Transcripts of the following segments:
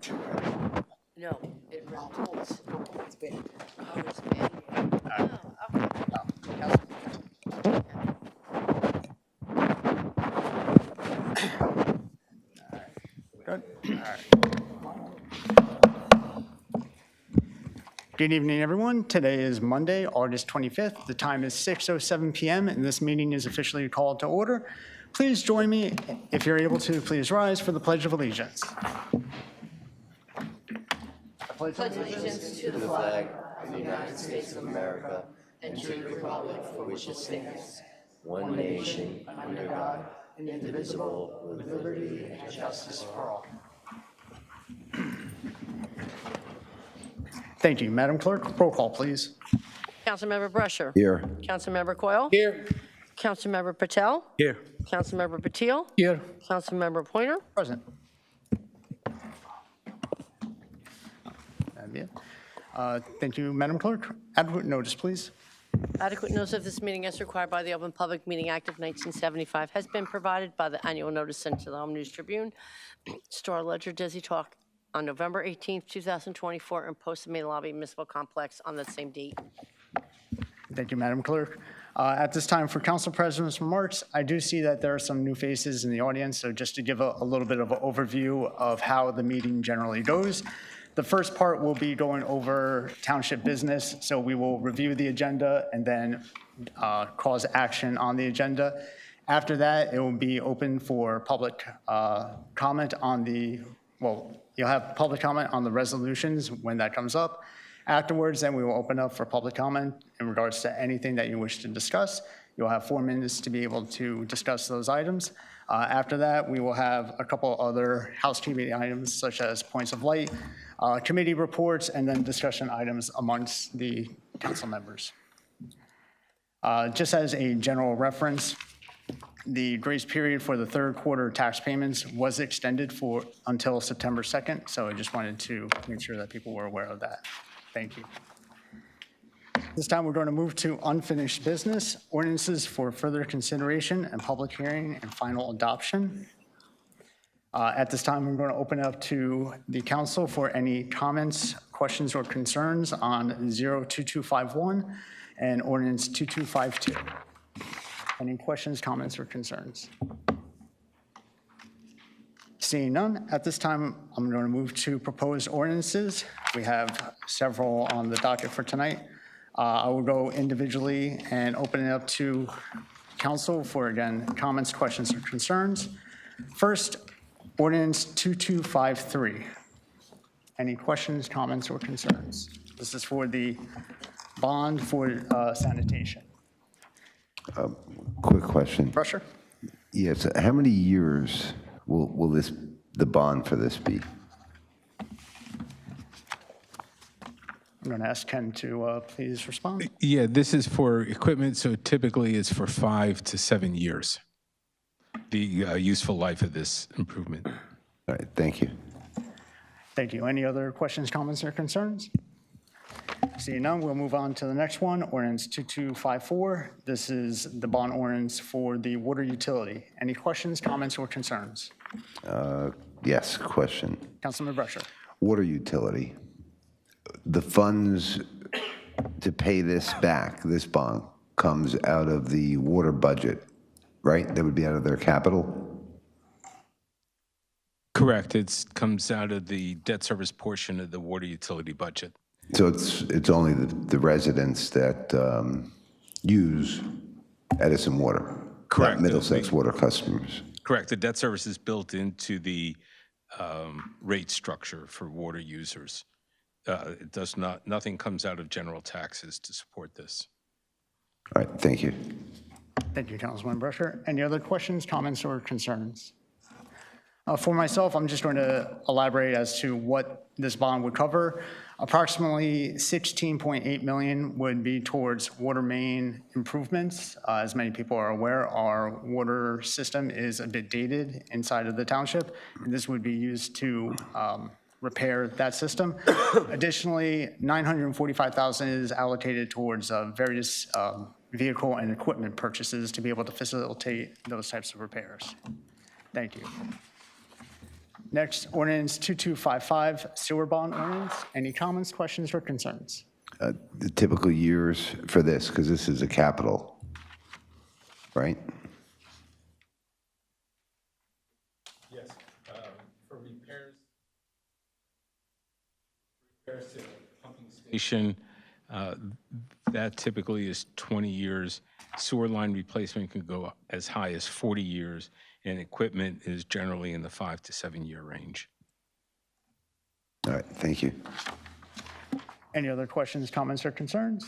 No, it rentals. It's been. Oh, it's been. Oh, okay. Good. Good evening, everyone. Today is Monday, August 25th. The time is 6:07 p.m., and this meeting is officially called to order. Please join me, if you're able to, please rise for the Pledge of Allegiance. Pledge allegiance to the flag of the United States of America and to the republic for which it stands, one nation, under God, indivisible, with liberty and justice for all. Thank you. Madam Clerk, roll call, please. Councilmember Brusher. Here. Councilmember Coyle. Here. Councilmember Patel. Here. Councilmember Patil. Here. Councilmember Pointer. Present. Thank you, Madam Clerk. Adequate notice, please. Adequate notice of this meeting as required by the Open Public Meeting Act of 1975 has been provided by the annual notice sent to the Home News Tribune, Star Ledger, Desi Talk on November 18th, 2024, and posted in the lobby municipal complex on that same date. Thank you, Madam Clerk. At this time, for Council President's remarks, I do see that there are some new faces in the audience, so just to give a little bit of an overview of how the meeting generally goes. The first part will be going over township business, so we will review the agenda and then cause action on the agenda. After that, it will be open for public comment on you'll have public comment on the resolutions when that comes up. Afterwards, then we will open up for public comment in regards to anything that you wish to discuss. You'll have 4 minutes to be able to discuss those items. After that, we will have a couple other housekeeping items such as points of light, committee reports, and then discussion items amongst the council members. Just as a general reference, the grace period for the third quarter tax payments was extended until September 2nd, so I just wanted to make sure that people were aware of that. Thank you. This time we're going to move to unfinished business, ordinances for further consideration and public hearing and final adoption. At this time, we're going to open it up to the council for any comments, questions, or concerns on 02251 and ordinance 2252. Any questions, comments, or concerns? Seeing none, at this time, I'm going to move to proposed ordinances. We have several on the docket for tonight. I will go individually and open it up to council for, again, comments, questions, or concerns. First, ordinance 2253. Any questions, comments, or concerns? This is for the bond for sanitation. Quick question. Brusher? Yes, how many years will the bond for this be? I'm going to ask Ken to please respond. Yeah, this is for equipment, so typically it's for 5 to 7 years, the useful life of this improvement. All right, thank you. Thank you. Any other questions, comments, or concerns? Seeing none, we'll move on to the next one, ordinance 2254. This is the bond ordinance for the water utility. Any questions, comments, or concerns? Yes, question. Councilman Brusher. Water utility. The funds to pay this back, this bond, comes out of the water budget, right? That would be out of their capital? Correct. It comes out of the debt service portion of the water utility budget. So it's only the residents that use Edison water? Correct. Not Middlesex water customers? Correct. The debt service is built into the rate structure for water users. It does not, nothing comes out of general taxes to support this. All right, thank you. Thank you, Councilman Brusher. Any other questions, comments, or concerns? For myself, I'm just going to elaborate as to what this bond would cover. Approximately $16.8 million would be towards water main improvements. As many people are aware, our water system is a bit dated inside of the township, and this would be used to repair that system. Additionally, $945,000 is allocated towards various vehicle and equipment purchases to be able to facilitate those types of repairs. Thank you. Next, ordinance 2255, sewer bond ordinance. Any comments, questions, or concerns? The typical years for this, because this is a capital, right? Yes, for repairs to the pumping station, that typically is 20 years. Sewer line replacement can go as high as 40 years, and equipment is generally in the 5 to 7 year range. All right, thank you. Any other questions, comments, or concerns?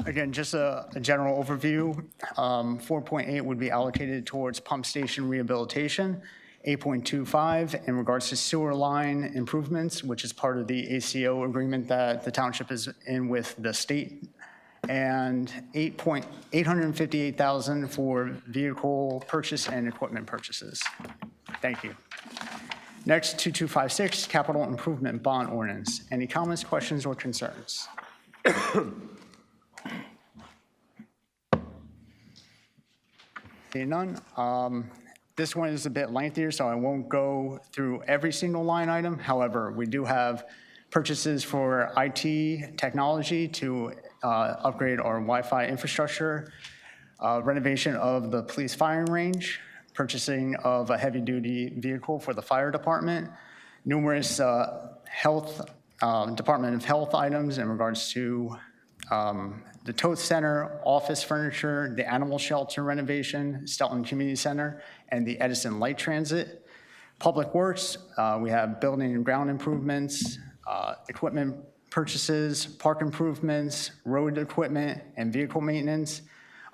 Again, just a general overview. 4.8 would be allocated towards pump station rehabilitation. 8.25 in regards to sewer line improvements, which is part of the ACO agreement that the township is in with the state. And 858,000 for vehicle purchase and equipment purchases. Thank you. Next, 2256, capital improvement bond ordinance. Any comments, questions, or concerns? Seeing none. This one is a bit lengthier, so I won't go through every single line item. However, we do have purchases for IT technology to upgrade our Wi-Fi infrastructure, renovation of the police firing range, purchasing of a heavy-duty vehicle for the fire department, numerous Department of Health items in regards to the Toth Center, office furniture, the animal shelter renovation, Stelton Community Center, and the Edison Light Transit. Public Works, we have building and ground improvements, equipment purchases, park improvements, road equipment, and vehicle maintenance.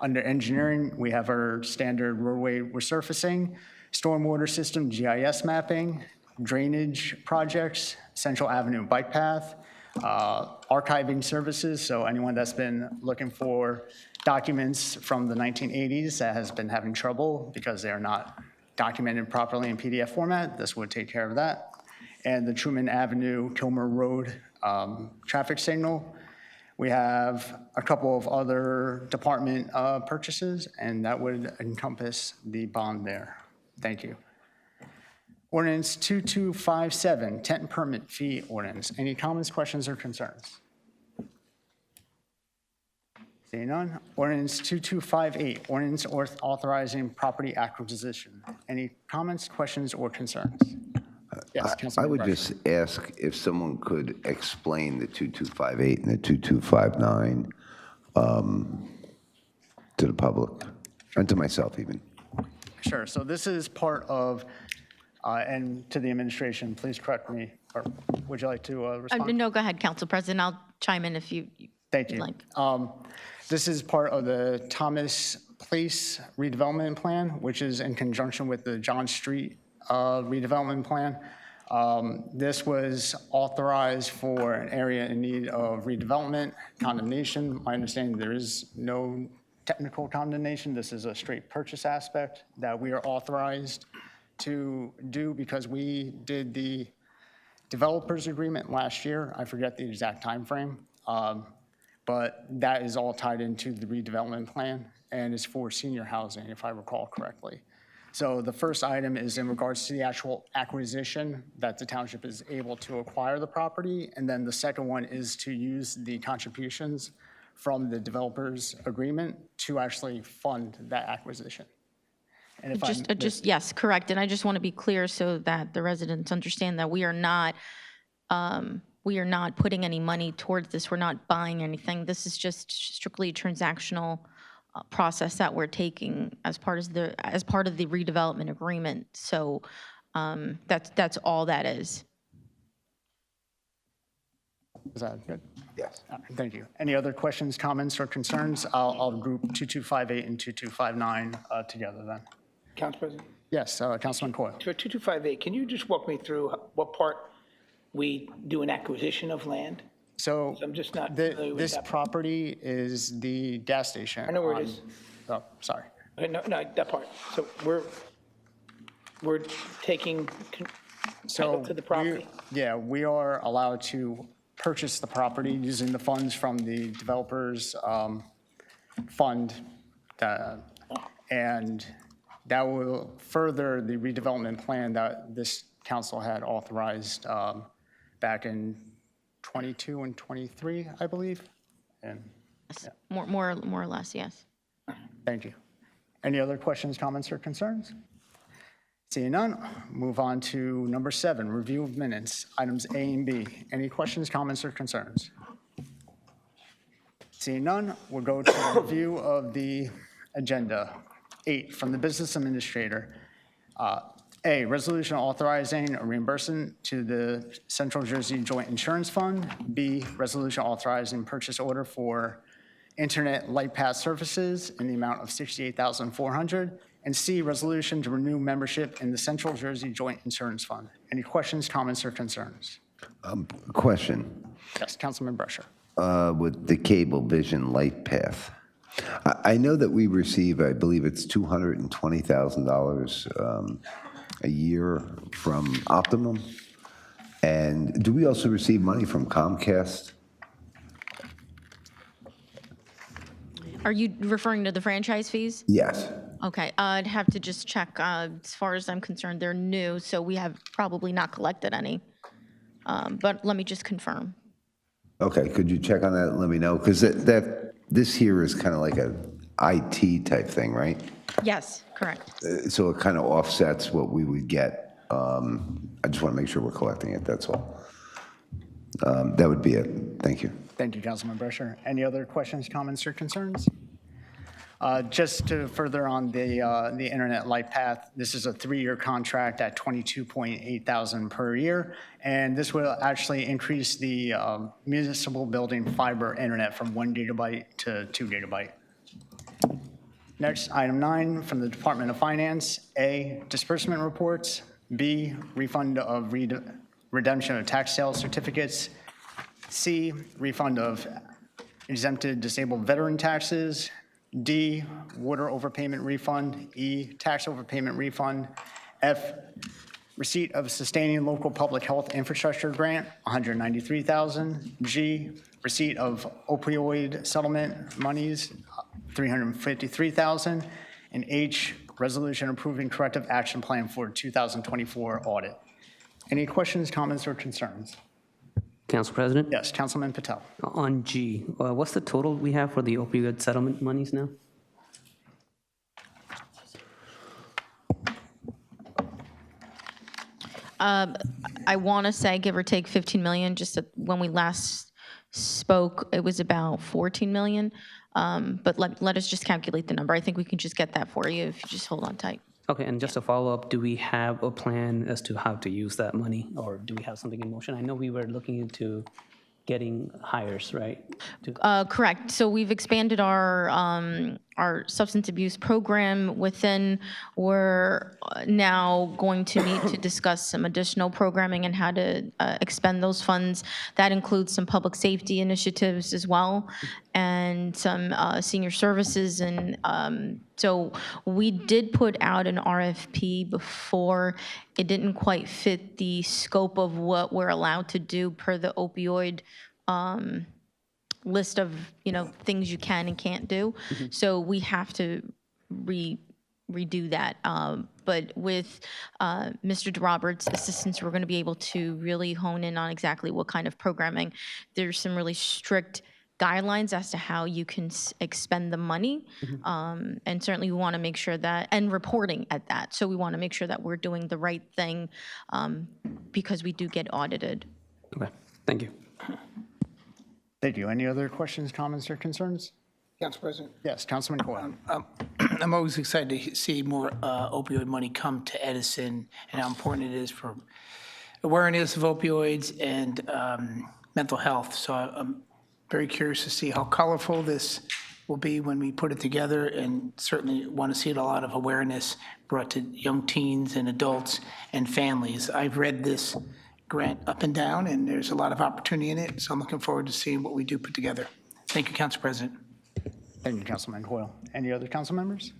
Under engineering, we have our standard roadway resurfacing, stormwater system GIS mapping, drainage projects, Central Avenue bike path, archiving services, so anyone that's been looking for documents from the 1980s that has been having trouble because they are not documented properly in PDF format, this would take care of that. And the Truman Avenue, Kilmer Road traffic signal. We have a couple of other department purchases, and that would encompass the bond there. Thank you. Ordinance 2257, tent permit fee ordinance. Any comments, questions, or concerns? Seeing none. Ordinance 2258, ordinance authorizing property acquisition. Any comments, questions, or concerns? Yes, I Councilman would Bryson. just ask if someone could explain the 2258 and the 2259 to the public, and to myself even. Sure, so this is part of, and to the administration, please correct me, or would you like to respond? No, go ahead, Council President. I'll chime in if you Thank would you. like. This is part of the Thomas Place redevelopment plan, which is in conjunction with the John Street redevelopment plan. This was authorized for an area in need of redevelopment, condemnation. My understanding, there is no technical condemnation. This is a straight purchase aspect that we are authorized to do because we did the developers agreement last year. I forget the exact time frame, but that is all tied into the redevelopment plan and is for senior housing, if I recall correctly. So the first item is in regards to the actual acquisition that the township is able to acquire the property. And then the second one is to use the contributions from the developers agreement to actually fund that acquisition. And if Yes, correct. And I just want to be clear so that the residents understand that we are not putting any money towards this. We're not buying anything. This is just strictly a transactional process that we're taking as part of the redevelopment agreement. So that's all that is. Is that good? Yes. Thank you. Any other questions, comments, or concerns? I'll group 2258 and 2259 together then. Council President, Yes, Councilman Coyle. for 2258, can you just walk me through what part we do an acquisition of land? So I'm just not familiar with this that. property is the gas station. I know where it on- is. Oh, sorry. Okay, no, that part. So we're taking So title to the property? Yeah, we are allowed to purchase the property using the funds from the developers fund. And that will further the redevelopment plan that this council had authorized back in 22 and 23, I believe. And More or less, yes. thank you. Any other questions, comments, or concerns? Seeing none, move on to number 7, review of minutes, items A and B. Any questions, comments, or concerns? Seeing none, we'll go to the review of the agenda. 8, from the business administrator. A, resolution authorizing a reimbursement to the Central Jersey Joint Insurance Fund. B, resolution authorizing purchase order for internet light pass services in the amount of $68,400. And C, resolution to renew membership in the Central Jersey Joint Insurance Fund. Any questions, comments, or concerns? Question, Yes, Councilman Brescher. with the cable vision light path. I know that we receive, I believe it's $220,000 a year from Optimum. And do we also receive money from Comcast? Are you referring to the franchise fees? Yes. Okay, I'd have to just check. As far as I'm concerned, they're new, so we have probably not collected any. But let me just confirm. Okay, could you check on that and let me know? Because this here is kind of like a IT type thing, right? Yes, correct. So it kind of offsets what we would get. I just want to make sure we're collecting it, that's all. That would be it. Thank you. Thank you, Councilman Brescher. Any other questions, comments, or concerns? Just to further on the internet light path, this is a 3-year contract at $22.8 thousand per year, and this will actually increase the municipal building fiber internet from 1 gigabyte to 2 gigabyte. Next, item 9 from the Department of Finance. A, disbursement reports. B, refund of redemption of tax sales certificates. C, refund of exempted disabled veteran taxes. D, water overpayment refund. E, tax overpayment refund. F, receipt of sustaining local public health infrastructure grant, $193,000. G, receipt of opioid settlement monies, $353,000. And H, resolution approving corrective action plan for 2024 audit. Any questions, comments, or concerns? Council President? Yes, Councilman Patel. On G, what's the total we have for the opioid settlement monies now? I want to say give or take 15 million, just that when we last spoke, it was about 14 million. But let us just calculate the number. I think we can just get that for you if you just hold on tight. Okay, and just a follow-up, do we have a plan as to how to use that money, or do we have something in motion? I know we were looking into getting hires, right? Correct. So we've expanded our substance abuse program within. We're now going to meet to discuss some additional programming and how to expend those funds. That includes some public safety initiatives as well, and some senior services. And so we did put out an RFP before. It didn't quite fit the scope of what we're allowed to do per the opioid list of, things you can and can't do. So we have to redo that. But with Mr. DeRoberts' assistance, we're going to be able to really hone in on exactly what kind of programming. There's some really strict guidelines as to how you can expend the money. And certainly we want to make sure that, and reporting at that. So we want to make sure that we're doing the right thing because we do get audited. Okay, thank you. Thank you. Any other questions, comments, or concerns? Council President? Yes, Councilman Coyle. I'm always excited to see more opioid money come to Edison and how important it is for awareness of opioids and mental health. So I'm very curious to see how colorful this will be when we put it together, and certainly want to see a lot of awareness brought to young teens and adults and families. I've read this grant up and down, and there's a lot of opportunity in it, so I'm looking forward to seeing what we do put together. Thank you, Council President. Thank you, Councilman Coyle. Any other council members?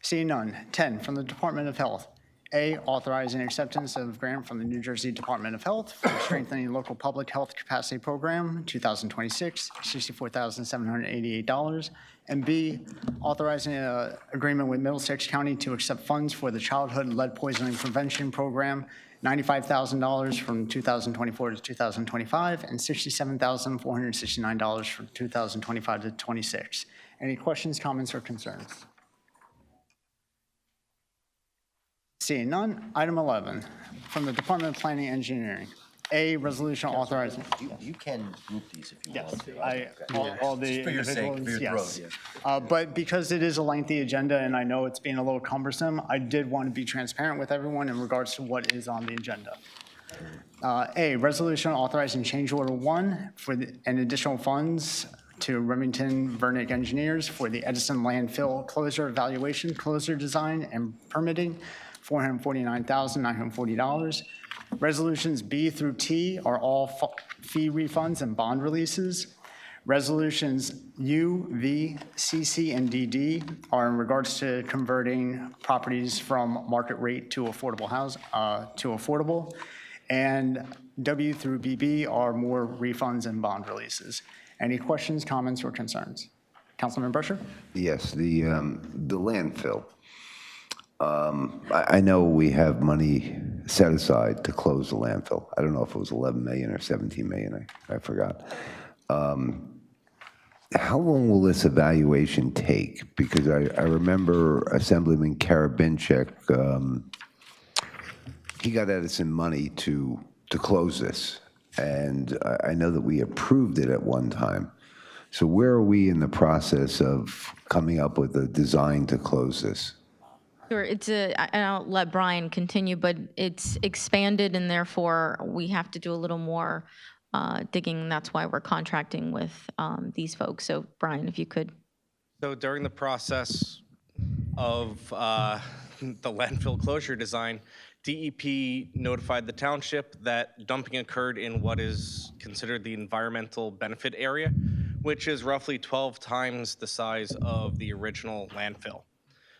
Seeing none. 10, from the Department of Health. A, authorizing acceptance of grant from the New Jersey Department of Health for strengthening local public health capacity program, 2026, $64,788. And B, authorizing an agreement with Middlesex County to accept funds for the childhood lead poisoning prevention program, $95,000 from 2024 to 2025, and $67,469 from 2025 to 26. Any questions, comments, or concerns? Seeing none, item 11, from the Department of Planning and Engineering. A, resolution authorizing. You can group these if you Yes, want to. all the For your sake, individuals, for your yes. throat, But because it is a lengthy agenda and I know it's being a little cumbersome, I did want to be transparent with everyone in regards to what is on the agenda. A, resolution authorizing change order 1 for an additional funds to Remington Vernick Engineers for the Edison landfill closure evaluation, closure design, and permitting, $449,940. Resolutions B through T are all fee refunds and bond releases. Resolutions U, V, CC, and DD are in regards to converting properties from market rate to affordable And W through BB are more refunds and bond releases. Any questions, comments, or concerns? Councilman Brusher? Yes, the landfill. I know we have money set aside to close the landfill. I don't know if it was 11 million or 17 million, I forgot. How long will this evaluation take? Because I remember Assemblyman Karabinchik, he got Edison money to close this. And I know that we approved it at one time. So where are we in the process of coming up with a design to close this? Sure, and I'll let Brian continue, but it's expanded and therefore we have to do a little more digging. And that's why we're contracting with these folks. So Brian, if you could. So during the process of the landfill closure design, DEP notified the township that dumping occurred in what is considered the environmental benefit area, which is roughly 12 times the size of the original landfill.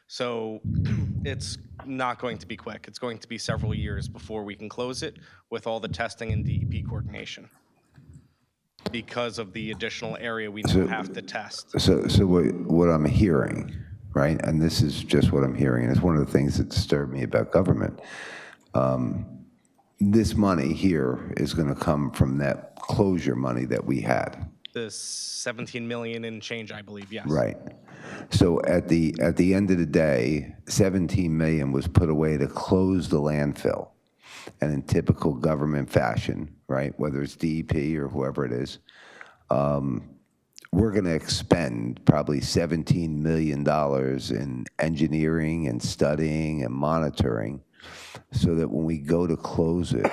So it's not going to be quick. It's going to be several years before we can close it with all the testing and DEP coordination because of the additional area we now have to test. So what I'm hearing, right, and this is just what I'm hearing, and it's one of the things that disturbed me about government. This money here is going to come from that closure money that we had. The 17 million and change, I believe, yes. Right. So at the end of the day, 17 million was put away to close the landfill. And in typical government fashion, right, whether it's DEP or whoever it is, we're going to expend probably $17 million in engineering and studying and monitoring so that when we go to close it,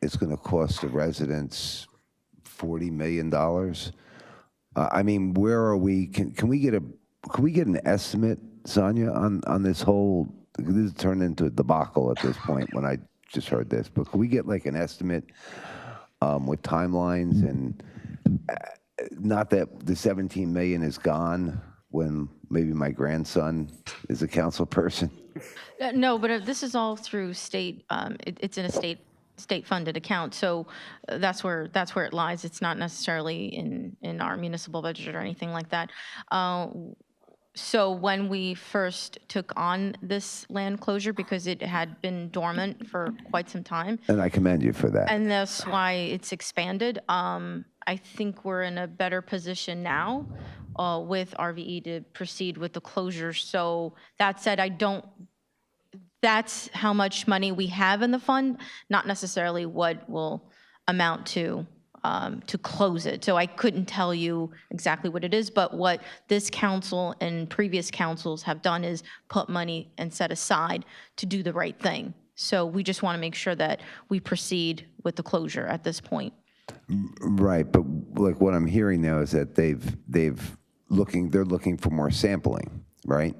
it's going to cost the residents $40 million. I mean, where are we? Can we get an estimate, Sonia, on this whole? This has turned into a debacle at this point when I just heard this. But can we get like an estimate with timelines and not that the 17 million is gone when maybe my grandson is a council person? No, but this is all through state. It's in a state-funded account, so that's where it lies. It's not necessarily in our municipal budget or anything like that. So when we first took on this land closure, because it had been dormant for quite some time, And I commend you for that. and that's why it's expanded. I think we're in a better position now with RVE to proceed with the closure. So that said, that's how much money we have in the fund, not necessarily what will amount to close it. So I couldn't tell you exactly what it is, but what this council and previous councils have done is put money and set aside to do the right thing. So we just want to make sure that we proceed with the closure at this point. Right, but like what I'm hearing now is that they're looking for more sampling, right?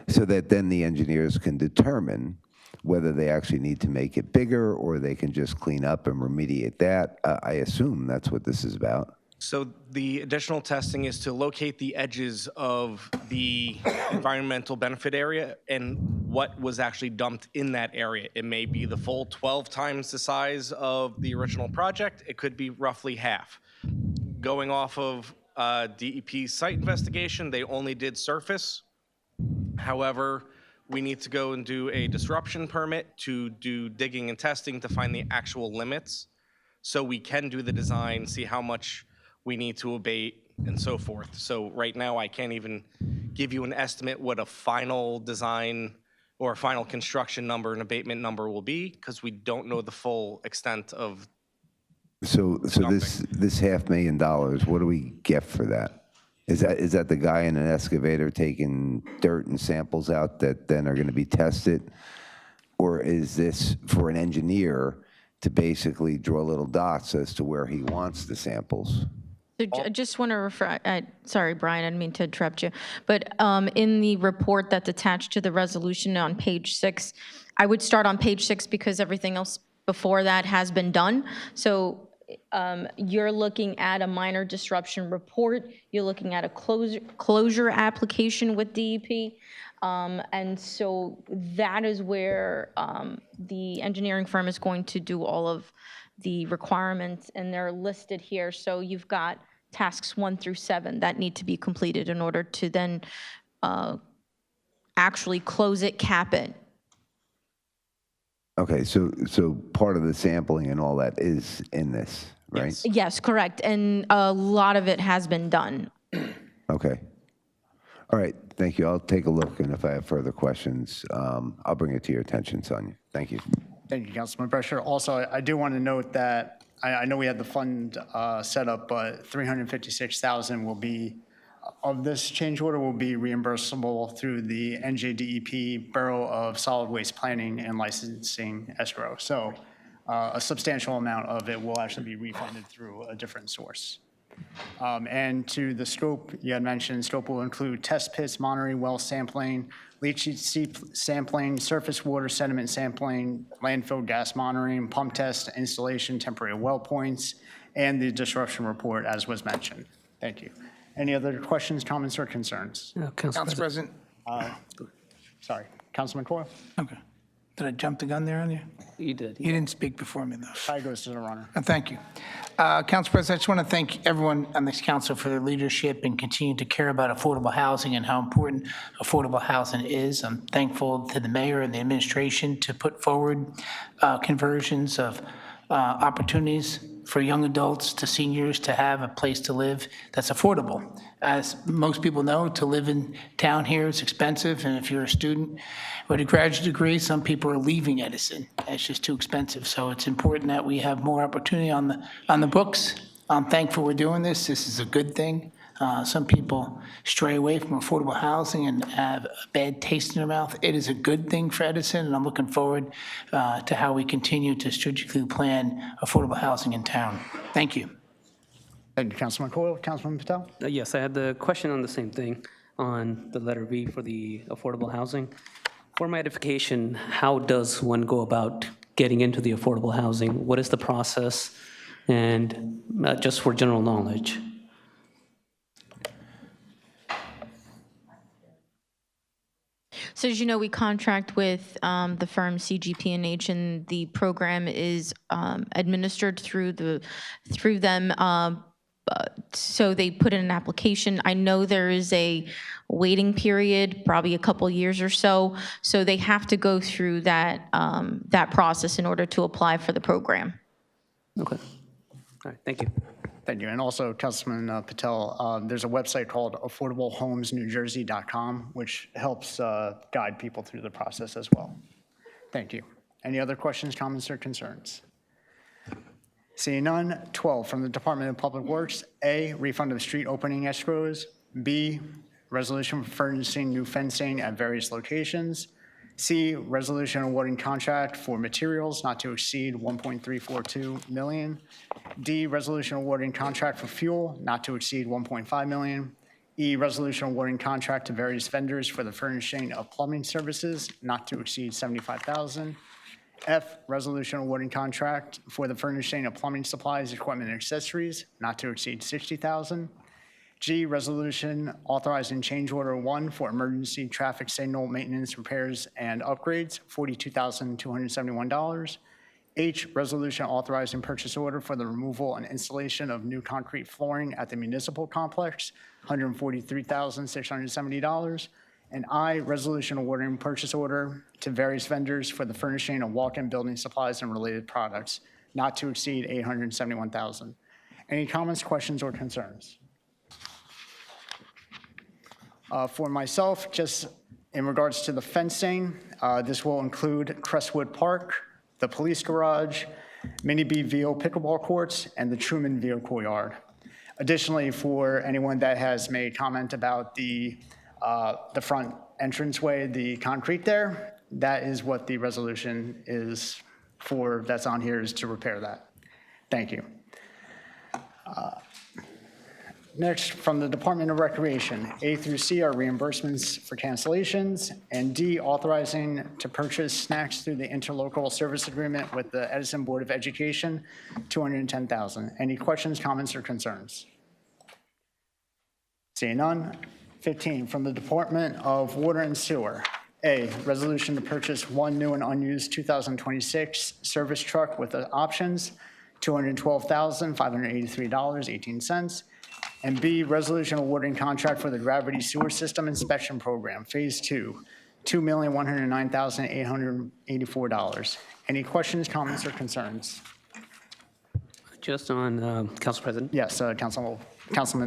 So that then the engineers can determine whether they actually need to make it bigger or they can just clean up and remediate that. I assume that's what this is about. So the additional testing is to locate the edges of the environmental benefit area and what was actually dumped in that area. It may be the full 12 times the size of the original project. It could be roughly half. Going off of DEP's site investigation, they only did surface. However, we need to go and do a disruption permit to do digging and testing to find the actual limits, so we can do the design, see how much we need to abate, and so forth. So right now, I can't even give you an estimate what a final design or a final construction number and abatement number will be, because we don't know the full extent of. So this $500,000, what do we get for that? Is that the guy in an excavator taking dirt and samples out that then are going to be tested? Or is this for an engineer to basically draw little dots as to where he wants the samples? So I just want to refer, sorry, Brian, I didn't mean to interrupt you, but in the report that's attached to the resolution on page 6, I would start on page 6 because everything else before that has been done. So you're looking at a minor disruption report, you're looking at a closure application with DEP, and so that is where the engineering firm is going to do all of the requirements, and they're listed here. So you've got tasks 1 through 7 that need to be completed in order to then actually close it, cap it. Okay, so part of the sampling and all that is in this, right? Yes. Yes, correct, and a lot of it has been done. Okay. All right, thank you. I'll take a look, and if I have further questions, I'll bring it to your attention, Sonia. Thank you. Thank you, Councilman Brescher. Also, I do want to note that I know we had the fund set up, but $356,000 will be, of this change order, will be reimbursable through the NJDEP Bureau of Solid Waste Planning and Licensing escrow. So a substantial amount of it will actually be refunded through a different source. And to the scope, you had mentioned, scope will include test pits, monitoring, well sampling, leachate seep sampling, surface water sediment sampling, landfill gas monitoring, pump test, installation, temporary well points, and the disruption report, as was mentioned. Thank you. Any other questions, comments, or concerns? Council President? Sorry, Councilman Coyle? Okay. Did I jump the gun there on you? You did. You didn't speak before me, though. Tie goes to the runner. Thank you. Council President, I just want to thank everyone on this council for their leadership and continue to care about affordable housing and how important affordable housing is. I'm thankful to the mayor and the administration to put forward conversions of opportunities for young adults to seniors to have a place to live that's affordable. As most people know, to live in town here is expensive, and if you're a student with a graduate degree, some people are leaving Edison. It's just too expensive. So it's important that we have more opportunity on the books. I'm thankful we're doing this. This is a good thing. Some people stray away from affordable housing and have a bad taste in their mouth. It is a good thing for Edison, and I'm looking forward to how we continue to strategically plan affordable housing in town. Thank you. Thank you, Councilman Coyle. Councilman Patel? Yes, I had the question on the same thing, on the letter B for the affordable housing. For my edification, how does one go about getting into the affordable housing? What is the process? And just for general knowledge. So as you know, we contract with the firm CGP&H, and the program is administered through them. So they put in an application. I know there is a waiting period, probably a couple years or so. So they have to go through that process in order to apply for the program. Okay. All right, thank you. Thank you. And also, Councilman Patel, there's a website called affordablehomesnewjersey.com, which helps guide people through the process as well. Thank you. Any other questions, comments, or concerns? Seeing none, 12 from the Department of Public Works. A, refund of street opening escrows. B, resolution for furnishing new fencing at various locations. C, resolution awarding contract for materials not to exceed $1.342 million. D, resolution awarding contract for fuel not to exceed $1.5 million. E, resolution awarding contract to various vendors for the furnishing of plumbing services not to exceed $75,000. F, resolution awarding contract for the furnishing of plumbing supplies, equipment, and accessories, not to exceed $60,000. G, resolution authorizing change order 1 for emergency traffic signal maintenance, repairs, and upgrades, $42,271. H, resolution authorizing purchase order for the removal and installation of new concrete flooring at the municipal complex, $143,670. And I, resolution awarding purchase order to various vendors for the furnishing of walk-in building supplies and related products, not to exceed $871,000. Any comments, questions, or concerns? For myself, just in regards to the fencing, this will include Crestwood Park, the police garage, Mini B VO pickleball courts, and the Truman Vehicle Yard. Additionally, for anyone that has made comment about the front entranceway, the concrete there, that is what the resolution is for, that's on here, is to repair that. Thank you. Next, from the Department of Recreation, A through C are reimbursements for cancellations, and D, authorizing to purchase snacks through the interlocal service agreement with the Edison Board of Education, $210,000. Any questions, comments, or concerns? Seeing none. 15, from the Department of Water and Sewer. A, resolution to purchase one new and unused 2026 service truck with the options, $212,583.18. And B, resolution awarding contract for the Gravity Sewer System Inspection Program, Phase 2, $2,109,884. Any questions, comments, or concerns? Just on, Council President, Yes, Councilman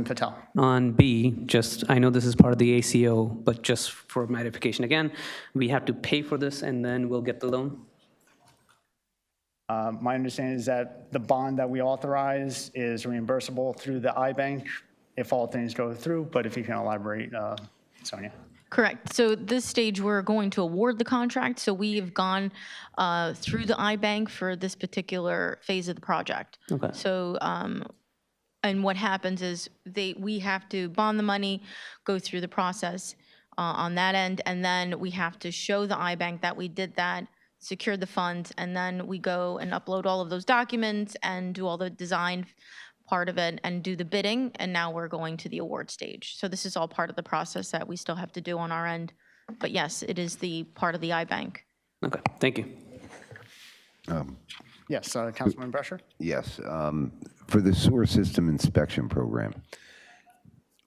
Patel. on B, just, I know this is part of the ACO, but just for clarification again, we have to pay for this and then we'll get the loan? My understanding is that the bond that we authorize is reimbursable through the iBank if all things go through, but if you can elaborate, Sonia. Correct. So this stage, we're going to award the contract. So we have gone through the iBank for this particular phase of the project. Okay. So, and what happens is we have to bond the money, go through the process on that end, and then we have to show the iBank that we did that, secure the funds, and then we go and upload all of those documents and do all the design part of it and do the bidding, and now we're going to the award stage. So this is all part of the process that we still have to do on our end. But yes, it is the part of the iBank. Okay, thank you. Yes, Councilman Brescher? Yes, for the sewer system inspection program,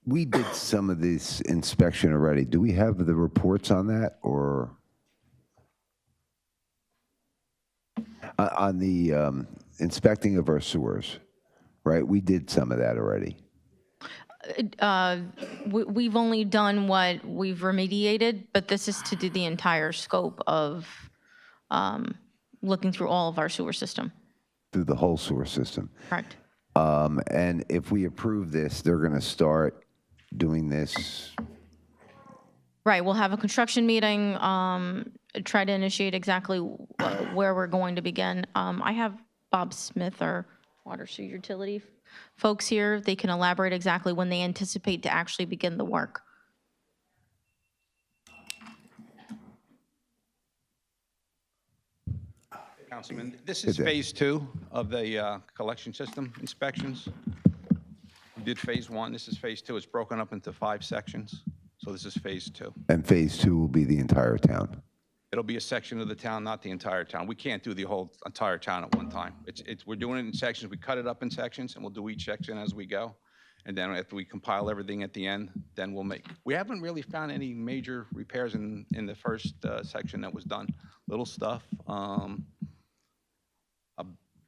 we did some of this inspection already. Do we have the reports on that, or? On the inspecting of our sewers, right? We did some of that already. We've only done what we've remediated, but this is to do the entire scope of looking through all of our sewer system. Through the whole sewer system. Correct. And if we approve this, they're going to start doing this. Right, we'll have a construction meeting, try to initiate exactly where we're going to begin. I have Bob Smith, our water sewer utility folks here. They can elaborate exactly when they anticipate to actually begin the work. Councilman, this is phase 2 of the collection system inspections. We did phase 1, this is phase 2. It's broken up into 5 sections, so this is phase 2. And phase 2 will be the entire town. It'll be a section of the town, not the entire town. We can't do the whole entire town at one time. We're doing it in sections. We cut it up in sections, and we'll do each section as we go. And then after we compile everything at the end, then we'll make. We haven't really found any major repairs in the first section that was done. Little stuff. A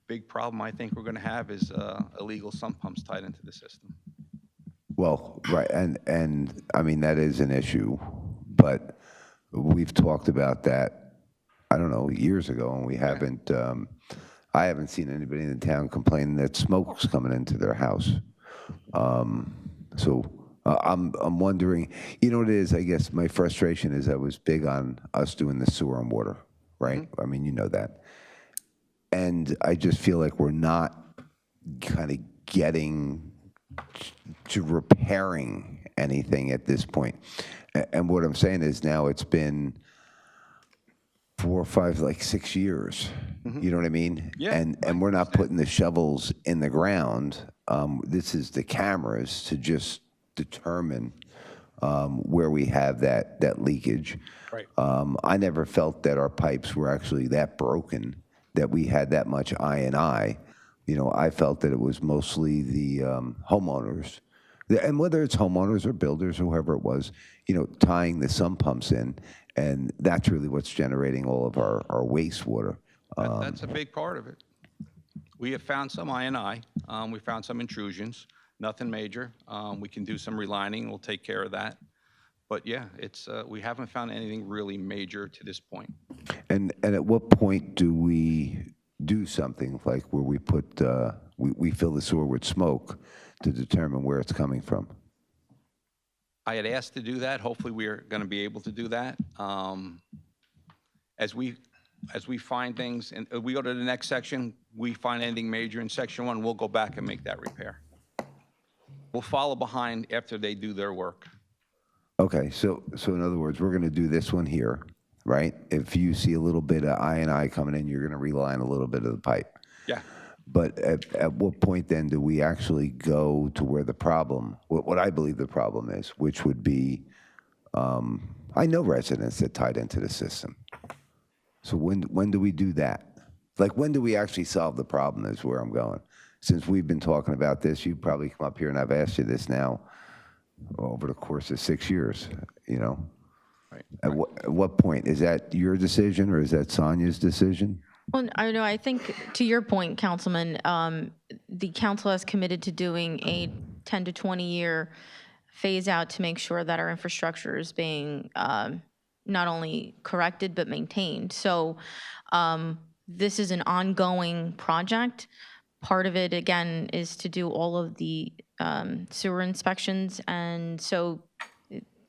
big problem I think we're going to have is illegal sump pumps tied into the system. Well, right, and I mean, that is an issue, but we've talked about that, I don't know, years ago, and we haven't, I haven't seen anybody in the town complaining that smoke's coming into their house. So I'm wondering, you know what it is, I guess my frustration is I was big on us doing the sewer and water, right? Mm-hmm. I mean, you know that. And I just feel like we're not kind of getting to repairing anything at this point. And what I'm saying is now it's been 4 or 5, like 6 years. You know what I mean? Yeah, And we're not putting the shovels in the ground. This is the cameras to just determine where we have that leakage. Right. I never felt that our pipes were actually that broken, that we had that much I&I. You know, I felt that it was mostly the homeowners, and whether it's homeowners or builders or whoever it was, you know, tying the sump pumps in, and that's really what's generating all of our wastewater. That's a big part of it. We have found some I&I. We found some intrusions, nothing major. We can do some relining, we'll take care of that. But yeah, it's, we haven't found anything really major to this point. And at what point do we do something like where we put, we fill the sewer with smoke to determine where it's coming from? I had asked to do that. Hopefully, we are going to be able to do that. As we find things, and we go to the next section, we find anything major in section 1, we'll go back and make that repair. We'll follow behind after they do their work. Okay, so in other words, we're going to do this one here, right? If you see a little bit of I&I coming in, you're going to reline a little bit of the pipe. Yeah. But at what point then do we actually go to where the problem, what I believe the problem is, which would be, I know residents that tied into the system. So when do we do that? Like, when do we actually solve the problem is where I'm going. Since we've been talking about this, you've probably come up here and I've asked you this now over the course of 6 years, you know? Right. At what point? Is that your decision or is that Sonia's decision? Well, I know, I think, to your point, Councilman, the council has committed to doing a 10 to 20-year phase out to make sure that our infrastructure is being not only corrected, but maintained. So this is an ongoing project. Part of it, again, is to do all of the sewer inspections, and so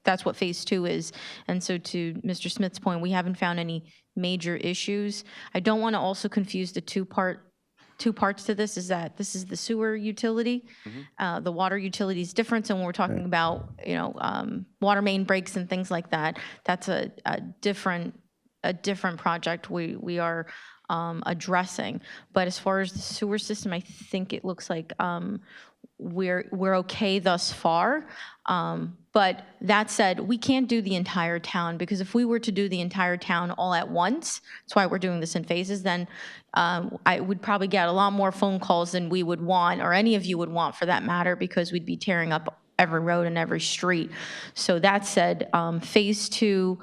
that's what phase 2 is. And so to Mr. Smith's point, we haven't found any major issues. I don't want to also confuse the two parts to this, is that this is the sewer utility. The water utility is different, and when we're talking about, you know, water main breaks and things like that, that's a different project we are addressing. But as far as the sewer system, I think it looks like we're okay thus far. But that said, we can't do the entire town, because if we were to do the entire town all at once, that's why we're doing this in phases, then I would probably get a lot more phone calls than we would want, or any of you would want for that matter, because we'd be tearing up every road and every street. So that said, phase 2,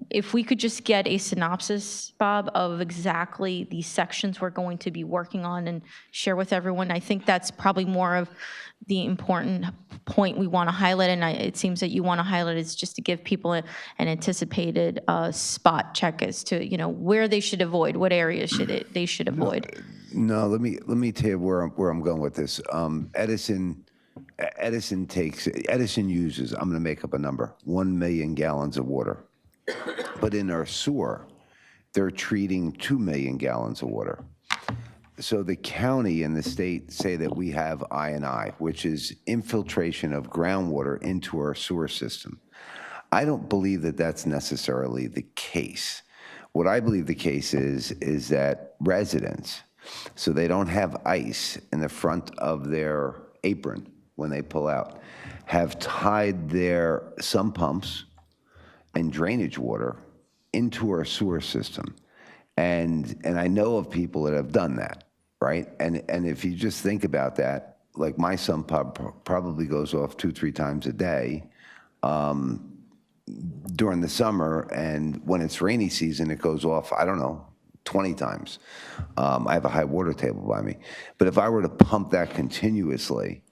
if we could just get a synopsis, Bob, of exactly the sections we're going to be working on and share with everyone, I think that's probably more of the important point we want to highlight, and it seems that you want to highlight is just to give people an anticipated spot check as to, you know, where they should avoid, what areas they should avoid. No, let me tell you where I'm going with this. Edison uses, I'm going to make up a number, 1 million gallons of water. But in our sewer, they're treating 2 million gallons of water. So the county and the state say that we have I&I, which is infiltration of groundwater into our sewer system. I don't believe that that's necessarily the case. What I believe the case is that residents, so they don't have ice in the front of their apron when they pull out, have tied their sump pumps and drainage water into our sewer system. And I know of people that have done that, right? And if you just think about that, like my sump pump probably goes off 2-3 times a day during the summer, and when it's rainy season, it goes off, I don't know, 20 times. I have a high water table by me. But if I were to pump that continuously,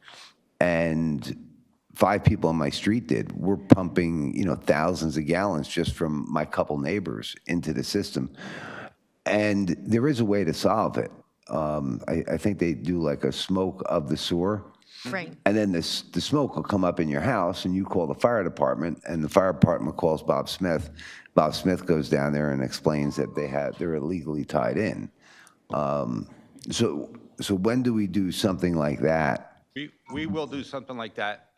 and 5 people on my street did, we're pumping, you know, thousands of gallons just from my couple neighbors into the system. And there is a way to solve it. I think they do like a smoke of the sewer. Right. And then the smoke will come up in your house, and you call the fire department, and the fire department calls Bob Smith. Bob Smith goes down there and explains that they're illegally tied in. So when do we do something like that? We will do something like that.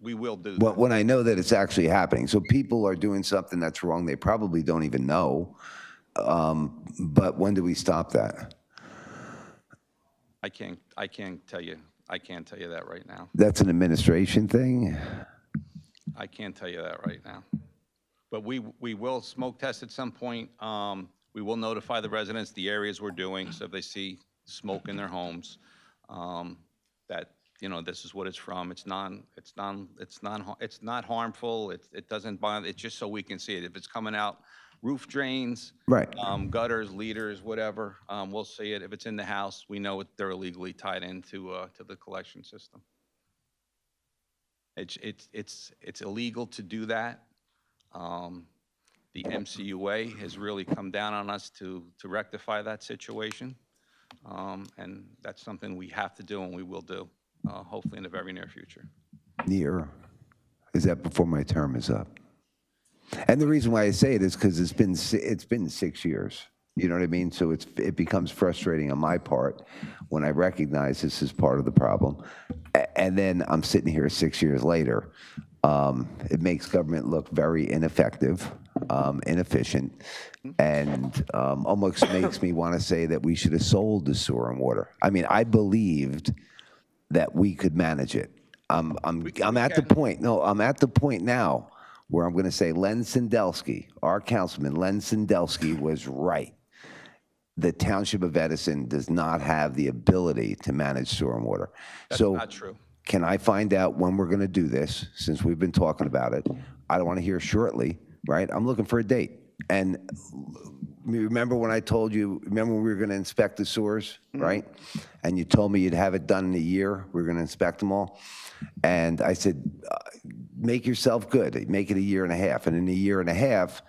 We will do Well, that. when I know that it's actually happening. So people are doing something that's wrong, they probably don't even know. But when do we stop that? I can't tell you. I can't tell you that right now. That's an administration thing? I can't tell you that right now. But we will smoke test at some point. We will notify the residents the areas we're doing, so if they see smoke in their homes, that, you know, this is what it's from. It's not harmful. It doesn't bother. It's just so we can see it. If it's coming out roof drains, Right. Gutters, leaders, whatever, we'll see it. If it's in the house, we know they're illegally tied into to the collection system. It's illegal to do that. The MCUA has really come down on us to rectify that situation. And that's something we have to do and we will do, hopefully in the very near future. Near? Is that before my term is up? And the reason why I say it is because it's been 6 years. You know what I mean? So it becomes frustrating on my part when I recognize this is part of the problem. And then I'm sitting here 6 years later. It makes government look very ineffective, inefficient, and almost makes me want to say that we should have sold the sewer and water. I mean, I believed that we could manage it. I'm at the point. No, I'm at the point now where I'm going to say Len Sandelsky, our councilman, Len Sandelsky, was right. The Township of Edison does not have the ability to manage sewer and water. That's So not true. can I find out when we're going to do this, since we've been talking about it? I don't want to hear shortly, right? I'm looking for a date. And remember when I told you, remember when we were going to inspect the sewers, right? And you told me you'd have it done in a year. We were going to inspect them all. And I said, make yourself good. Make it a year and a half. And in a year and a half,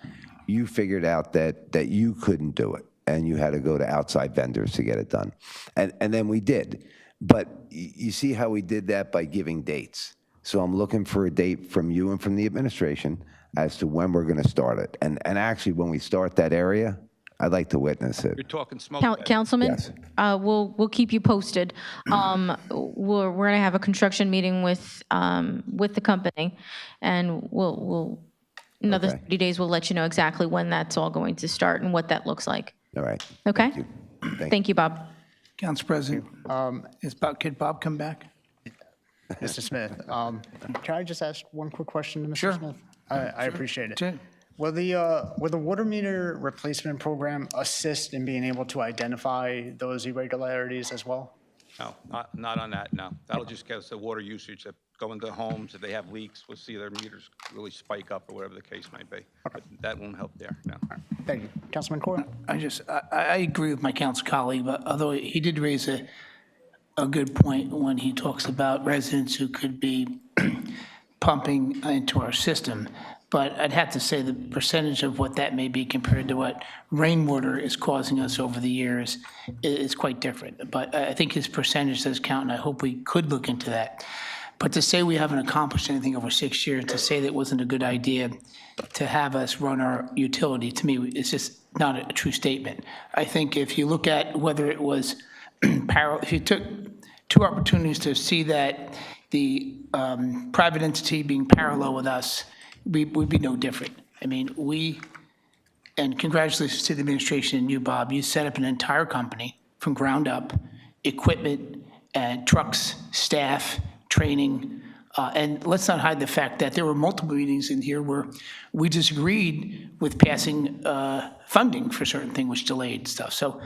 you figured out that you couldn't do it. And you had to go to outside vendors to get it done. And then we did. But you see how we did that by giving dates. So I'm looking for a date from you and from the administration as to when we're going to start it. And actually, when we start that area, I'd like to witness it. You're talking smoke. Councilman, Yes. we'll keep you posted. We're going to have a construction meeting with the company, and we'll another Okay. 30 days, we'll let you know exactly when that's all going to start and what that looks like. All right. Okay? Thank you. Thank you, Bob. Council President, could Bob come back? Mr. Smith, can I just ask one quick question to Mr. Sure. Smith? I appreciate it. Sure. Will the water meter replacement program assist in being able to identify those irregularities as well? No, not on that, no. That'll just get us the water usage that go into homes. If they have leaks, we'll see their meters really spike up or whatever the case might be. But that won't help there, no. Thank you. Councilman Cora? I agree with my council colleague, but although he did raise a good point when he talks about residents who could be pumping into our system. But I'd have to say the percentage of what that may be compared to what rainwater is causing us over the years is quite different. But I think his percentage does count, and I hope we could look into that. But to say we haven't accomplished anything over 6 years, to say that it wasn't a good idea to have us run our utility, to me, it's just not a true statement. I think if you look at whether it was if you took two opportunities to see that the private entity being parallel with us, we would be no different. I mean, and congratulations to the administration and you, Bob, you set up an entire company from ground up, equipment and trucks, staff, training, and let's not hide the fact that there were multiple meetings in here where we disagreed with passing funding for certain things, which delayed stuff. So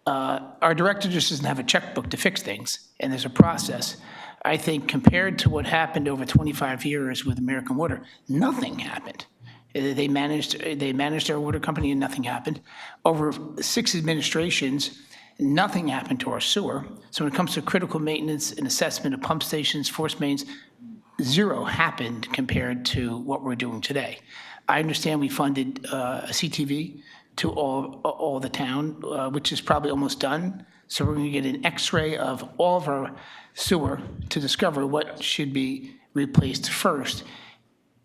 our director just doesn't have a checkbook to fix things, and there's a process. I think compared to what happened over 25 years with American Water, nothing happened. They managed our water company and nothing happened. Over 6 administrations, nothing happened to our sewer. So when it comes to critical maintenance and assessment of pump stations, force mains, zero happened compared to what we're doing today. I understand we funded a CTV to all the town, which is probably almost done. So we're going to get an X-ray of all of our sewer to discover what should be replaced first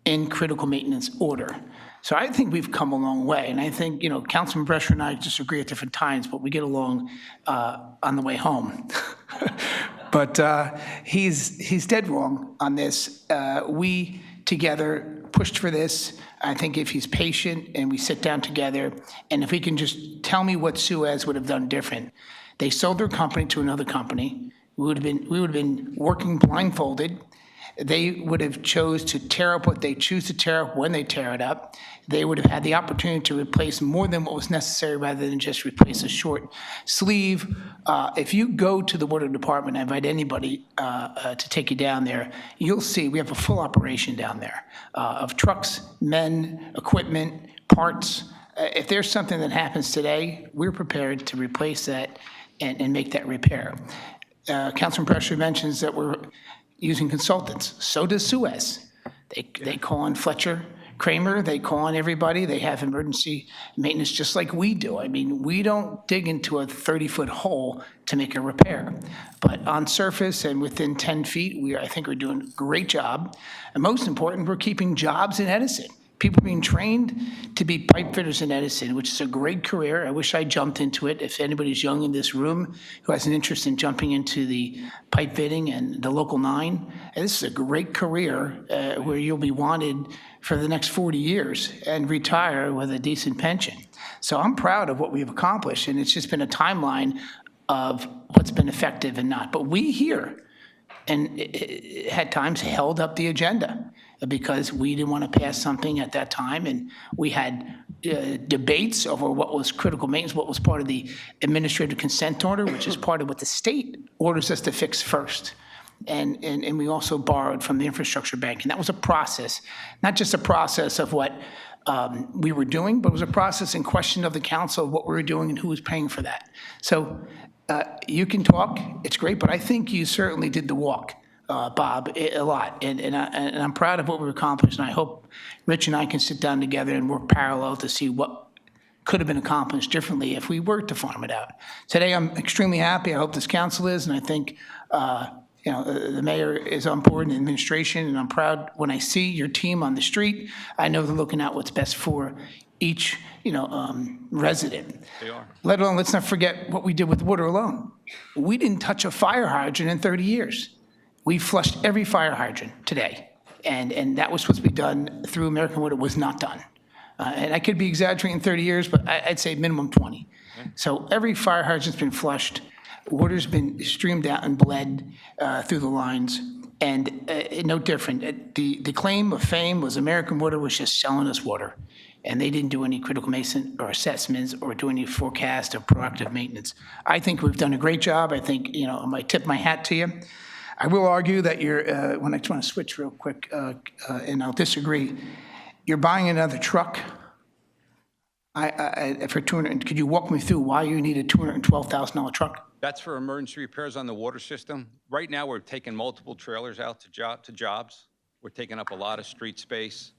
in critical maintenance order. So I think we've come a long way. And I think, Councilman Brescher and I disagree at different times, but we get along on the way home. But he's dead wrong on this. We together pushed for this. I think if he's patient and we sit down together, and if he can just tell me what Suez would have done different. They sold their company to another company. We would have been working blindfolded. They would have chose to tear up what they choose to tear up when they tear it up. They would have had the opportunity to replace more than what was necessary rather than just replace a short sleeve. If you go to the water department, I invite anybody to take you down there, you'll see we have a full operation down there of trucks, men, equipment, parts. If there's something that happens today, we're prepared to replace that and make that repair. Councilman Prescher mentions that we're using consultants. So does Suez. They call on Fletcher, Kramer, they call on everybody. They have emergency maintenance just like we do. I mean, we don't dig into a 30-foot hole to make a repair. But on surface and within 10 feet, I think we're doing a great job. And most important, we're keeping jobs in Edison. People being trained to be pipe fitters in Edison, which is a great career. I wish I jumped into it. If anybody's young in this room who has an interest in jumping into the pipe fitting and the Local 9, this is a great career where you'll be wanted for the next 40 years and retire with a decent pension. So I'm proud of what we've accomplished, and it's just been a timeline of what's been effective and not. But we here, and at times held up the agenda because we didn't want to pass something at that time, and we had debates over what was critical maintenance, what was part of the administrative consent order, which is part of what the state orders us to fix first. And we also borrowed from the infrastructure bank, and that was a process, not just a process of what we were doing, but it was a process in question of the council of what we were doing and who was paying for that. So you can talk, it's great, but I think you certainly did the walk, Bob, a lot. And I'm proud of what we've accomplished, and I hope Rich and I can sit down together and work parallel to see what could have been accomplished differently if we were to farm it out. Today, I'm extremely happy. I hope this council is, and I think the mayor is on board and the administration, and I'm proud when I see your team on the street. I know they're looking out what's best for each resident. They are. Let alone, let's not forget what we did with water alone. We didn't touch a fire hydrant in 30 years. We flushed every fire hydrant today, and that was supposed to be done through American Water, was not done. And I could be exaggerating 30 years, but I'd say minimum 20. So every fire hydrant's been flushed. Water's been streamed out and bled through the lines, and no different. The claim of fame was American Water was just selling us water, and they didn't do any critical maintenance or assessments or do any forecast or proactive maintenance. I think we've done a great job. I think, I might tip my hat to you. I will argue that when I just want to switch real quick, and I'll disagree, you're buying another truck. For 200, could you walk me through why you need a $212,000 truck? That's for emergency repairs on the water system. Right now, we're taking multiple trailers out to jobs. We're taking up a lot of street space,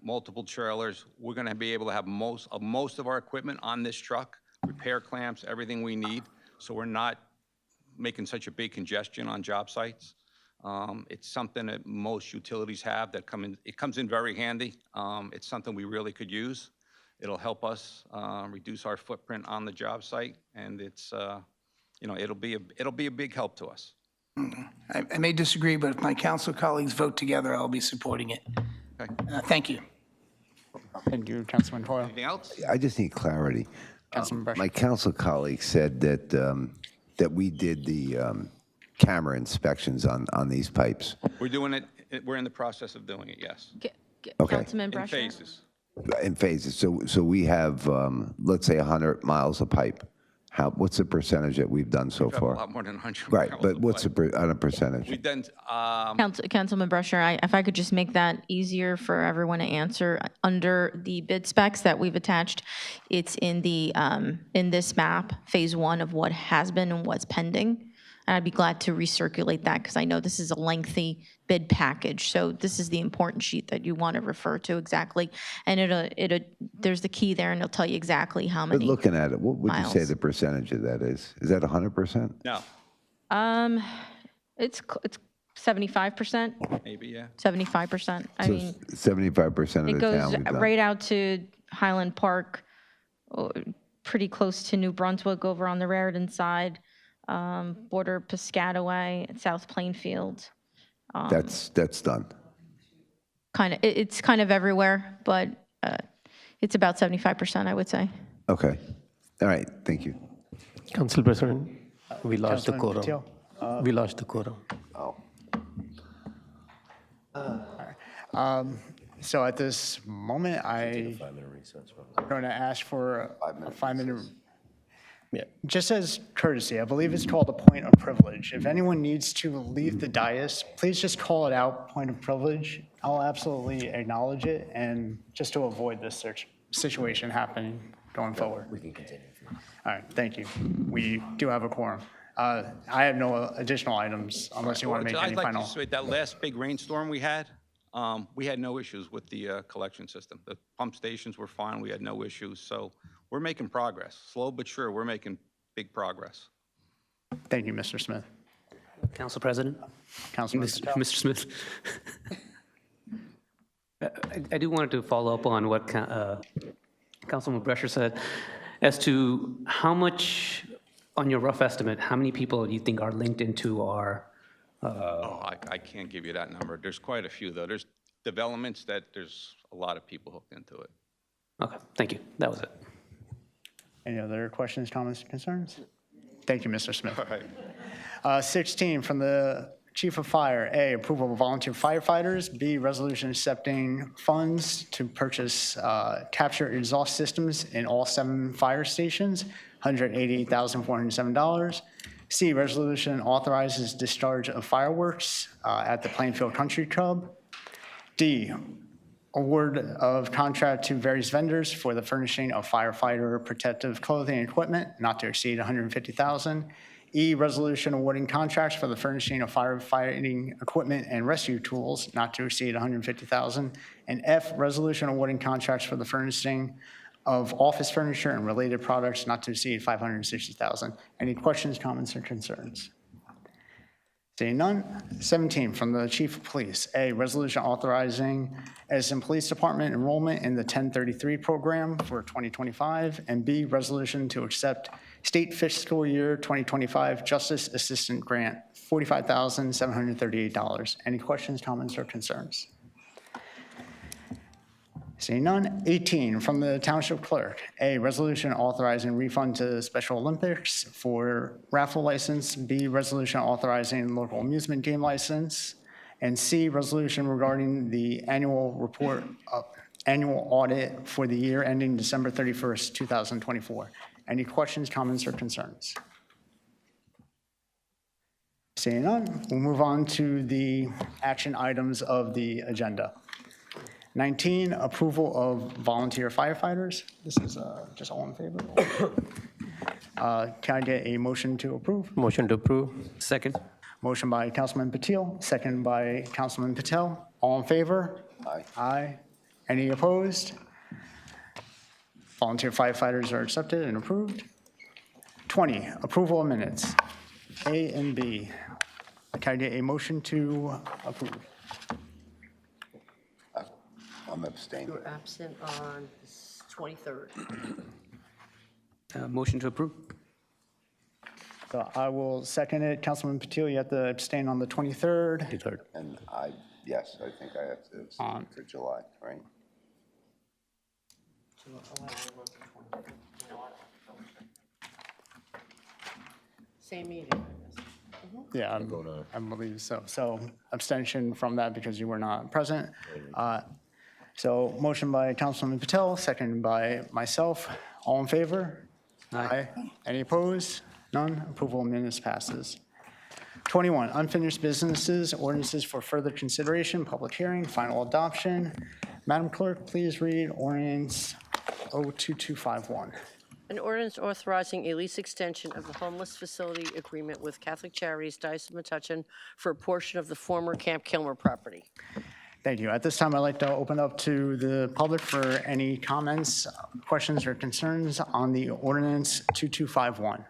multiple trailers. We're going to be able to have most of our equipment on this truck, repair clamps, everything we need. So we're not making such a big congestion on job sites. It's something that most utilities have that it comes in very handy. It's something we really could use. It'll help us reduce our footprint on the job site, and it's, it'll be a big help to us. I may disagree, but if my council colleagues vote together, I'll be supporting it. Okay. Thank you. Thank you, Councilman Toyle. Anything else? I just need clarity. Councilman Prescher. My council colleague said that we did the camera inspections on these pipes. We're doing it. We're in the process of doing it, yes. Okay. Councilman In Brescher? phases. In phases. So we have, let's say, 100 miles of pipe. What's the percentage that we've done so We have a far? lot more than 100 Right, barrels but of what's pipe. on a percentage? We've done, Councilman Brescher, if I could just make that easier for everyone to answer, under the bid specs that we've attached, it's in this map, phase 1 of what has been and what's pending. And I'd be glad to recirculate that because I know this is a lengthy bid package. So this is the important sheet that you want to refer to exactly. And there's the key there, and it'll tell you exactly how But many. looking at it, what would you say miles. the percentage of that is? Is that 100%? no, It's 75%, maybe, yeah. 75%. I So mean, 75% of it the goes town we've done. right out to Highland Park, pretty close to New Brunswick over on the Raritan side, border Piscataway, South Plainfield. That's done. it's kind of everywhere, but it's about 75%, I would say. Okay. All right, thank you. Council President, we lost the Councilman quorum. Patil? We lost the quorum. So at this moment, I'm going to ask for a 5-minute. Yeah. Just as courtesy, I believe it's called a point of privilege. If anyone needs to leave the dais, please just call it out, point of privilege. I'll absolutely acknowledge it, and just to avoid this situation happening going forward. We can continue. All right, thank you. We do have a quorum. I have no additional items unless you want to make any I'd like final. to say that last big rainstorm we had no issues with the collection system. The pump stations were fine, we had no issues, so we're making progress. Slow but sure, we're making big progress. Thank you, Mr. Smith. Council President? Councilman Patel. Mr. Smith? I do wanted to follow up on what Councilman Brescher said as to how much, on your rough estimate, how many people do you think are linked into our I can't give you that number. There's quite a few, though. There's developments that there's a lot of people hooked into it. Okay, thank you. That was it. Any other questions, comments, concerns? Thank you, Mr. Smith. All right. 16, from the Chief of Fire, A, approval of volunteer firefighters, B, resolution accepting funds to purchase capture exhaust systems in all 7 fire stations, $188,407. C, resolution authorizes discharge of fireworks at the Plainfield Country Club. D, award of contract to various vendors for the furnishing of firefighter protective clothing and equipment, not to exceed $150,000. E, resolution awarding contracts for the furnishing of firefighting equipment and rescue tools, not to exceed $150,000. And F, resolution awarding contracts for the furnishing of office furniture and related products, not to exceed $560,000. Any questions, comments, or concerns? Seeing none. 17, from the Chief of Police. A, resolution authorizing Edison Police Department enrollment in the 1033 program for 2025. And B, resolution to accept state fiscal year 2025 Justice Assistant Grant, $45,738. Any questions, comments, or concerns? Seeing none. 18, from the Township Clerk. A, resolution authorizing refund to Special Olympics for raffle license. B, resolution authorizing local amusement game license. And C, resolution regarding the annual report, annual audit for the year ending December 31st, 2024. Any questions, comments, or concerns? Seeing none, we'll move on to the action items of the agenda. 19, approval of volunteer firefighters. This is just all in favor. Can I get a motion to approve? Motion to approve. Second? Motion by Councilman Patil, second by Councilman Patel. All in favor? Aye. Aye. Any opposed? Volunteer firefighters are accepted and approved. 20, approval of minutes. A and B. Can I get a motion to approve? I'm abstaining. You were absent on the 23rd. Motion to approve? So I will second it. Councilman Patil, you have to abstain on the 23rd. Third. And yes, I think I have to abstain for July, right? Same meeting. Yeah, I believe so. So abstention from that because you were not present. So motion by Councilman Patel, second by myself. All in favor? Aye. Any opposed? None. Approval of minutes passes. 21, unfinished businesses, ordinances for further consideration, public hearing, final adoption. Madam Clerk, please read ordinance 02251. An ordinance authorizing a lease extension of the homeless facility agreement with Catholic Charities Diocese of Metuchen for a portion of the former Camp Kilmer property. Thank you. At this time, I'd like to open up to the public for any comments, questions, or concerns on the ordinance 2251.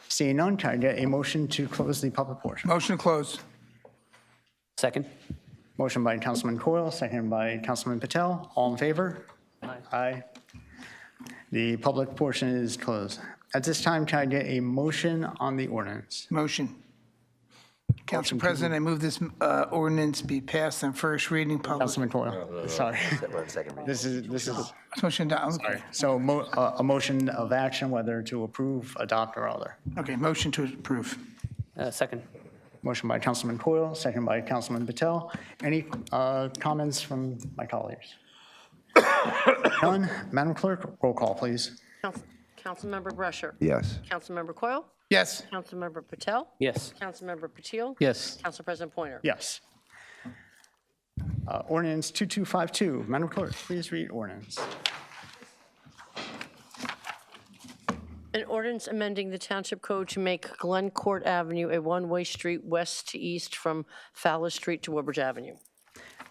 Seeing none, can I get a motion to close the public portion? Motion to close. Second? Motion by Councilman Coyle, second by Councilman Patel. All in favor? Aye. Aye. The public portion is closed. At this time, can I get a motion on the ordinance? Motion. Council President, I move this ordinance be passed on first reading, public. Councilman Coyle, sorry. This is, Motion down, okay. so a motion of action, whether to approve, adopt, or other. Okay, motion to approve. Second. Motion by Councilman Coyle, second by Councilman Patel. Any comments from my colleagues? None. Madam Clerk, roll call, please. Councilmember Brescher. Yes. Councilmember Coyle. Yes. Councilmember Patel. Yes. Councilmember Patil. Yes. Council President Pointer. Yes. Ordinance 2252. Madam Clerk, please read ordinance. An ordinance amending the Township Code to make Glen Court Avenue a one-way street west to east from Fowler Street to Woodbridge Avenue.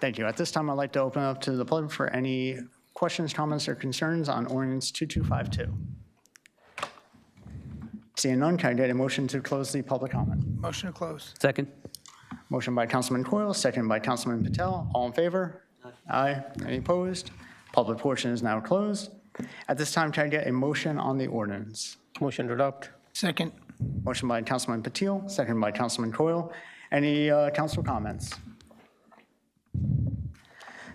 Thank you. At this time, I'd like to open up to the public for any questions, comments, or concerns on ordinance 2252. Seeing none, can I get a motion to close the public comment? Motion to close. Second. Motion by Councilman Coyle, second by Councilman Patel. All in favor? Aye. Any opposed? Public portion is now closed. At this time, can I get a motion on the ordinance? Motion to adopt. Second. Motion by Councilman Patil, second by Councilman Coyle. Any council comments?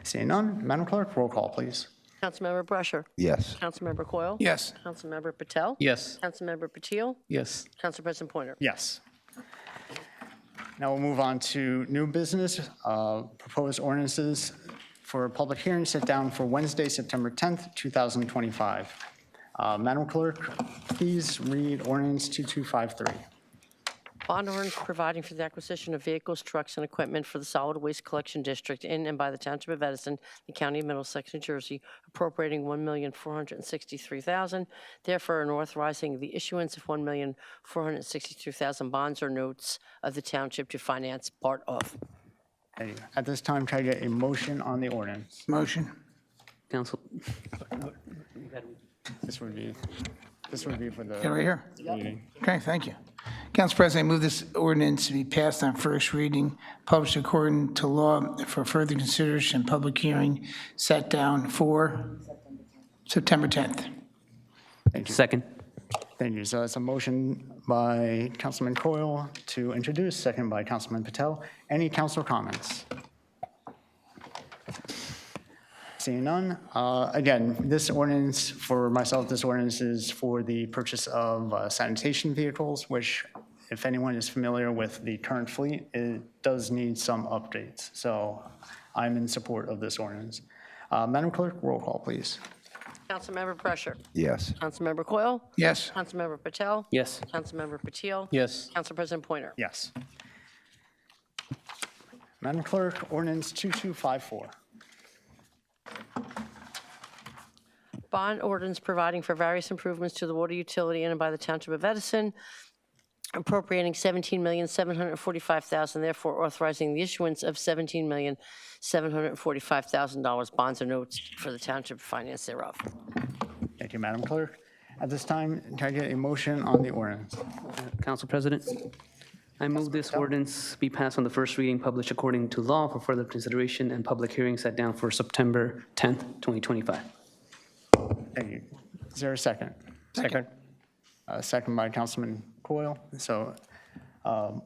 Seeing none, Madam Clerk, roll call, please. Councilmember Brescher. Yes. Councilmember Coyle. Yes. Councilmember Patel. Yes. Councilmember Patil. Yes. Council President Pointer. Yes. Now we'll move on to new business, proposed ordinances for public hearing set down for Wednesday, September 10th, 2025. Madam Clerk, please read ordinance 2253. Bond ordinance providing for the acquisition of vehicles, trucks, and equipment for the solid waste collection district in and by the Township of Edison, the County of Middlesex, New Jersey, appropriating $1,463,000, therefore and authorizing the issuance of $1,463,000 bonds or notes of the township to finance part of. Thank you. At this time, can I get a motion on the ordinance? Motion. Council. This would be for the Yeah, right here. meeting. Okay, thank you. Council President, I move this ordinance to be passed on first reading, published according to law for further consideration and public hearing set down for September 10th. Second. Thank you. So that's a motion by Councilman Coyle to introduce, second by Councilman Patel. Any council comments? Seeing none. Again, this ordinance, for myself, this ordinance is for the purchase of sanitation vehicles, which, if anyone is familiar with the current fleet, it does need some updates. So I'm in support of this ordinance. Madam Clerk, roll call, please. Councilmember Brescher. Yes. Councilmember Coyle. Yes. Councilmember Patel. Yes. Councilmember Patil. Yes. Council President Pointer. Yes. Madam Clerk, ordinance 2254. Bond ordinance providing for various improvements to the water utility in and by the Township of Edison, appropriating $17,745,000, therefore authorizing the issuance of $17,745,000 bonds or notes for the township finance thereof. Thank you, Madam Clerk. At this time, can I get a motion on the ordinance? Council President, I move this ordinance be passed on the first reading, published according to law for further consideration and public hearing set down for September 10th, 2025. Thank you. Is there a second? Second. Second by Councilman Coyle. So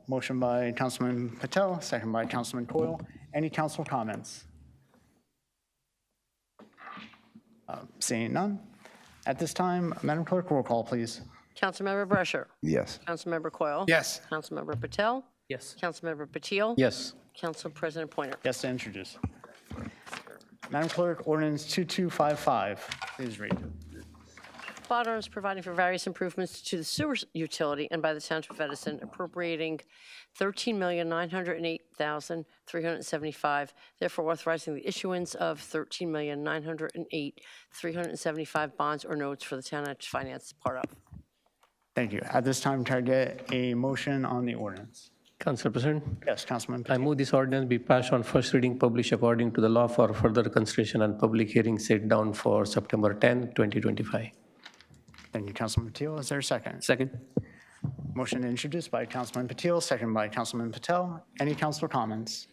motion by Councilman Patel, second by Councilman Coyle. Any council comments? Seeing none. At this time, Madam Clerk, roll call, please. Councilmember Brescher. Yes. Councilmember Coyle. Yes. Councilmember Patel. Yes. Councilmember Patil. Yes. Council President Pointer. Yes to introduce. Madam Clerk, ordinance 2255. Please read. Bond ordinance providing for various improvements to the sewer utility and by the Township of Edison, appropriating $13,908,375, therefore authorizing the issuance of $13,908,375 bonds or notes for the town to finance part of. Thank you. At this time, can I get a motion on the ordinance? Council President, Yes, Councilman I Patel. move this ordinance be passed on first reading, published according to the law for further consideration and public hearing set down for September 10, 2025. Thank you, Councilman Patel. Is there a second? Second. Motion introduced by Councilman Patel, second by Councilman Patel. Any council comments?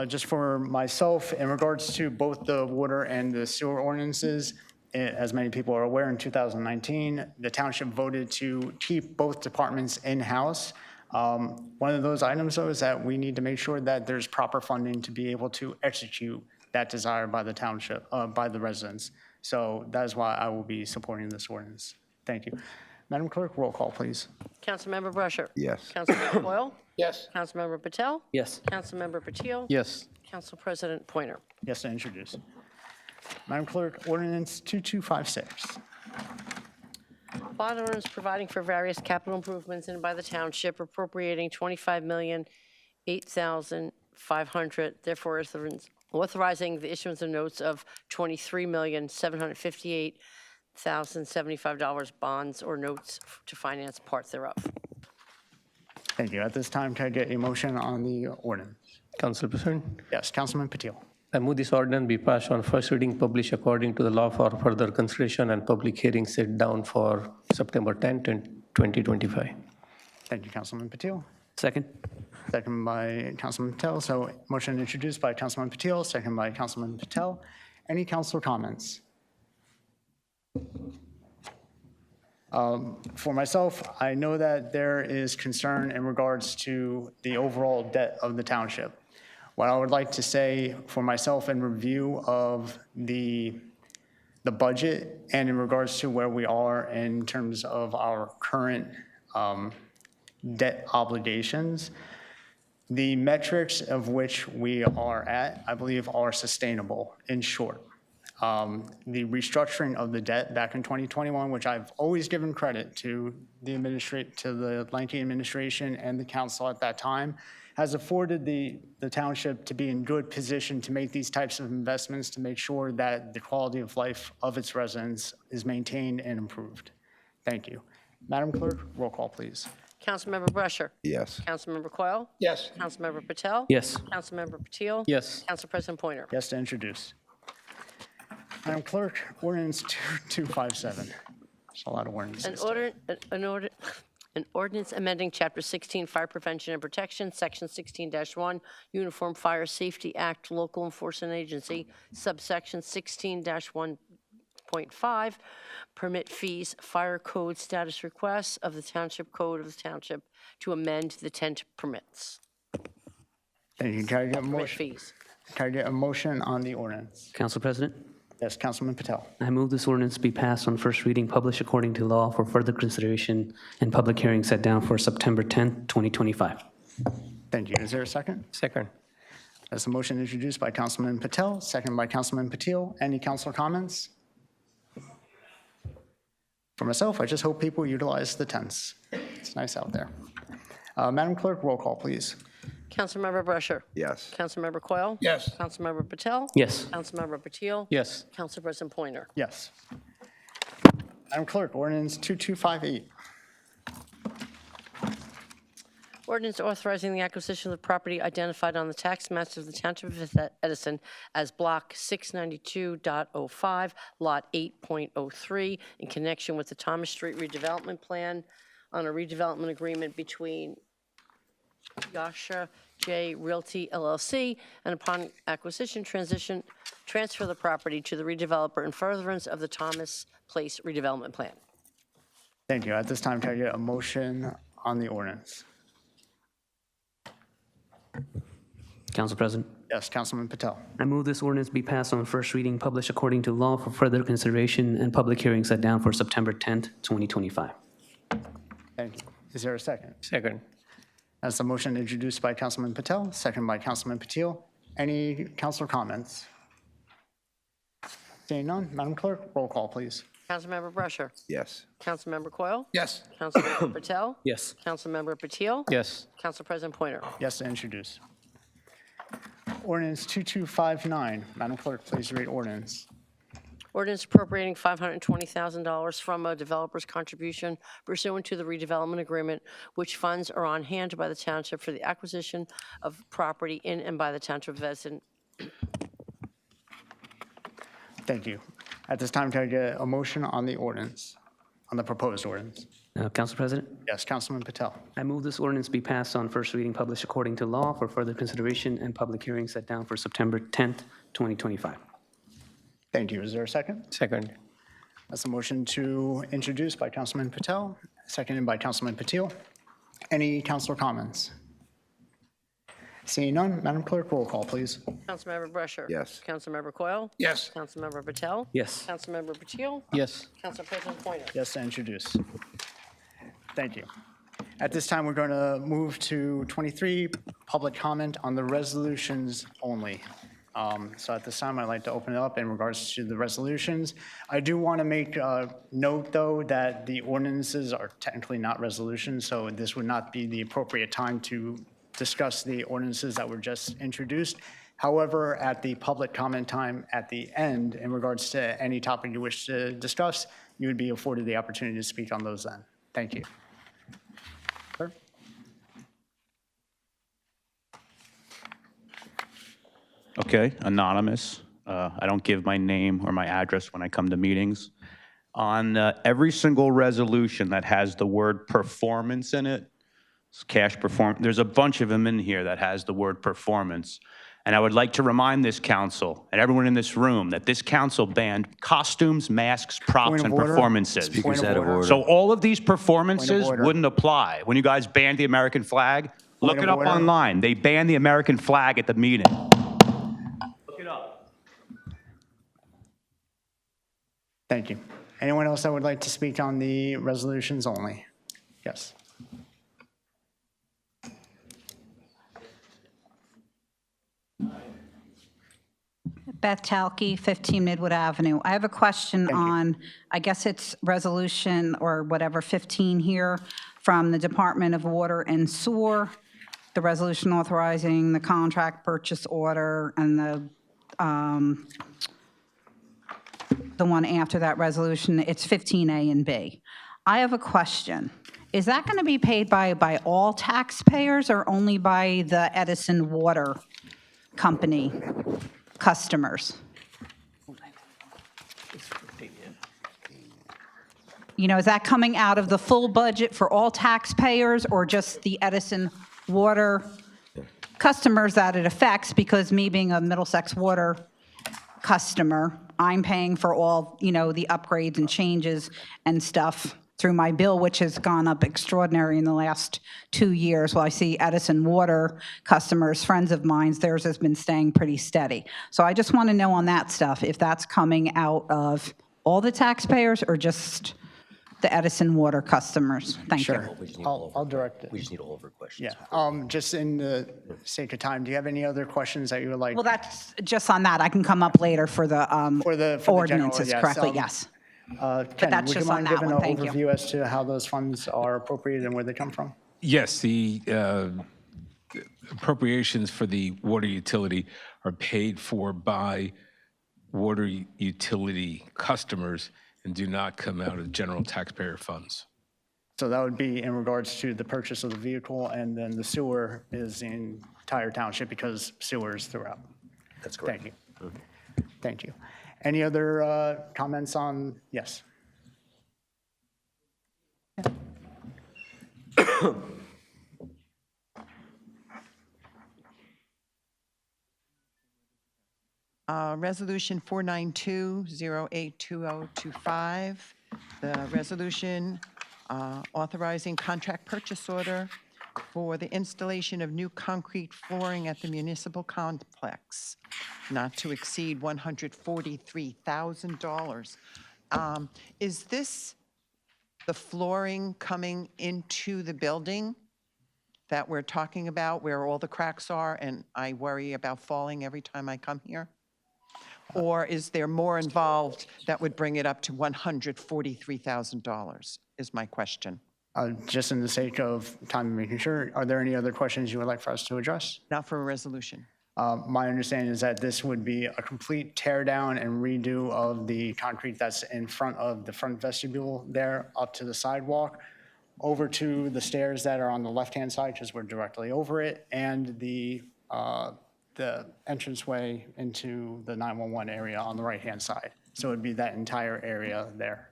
Just for myself, in regards to both the water and the sewer ordinances, as many people are aware, in 2019, the township voted to keep both departments in-house One of those items, though, is that we need to make sure that there's proper funding to be able to execute that desire by the township, by the residents. So that is why I will be supporting this ordinance. Thank you. Madam Clerk, roll call, please. Councilmember Brusher. Yes. Councilmember Coyle. Yes. Councilmember Patel. Yes. Councilmember Patil. Yes. Council President Pointer. Yes, to introduce. Madam Clerk, ordinance 2256. Bond ordinance providing for various capital improvements in by the township appropriating $25,008,500, therefore authorizing the issuance of notes of $23,758,075 bonds or notes to finance part thereof. Thank you. At this time, can I get a motion on the ordinance? Council President, Yes, Councilman Patil. I move this ordinance be passed on first reading, published according to the law for further consideration and public hearing set down for September 10, 2025. Thank you, Councilman Patil. Second? Second by Councilman Patel. So motion introduced by Councilman Patil, second by Councilman Patel. Any council comments? For myself, I know that there is concern in regards to the overall debt of the township. What I would like to say for myself in review of the budget and in regards to where we are in terms of our current debt obligations, the metrics of which we are at, I believe, are sustainable in short. The restructuring of the debt back in 2021, which I've always given credit to the Lanky administration and the council at that time, has afforded the township to be in good position to make these types of investments to make sure that the quality of life of its residents is maintained and improved. Thank you. Madam Clerk, roll call, please. Councilmember Brusher. Yes. Councilmember Coyle. Yes. Councilmember Patel. Yes. Councilmember Patil. Yes. Council President Pointer. Yes, to introduce. Madam Clerk, ordinance 2257. There's a lot of ordinances. An ordinance amending Chapter 16 Fire Prevention and Protection, Section 16-1, Uniform Fire Safety Act, Local Enforcement Agency, subsection 16-1.5, permit fees, fire code status requests of the Township Code of the Township to amend the tent permits. Thank you. Can I get a Permit motion? fees. Can I get a motion on the ordinance? Council President, Yes, Councilman Patel. I move this ordinance be passed on first reading, published according to law for further consideration and public hearing set down for September 10, 2025. Thank you. Is there a second? Second. That's a motion introduced by Councilman Patel, second by Councilman Patil. Any council comments? For myself, I just hope people utilize the tents. It's nice out there. Madam Clerk, roll call, please. Councilmember Brusher. Yes. Councilmember Coyle. Yes. Councilmember Patel. Yes. Councilmember Patil. Yes. Council President Pointer. Yes. Madam Clerk, ordinance 2258. Ordinance authorizing the acquisition of the property identified on the tax maps of the Township of Edison as Block 692.05, Lot 8.03, in connection with the Thomas Street redevelopment plan on a redevelopment agreement between Yasha J. Realty LLC, and upon acquisition, transfer the property to the redeveloper in furtherance of the Thomas Place redevelopment plan. Thank you. At this time, can I get a motion on the ordinance? Council President, Yes, Councilman Patel. I move this ordinance be passed on first reading, published according to law for further consideration and public hearing set down for September 10, 2025. Thank you. Is there a second? Second. That's a motion introduced by Councilman Patel, second by Councilman Patil. Any council comments? Seeing none, Madam Clerk, roll call, please. Councilmember Brusher. Yes. Councilmember Coyle. Yes. Councilmember Patel. Yes. Councilmember Patil. Yes. Council President Pointer. Yes, to introduce. Ordinance 2259. Madam Clerk, please read ordinance. Ordinance appropriating $520,000 from a developer's contribution pursuant to the redevelopment agreement, which funds are on hand by the township for the acquisition of property in and by the Township of Edison. Thank you. At this time, can I get a motion on the ordinance, on the proposed ordinance? Council President, Yes, Councilman Patel. I move this ordinance be passed on first reading, published according to law for further consideration and public hearing set down for September 10, 2025. Thank you. Is there a second? Second. That's a motion to introduce by Councilman Patel, seconded by Councilman Patil. Any councilor comments? Seeing none, Madam Clerk, roll call, please. Councilmember Brescher. Yes. Councilmember Coyle. Yes. Councilmember Patel. Yes. Councilmember Patil. Yes. Council President Pointer. Yes, to introduce. Thank you. At this time, we're going to move to 23, public comment on the resolutions only. So at this time, I'd like to open it up in regards to the resolutions. I do want to make note, though, that the ordinances are technically not resolutions, so this would not be the appropriate time to discuss the ordinances that were just introduced. However, at the public comment time at the end, in regards to any topic you wish to discuss, you would be afforded the opportunity to speak on those then. Thank you. Sir? Okay, anonymous. I don't give my name or my address when I come to meetings. On every single resolution that has the word performance in it, cash perform, there's a bunch of them in here that has the word performance. And I would like to remind this council and everyone in this room that this council banned costumes, masks, props, Point of and order. performances. Point of order. So all of these performances order. wouldn't apply. When you guys banned the American flag, look of it up order. online. They banned the American flag at the meeting. Look it up. Thank you. Anyone else that would like to speak on the resolutions only? Yes. Beth Talke, 15 Midwood Avenue. I have a question on, I guess it's resolution or whatever, 15 here from the Department of Water and Sewer, the resolution authorizing the contract purchase order and the one after that resolution, it's 15A and B. I have a question. Is that going to be paid by all taxpayers or only by the Edison Water Company customers? You know, is that coming out of the full budget for all taxpayers or just the Edison Water customers that it affects? Because me being a Middlesex Water customer, I'm paying for all, you know, the upgrades and changes and stuff through my bill, which has gone up extraordinary in the last 2 years. Well, I see Edison Water customers, friends of mine, theirs has been staying pretty steady. So I just want to know on that stuff, if that's coming out of all the taxpayers or just the Edison Water customers. Thank you. Sure. I'll direct it. We just need all of our questions. Yeah. Just in the sake of time, do you have any other questions that you would like? Well, that's just on that. I can come up later for the For the ordinances, general, yes. correctly, yes. Ken, that's would you just mind on that giving one. an Thank you. overview as to how those funds are appropriated and where they come from? Yes, the appropriations for the water utility are paid for by water utility customers and do not come out of general taxpayer funds. So that would be in regards to the purchase of the vehicle, and then the sewer is the entire township because sewer is throughout. That's correct. Thank you. Thank you. Any other comments on, yes? Resolution 492-082025, the resolution authorizing contract purchase order for the installation of new concrete flooring at the municipal complex, not to exceed $143,000. Is this the flooring coming into the building that we're talking about, where all the cracks are, and I worry about falling every time I come here? Or is there more involved that would bring it up to $143,000, is my question. Just in the sake of time and making sure, are there any other questions you would like for us to address? Not for a resolution. My understanding is that this would be a complete tear down and redo of the concrete that's in front of the front vestibule there, up to the sidewalk, over to the stairs that are on the left-hand side, because we're directly over it, and the entranceway into the 911 area on the right-hand side. So it would be that entire area there.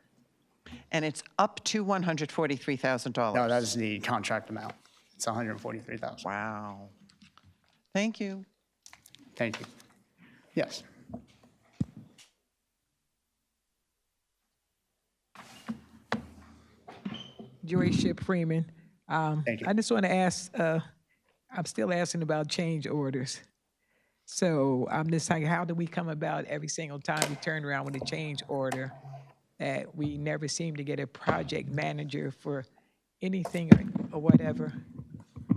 And it's up to $143,000? No, that is the contract amount. It's $143,000. Wow. Thank you. Thank you. Yes. Joy Ship Freeman, Thank you. I just want to ask, I'm still asking about change orders. So I'm just saying, how do we come about every single time we turn around with a change order that we never seem to get a project manager for anything or whatever?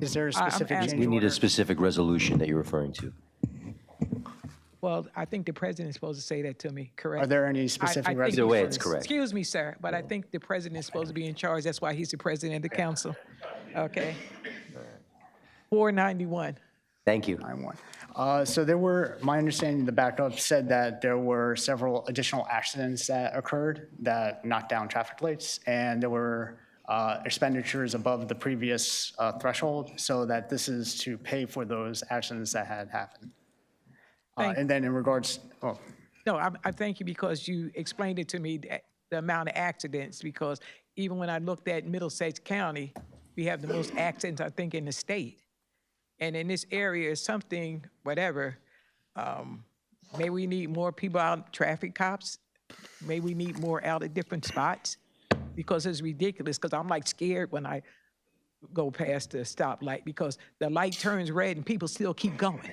Is there a I'm specific asking- change We need order? a specific resolution that you're referring to. Well, I think the president is supposed to say that to me, correct? Are there any I specific think- resolutions? Either way, it's correct. Excuse me, sir, but I think the president is supposed to be in charge. That's why he's the president of the council. Okay? 491. Thank you. 9-1. So there were, my understanding, the backup said that there were several additional accidents that occurred that knocked down traffic lights, and there were expenditures above the previous threshold, so that this is to pay for those accidents that had happened. And then in regards, oh, No, I thank you because you explained it to me, the amount of accidents, because even when I looked at Middlesex County, we have the most accidents, I think, in the state. And in this area, something, whatever, maybe we need more people out, traffic cops. Maybe we need more out at different spots because it's ridiculous, because I'm like scared when I go past the stoplight because the light turns red and people still keep going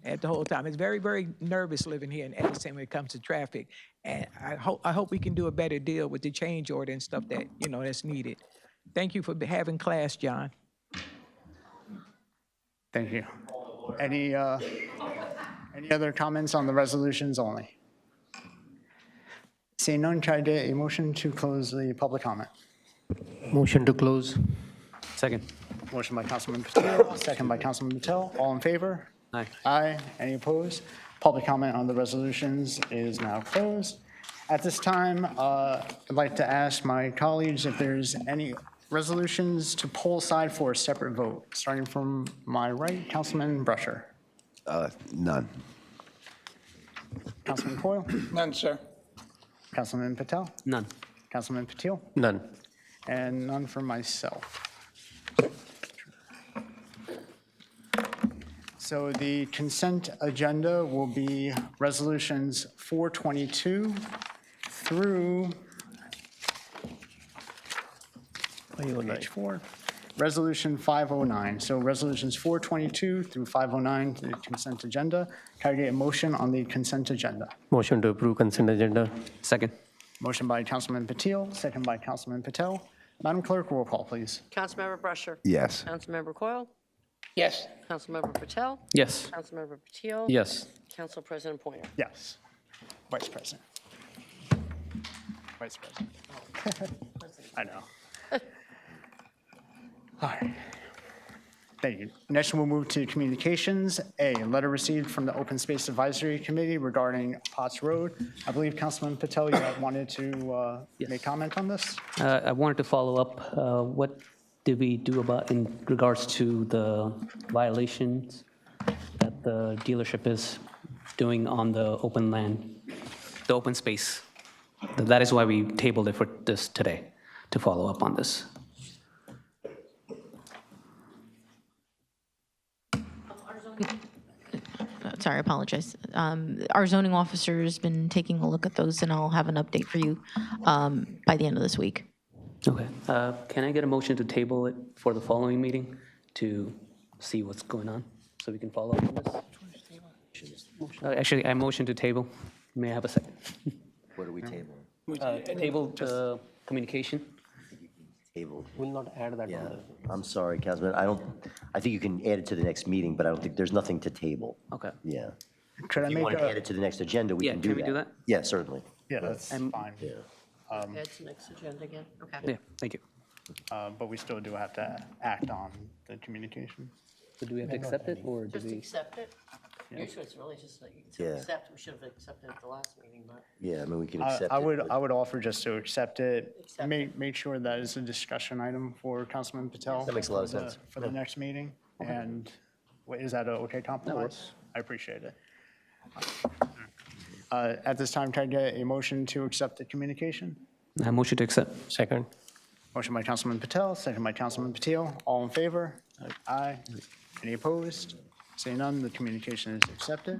at the whole time. It's very, very nervous living here in Edison when it comes to traffic. And I hope we can do a better deal with the change order and stuff that, that's needed. Thank you for having class, John. thank you. Any other comments on the resolutions only? Seeing none, can I get a motion to close the public comment? Motion to close. Second. Motion by Councilman Patel, second by Councilman Patel. All in favor? Aye. Aye. Any opposed? Public comment on the resolutions is now closed. At this time, I'd like to ask my colleagues if there's any resolutions to pull aside for a separate vote. Starting from my right, Councilman Brusher. None. Councilman Coyle? None, sir. Councilman Patel? None. Councilman Patil? None. And none for myself. So the consent agenda will be resolutions 422 through page 4, resolution 509. So resolutions 422 through 509 to the consent agenda. Can I get a motion on the consent agenda? Motion to approve consent agenda. Second. Motion by Councilman Patil, second by Councilman Patel. Madam Clerk, roll call, please. Councilmember Brusher. Yes. Councilmember Coyle. Yes. Councilmember Patel. Yes. Councilmember Patil. Yes. Council President Pointer. Yes. Vice President. Vice President. I know. All right. Thank you. Next, we'll move to communications. A letter received from the Open Space Advisory Committee regarding Potts Road. I believe Councilman Patel, you had wanted to make comment on this? I wanted to follow up, what did we do about in regards to the violations that the dealership is doing on the open land, the open space? That is why we tabled it for this today, to follow up on this. Sorry, I apologize. Our zoning officer has been taking a look at those, and I'll have an update for you by the end of this week. Okay. Can I get a motion to table it for the following meeting to see what's going on, so we can follow up on this? Actually, I motion to table. May I have a second? What are we tabling? Table the communication. Table. Will not add that Yeah. I'm sorry, Councilman. I think you can add it to the next meeting, but I don't think, there's nothing to table. Okay. Yeah. Could I If you make want to add a, it to the next agenda, we Yeah, can do can that. we do that? Yeah, certainly. yeah, that's fine. That's the next agenda again. Okay. Yeah, thank you. But we still do have to act on the communication. So do we have to accept it, or do Just we? accept it. Usually it's really just like, Yeah. accept, we should have accepted it at the last meeting, but. Yeah, I mean, we can accept it. I would but- offer just to accept it. Accept Make sure that is a discussion item for Councilman Patel. That makes a lot of for the- sense. For the next meeting. And is that a okay compromise? I appreciate it. At this time, can I get a motion to accept the communication? I motion to accept. Second. Motion by Councilman Patel, second by Councilman Patil. All in favor? Aye. Any opposed? Seeing none, the communication is accepted.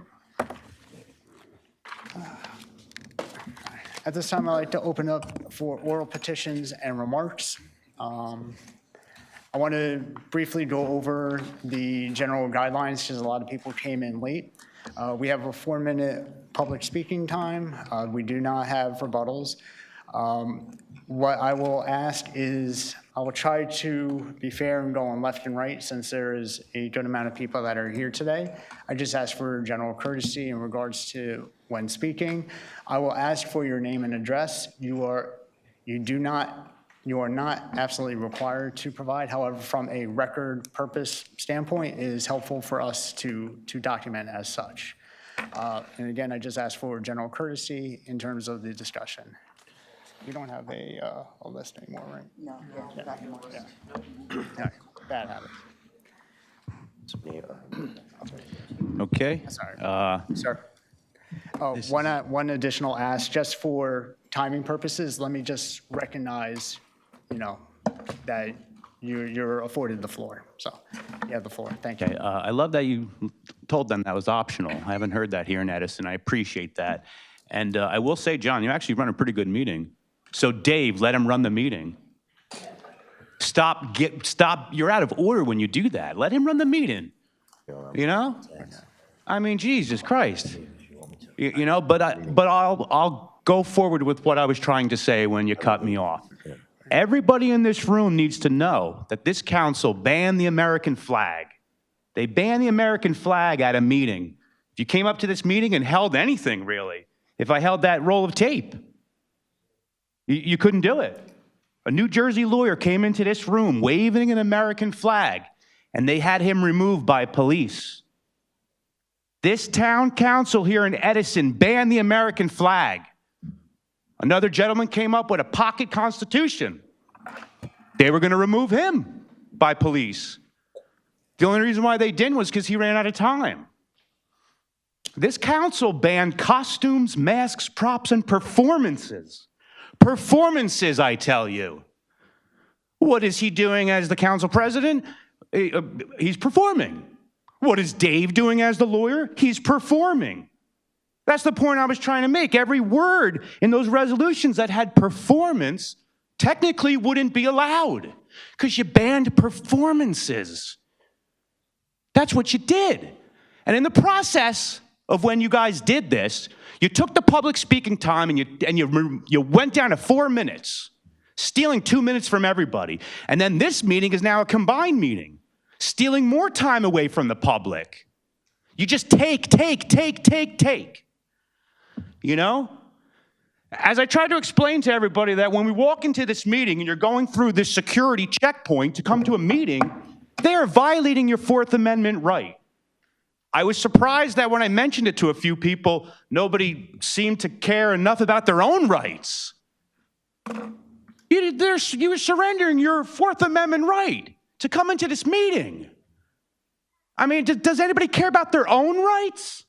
At this time, I'd like to open up for oral petitions and remarks. I want to briefly go over the general guidelines because a lot of people came in late. We have a 4-minute public speaking time. We do not have rebuttals. What I will ask is I will try to be fair and go on left and right since there is a good amount of people that are here today. I just ask for general courtesy in regards to when speaking. I will ask for your name and address. You are not absolutely required to provide. However, from a record purpose standpoint, it is helpful for us to document as such. And again, I just ask for general courtesy in terms of the discussion. You don't have a list anymore, right? No, Yeah. Bad habit. Okay. Sorry. Sir. Oh, one additional ask, just for timing purposes, let me just recognize, that you're afforded the floor. So you have the floor. Thank you. Okay, I love that you told them that was optional. I haven't heard that here in Edison. I appreciate that. And I will say, John, you actually run a pretty good meeting. So Dave, let him run the meeting. Stop, you're out of order when you do that. Let him run the meeting, I mean, Jesus Christ. But I'll go forward with what I was trying to say when you cut me off. Everybody in this room needs to know that this council banned the American flag. They banned the American flag at a meeting. If you came up to this meeting and held anything, really, if I held that roll of tape, you couldn't do it. A New Jersey lawyer came into this room waving an American flag, and they had him removed by police. This town council here in Edison banned the American flag. Another gentleman came up with a pocket constitution. They were going to remove him by police. The only reason why they didn't was because he ran out of time. This council banned costumes, masks, props, and performances. Performances, I tell you. What is he doing as the council president? He's performing. What is Dave doing as the lawyer? He's performing. That's the point I was trying to make. Every word in those resolutions that had performance technically wouldn't be allowed because you banned performances. That's what you did. And in the process of when you guys did this, you took the public speaking time and you went down to 4 minutes, stealing 2 minutes from everybody. And then this meeting is now a combined meeting, stealing more time away from the public. You just take. As I tried to explain to everybody that when we walk into this meeting and you're going through this security checkpoint to come to a meeting, they are violating your Fourth Amendment right. I was surprised that when I mentioned it to a few people, nobody seemed to care enough about their own rights. You were surrendering your Fourth Amendment right to come into this meeting. I mean, does anybody care about their own rights?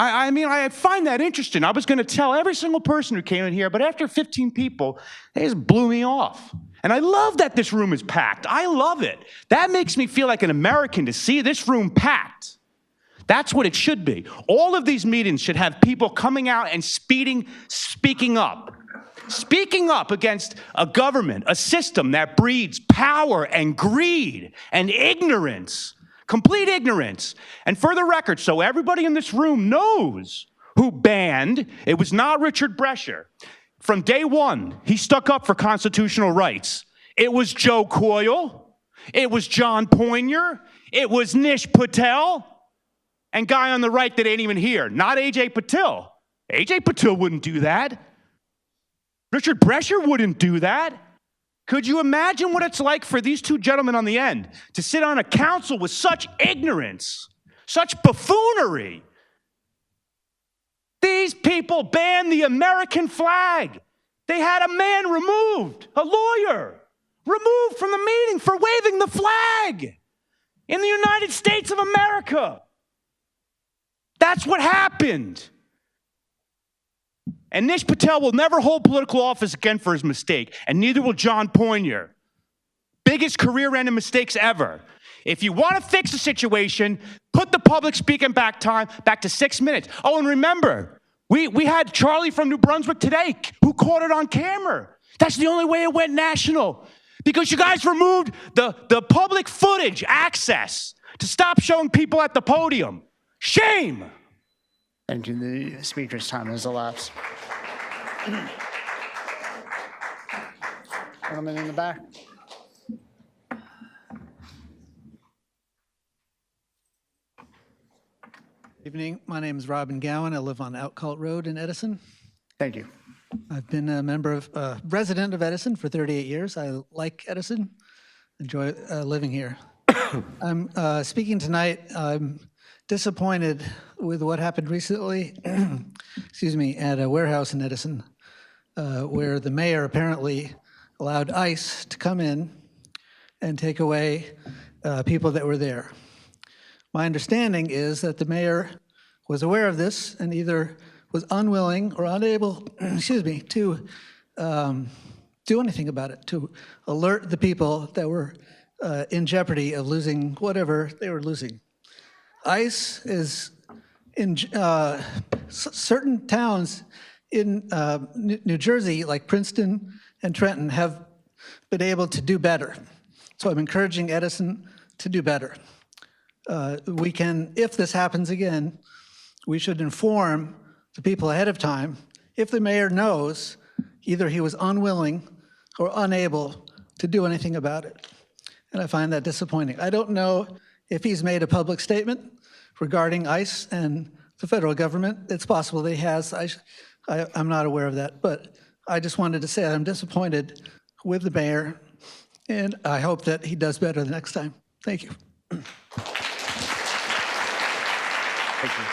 I find that interesting. I was going to tell every single person who came in here, but after 15 people, they just blew me off. And I love that this room is packed. I love it. That makes me feel like an American to see this room packed. That's what it should be. All of these meetings should have people coming out and speaking up. Speaking up against a government, a system that breeds power and greed and ignorance. Complete ignorance. And for the record, so everybody in this room knows who banned, it was not Richard Brescher. From day one, he stuck up for constitutional rights. It was Joe Coyle. It was John Poinier. It was Nish Patel. And guy on the right that ain't even here, not A.J. Patil. A.J. Patil wouldn't do that. Richard Brescher wouldn't do that. Could you imagine what it's like for these two gentlemen on the end to sit on a council with such ignorance, such buffoonery? These people banned the American flag. They had a man removed, a lawyer, removed from the meeting for waving the flag in the United States of America. That's what happened. And Nish Patel will never hold political office again for his mistake, and neither will John Poinier. Biggest career-ending mistakes ever. If you want to fix the situation, put the public speaking time back to 6 minutes. Oh, and remember, we had Charlie from New Brunswick today who caught it on camera. That's the only way it went national. Because you guys removed the public footage access to stop showing people at the podium. Shame! Thank you. The speaker's time has elapsed. Gentleman in the back. Evening, my name is Robin Gowan. I live on Outcult Road in Edison. Thank you. I've been a resident of Edison for 38 years. I like Edison, enjoy living here. I'm speaking tonight. I'm disappointed with what happened recently, excuse me, at a warehouse in Edison, where the mayor apparently allowed ICE to come in and take away people that were there. My understanding is that the mayor was aware of this and either was unwilling or unable, excuse me, to do anything about it, to alert the people that were in jeopardy of losing whatever they were losing. ICE is in certain towns in New Jersey, like Princeton and Trenton, have been able to do better. So I'm encouraging Edison to do better. We can, if this happens again, we should inform the people ahead of time. If the mayor knows, either he was unwilling or unable to do anything about it. And I find that disappointing. I don't know if he's made a public statement regarding ICE and the federal government. It's possible that he has. I'm not aware of that. But I just wanted to say I'm disappointed with the mayor, and I hope that he does better the next time. Thank you. Thank you.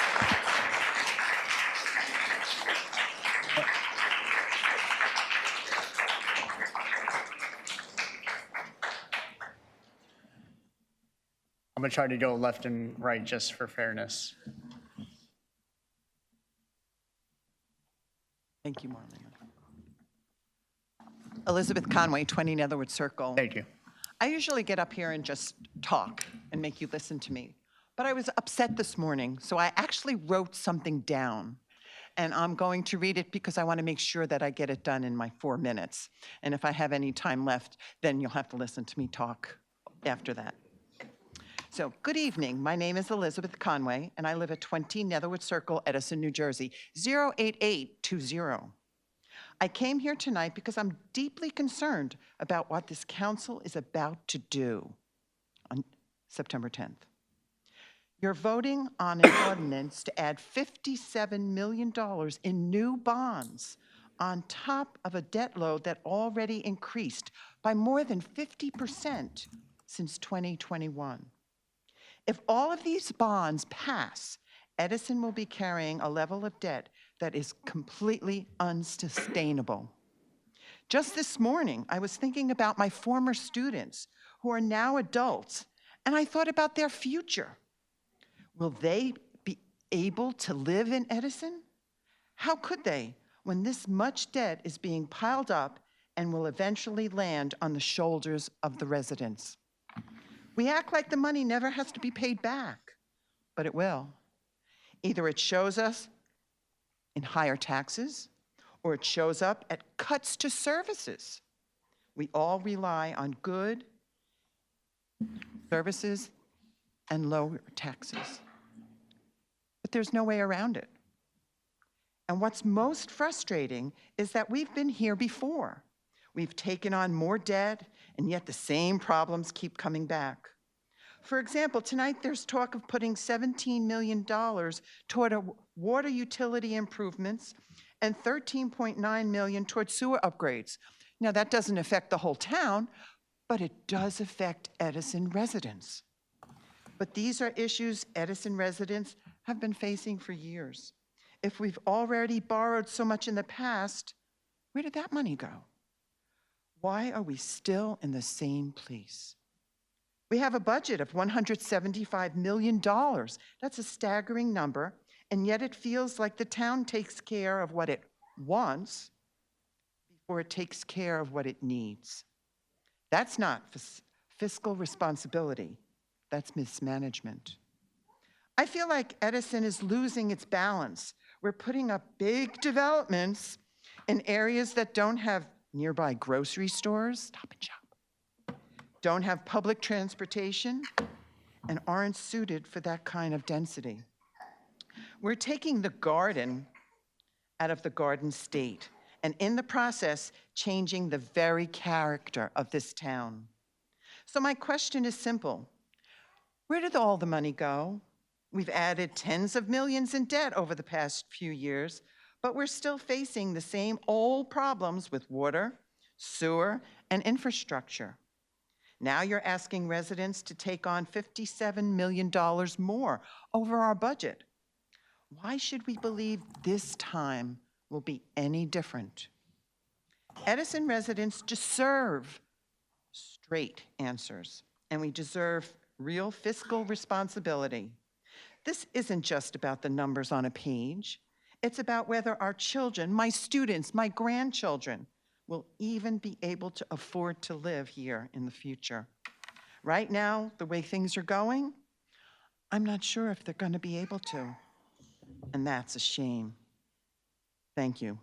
I'm going to try to go left and right just for fairness. Thank you, Marlene. Elizabeth Conway, 20 Netherwood Circle. Thank you. I usually get up here and just talk and make you listen to me. But I was upset this morning, so I actually wrote something down. And I'm going to read it because I want to make sure that I get it done in my 4 minutes. And if I have any time left, then you'll have to listen to me talk after that. So, good evening. My name is Elizabeth Conway, and I live at 20 Netherwood Circle, Edison, New Jersey, 08820. I came here tonight because I'm deeply concerned about what this council is about to do on September 10th. You're voting on an ordinance to add $57 million in new bonds on top of a debt load that already increased by more than 50% since 2021. If all of these bonds pass, Edison will be carrying a level of debt that is completely unsustainable. Just this morning, I was thinking about my former students who are now adults, and I thought about their future. Will they be able to live in Edison? How could they when this much debt is being piled up and will eventually land on the shoulders of the residents? We act like the money never has to be paid back, but it will. Either it shows us in higher taxes, or it shows up at cuts to services. We all rely on good services and lower taxes. But there's no way around it. And what's most frustrating is that we've been here before. We've taken on more debt, and yet the same problems keep coming back. For example, tonight there's talk of putting $17 million toward water utility improvements and $13.9 million toward sewer upgrades. Now, that doesn't affect the whole town, but it does affect Edison residents. But these are issues Edison residents have been facing for years. If we've already borrowed so much in the past, where did that money go? Why are we still in the same place? We have a budget of $175 million. That's a staggering number, and yet it feels like the town takes care of what it wants before it takes care of what it needs. That's not fiscal responsibility. That's mismanagement. I feel like Edison is losing its balance. We're putting up big developments in areas that don't have nearby grocery stores, Stop and Shop, don't have public transportation, and aren't suited for that kind of density. We're taking the garden out of the Garden State, and in the process, changing the very character of this town. So my question is simple. Where did all the money go? We've added tens of millions in debt over the past few years, but we're still facing the same old problems with water, sewer, and infrastructure. Now you're asking residents to take on $57 million more over our budget. Why should we believe this time will be any different? Edison residents deserve straight answers, and we deserve real fiscal responsibility. This isn't just about the numbers on a page. It's about whether our children, my students, my grandchildren, will even be able to afford to live here in the future. Right now, the way things are going, I'm not sure if they're going to be able to. And that's a shame. Thank you.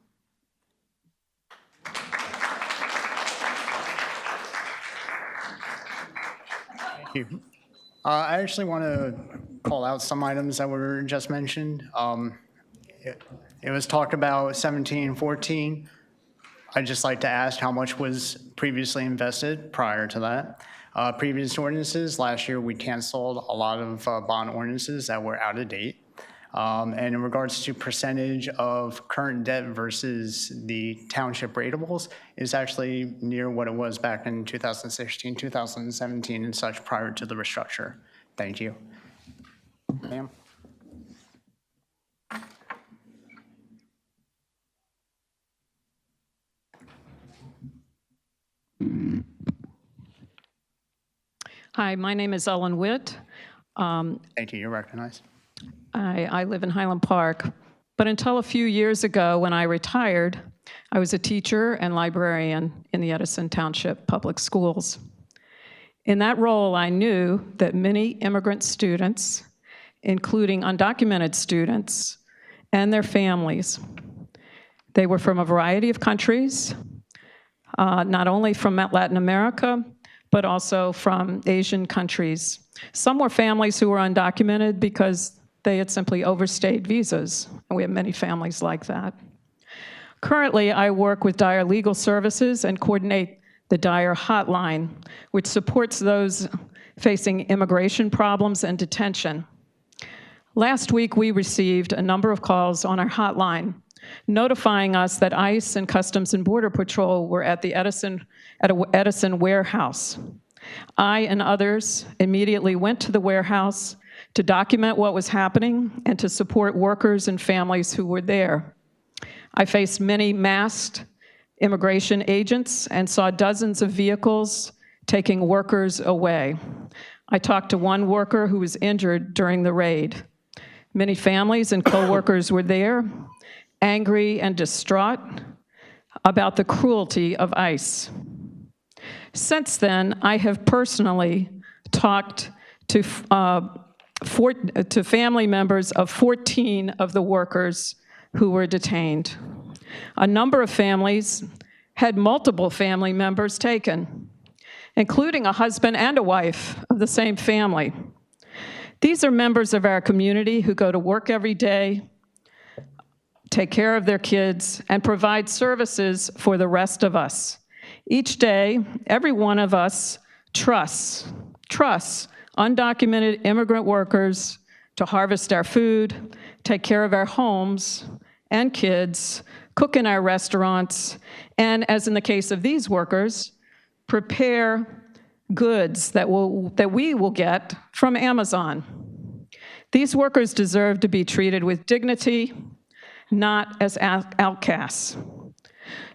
Thank you. I actually want to call out some items that were just mentioned. It was talked about 17, 14. I'd just like to ask how much was previously invested prior to that. Previous ordinances, last year we canceled a lot of bond ordinances that were out of date. And in regards to percentage of current debt versus the township ratables, is actually near what it was back in 2016, 2017 and such prior to the restructure. Thank you. Ma'am. Hi, my name is Ellen Witt. Thank you, you're recognized. I live in Highland Park, but until a few years ago when I retired, I was a teacher and librarian in the Edison Township Public Schools. In that role, I knew that many immigrant students, including undocumented students and their families, they were from a variety of countries, not only from Latin America, but also from Asian countries. Some were families who were undocumented because they had simply overstayed visas, and we have many families like that. Currently, I work with Dyer Legal Services and coordinate the Dyer Hotline, which supports those facing immigration problems and detention. Last week, we received a number of calls on our hotline notifying us that ICE and Customs and Border Patrol were at an Edison warehouse. I and others immediately went to the warehouse to document what was happening and to support workers and families who were there. I faced many masked immigration agents and saw dozens of vehicles taking workers away. I talked to one worker who was injured during the raid. Many families and co-workers were there, angry and distraught about the cruelty of ICE. Since then, I have personally talked to family members of 14 of the workers who were detained. A number of families had multiple family members taken, including a husband and a wife of the same family. These are members of our community who go to work every day, take care of their kids, and provide services for the rest of us. Each day, every one of us trusts undocumented immigrant workers to harvest our food, take care of our homes and kids, cook in our restaurants, and as in the case of these workers, prepare goods that we will get from Amazon. These workers deserve to be treated with dignity, not as outcasts.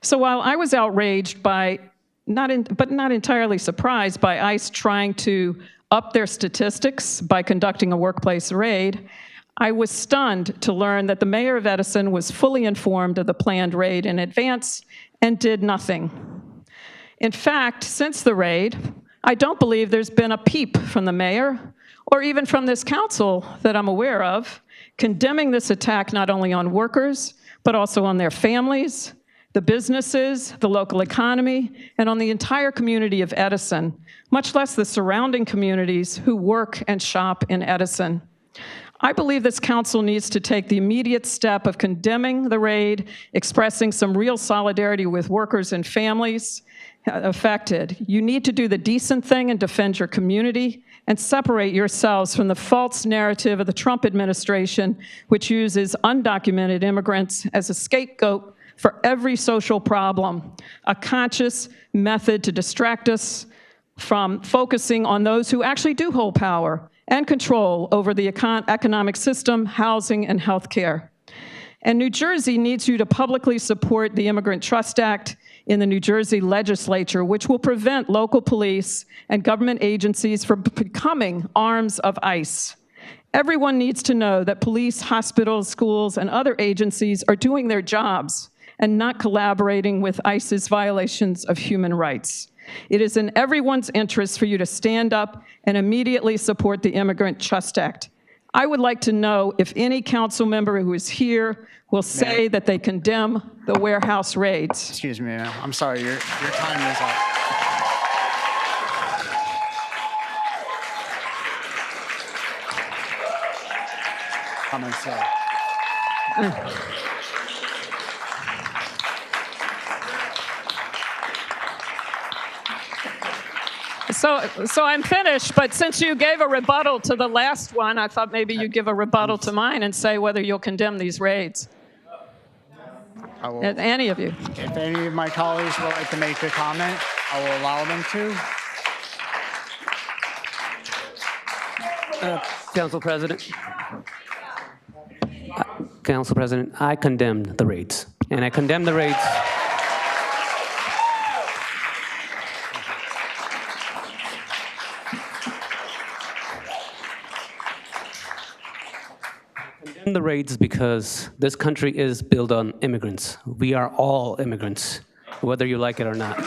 So while I was outraged but not entirely surprised by ICE trying to up their statistics by conducting a workplace raid, I was stunned to learn that the mayor of Edison was fully informed of the planned raid in advance and did nothing. In fact, since the raid, I don't believe there's been a peep from the mayor or even from this council that I'm aware of condemning this attack not only on workers, but also on their families, the businesses, the local economy, and on the entire community of Edison, much less the surrounding communities who work and shop in Edison. I believe this council needs to take the immediate step of condemning the raid, expressing some real solidarity with workers and families affected. You need to do the decent thing and defend your community and separate yourselves from the false narrative of the Trump administration, which uses undocumented immigrants as a scapegoat for every social problem, a conscious method to distract us from focusing on those who actually do hold power and control over the economic system, housing, and healthcare. And New Jersey needs you to publicly support the Immigrant Trust Act in the New Jersey legislature, which will prevent local police and government agencies from becoming arms of ICE. Everyone needs to know that police, hospitals, schools, and other agencies are doing their jobs and not collaborating with ICE's violations of human rights. It is in everyone's interest for you to stand up and immediately support the Immigrant Trust Act. I would like to know if any council member who is here will say that they condemn the warehouse raids. Excuse me, ma'am. I'm sorry, your time is up. Comments, sir. So I'm finished, but since you gave a rebuttal to the last one, I thought maybe you'd give a rebuttal to mine and say whether you'll condemn these raids. I will, Any of you. if any of my colleagues would like to make a comment, I will allow them to. Council President. Council President, I condemned the raids, and I condemn the raids. Condemn the raids because this country is built on immigrants. We are all immigrants, whether you like it or not.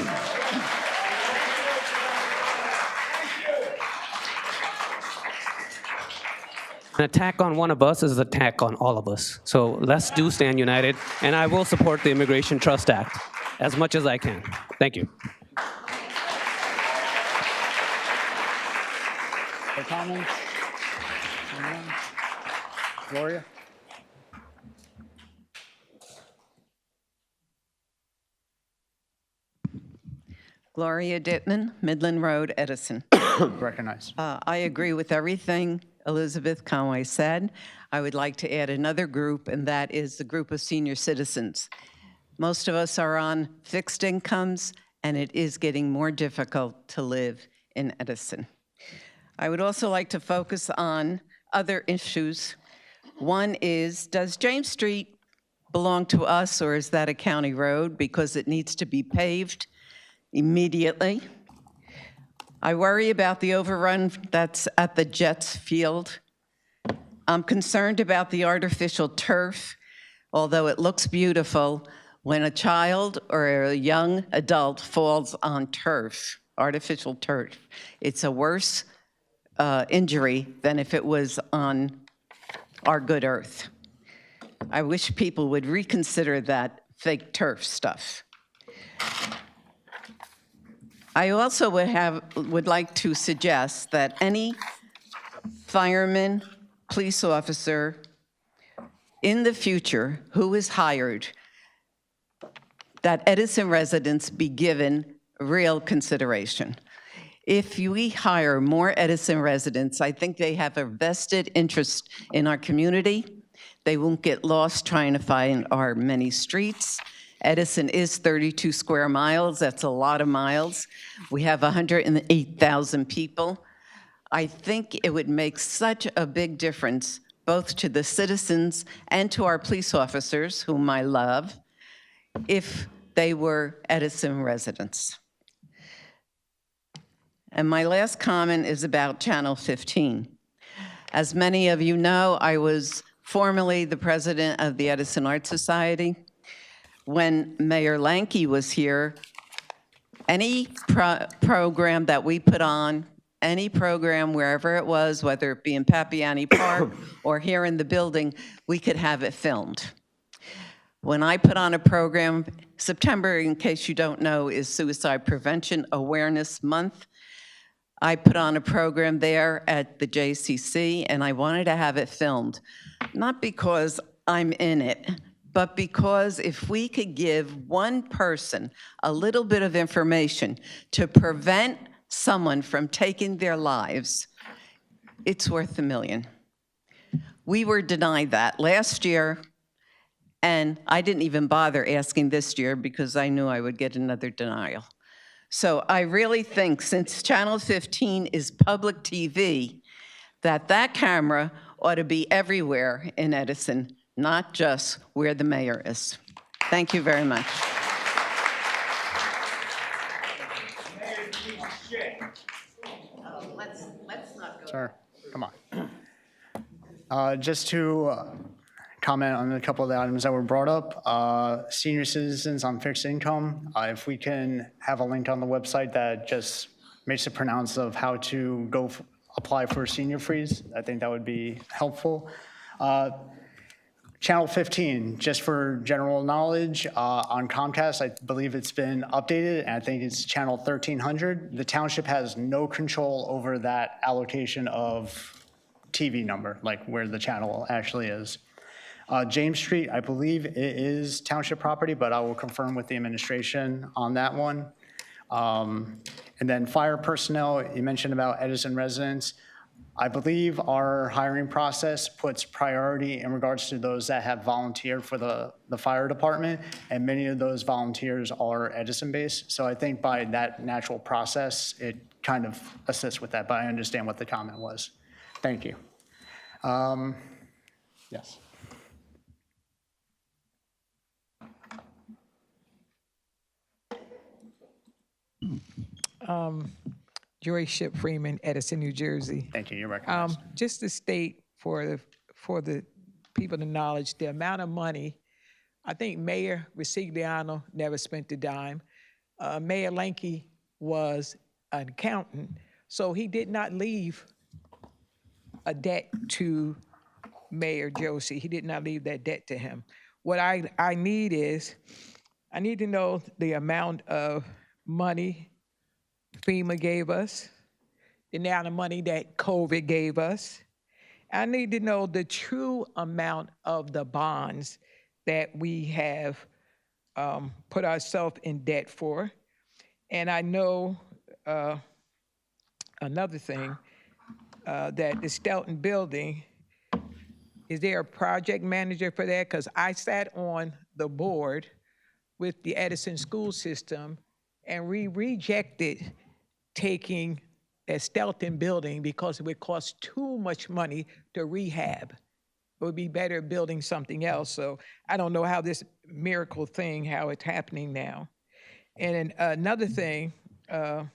An attack on one of us is an attack on all of us. So let's do stand united, and I will support the Immigration Trust Act as much as I can. Thank you. Other comments? Anyone? Gloria? Gloria Dittman, Midland Road, Edison. Recognize. I agree with everything Elizabeth Conway said. I would like to add another group, and that is the group of senior citizens. Most of us are on fixed incomes, and it is getting more difficult to live in Edison. I would also like to focus on other issues. One is, does James Street belong to us, or is that a county road? Because it needs to be paved immediately. I worry about the overrun that's at the Jets field. I'm concerned about the artificial turf. Although it looks beautiful, when a child or a young adult falls on turf, artificial turf, it's a worse injury than if it was on our good earth. I wish people would reconsider that fake turf stuff. I also would like to suggest that any fireman, police officer in the future who is hired, that Edison residents be given real consideration. If we hire more Edison residents, I think they have a vested interest in our community. They won't get lost trying to find our many streets. Edison is 32 square miles. That's a lot of miles. We have 108,000 people. I think it would make such a big difference, both to the citizens and to our police officers, whom I love, if they were Edison residents. And my last comment is about Channel 15. As many of you know, I was formerly the president of the Edison Art Society. When Mayor Lanke was here, any program that we put on, any program wherever it was, whether it be in Papiani Park or here in the building, we could have it filmed. When I put on a program September, in case you don't know, is Suicide Prevention Awareness Month. I put on a program there at the JCC, and I wanted to have it filmed, not because I'm in it, but because if we could give one person a little bit of information to prevent someone from taking their lives, it's worth $1 million. We were denied that last year, and I didn't even bother asking this year because I knew I would get another denial. So I really think, since Channel 15 is public TV, that camera ought to be everywhere in Edison, not just where the mayor is. Thank you very much. Sir, come on. Just to comment on a couple of the items that were brought up. Senior citizens on fixed income, if we can have a link on the website that just makes a pronounce of how to go apply for a senior freeze, I think that would be helpful. Channel 15, just for general knowledge, on Comcast, I believe it's been updated, and I think it's channel 1300. The township has no control over that allocation of TV number, like where the channel actually is. James Street, I believe it is township property, but I will confirm with the administration on that one. And then fire personnel, you mentioned about Edison residents. I believe our hiring process puts priority in regards to those that have volunteered for the fire department, and many of those volunteers are Edison-based. So I think by that natural process, it kind of assists with that, but I understand what the comment was. Thank you. Yes. Joy Ship Freeman, Edison, New Jersey. Thank you. You're recognized. Just to state for the people to knowledge, the amount of money, I think Mayor Resigliano never spent a dime. Mayor Lanke was an accountant, so he did not leave a debt to Mayor Josie. He did not leave that debt to him. What I need is, I need to know the amount of money FEMA gave us, the amount of money that COVID gave us. I need to know the true amount of the bonds that we have put ourselves in debt for. And I know another thing, that the Stelton building, is there a project manager for that? Because I sat on the board with the Edison school system, and we rejected taking a Stelton building because it would cost too much money to rehab. It would be better building something else. So I don't know how this miracle thing, how it's happening now. And another thing I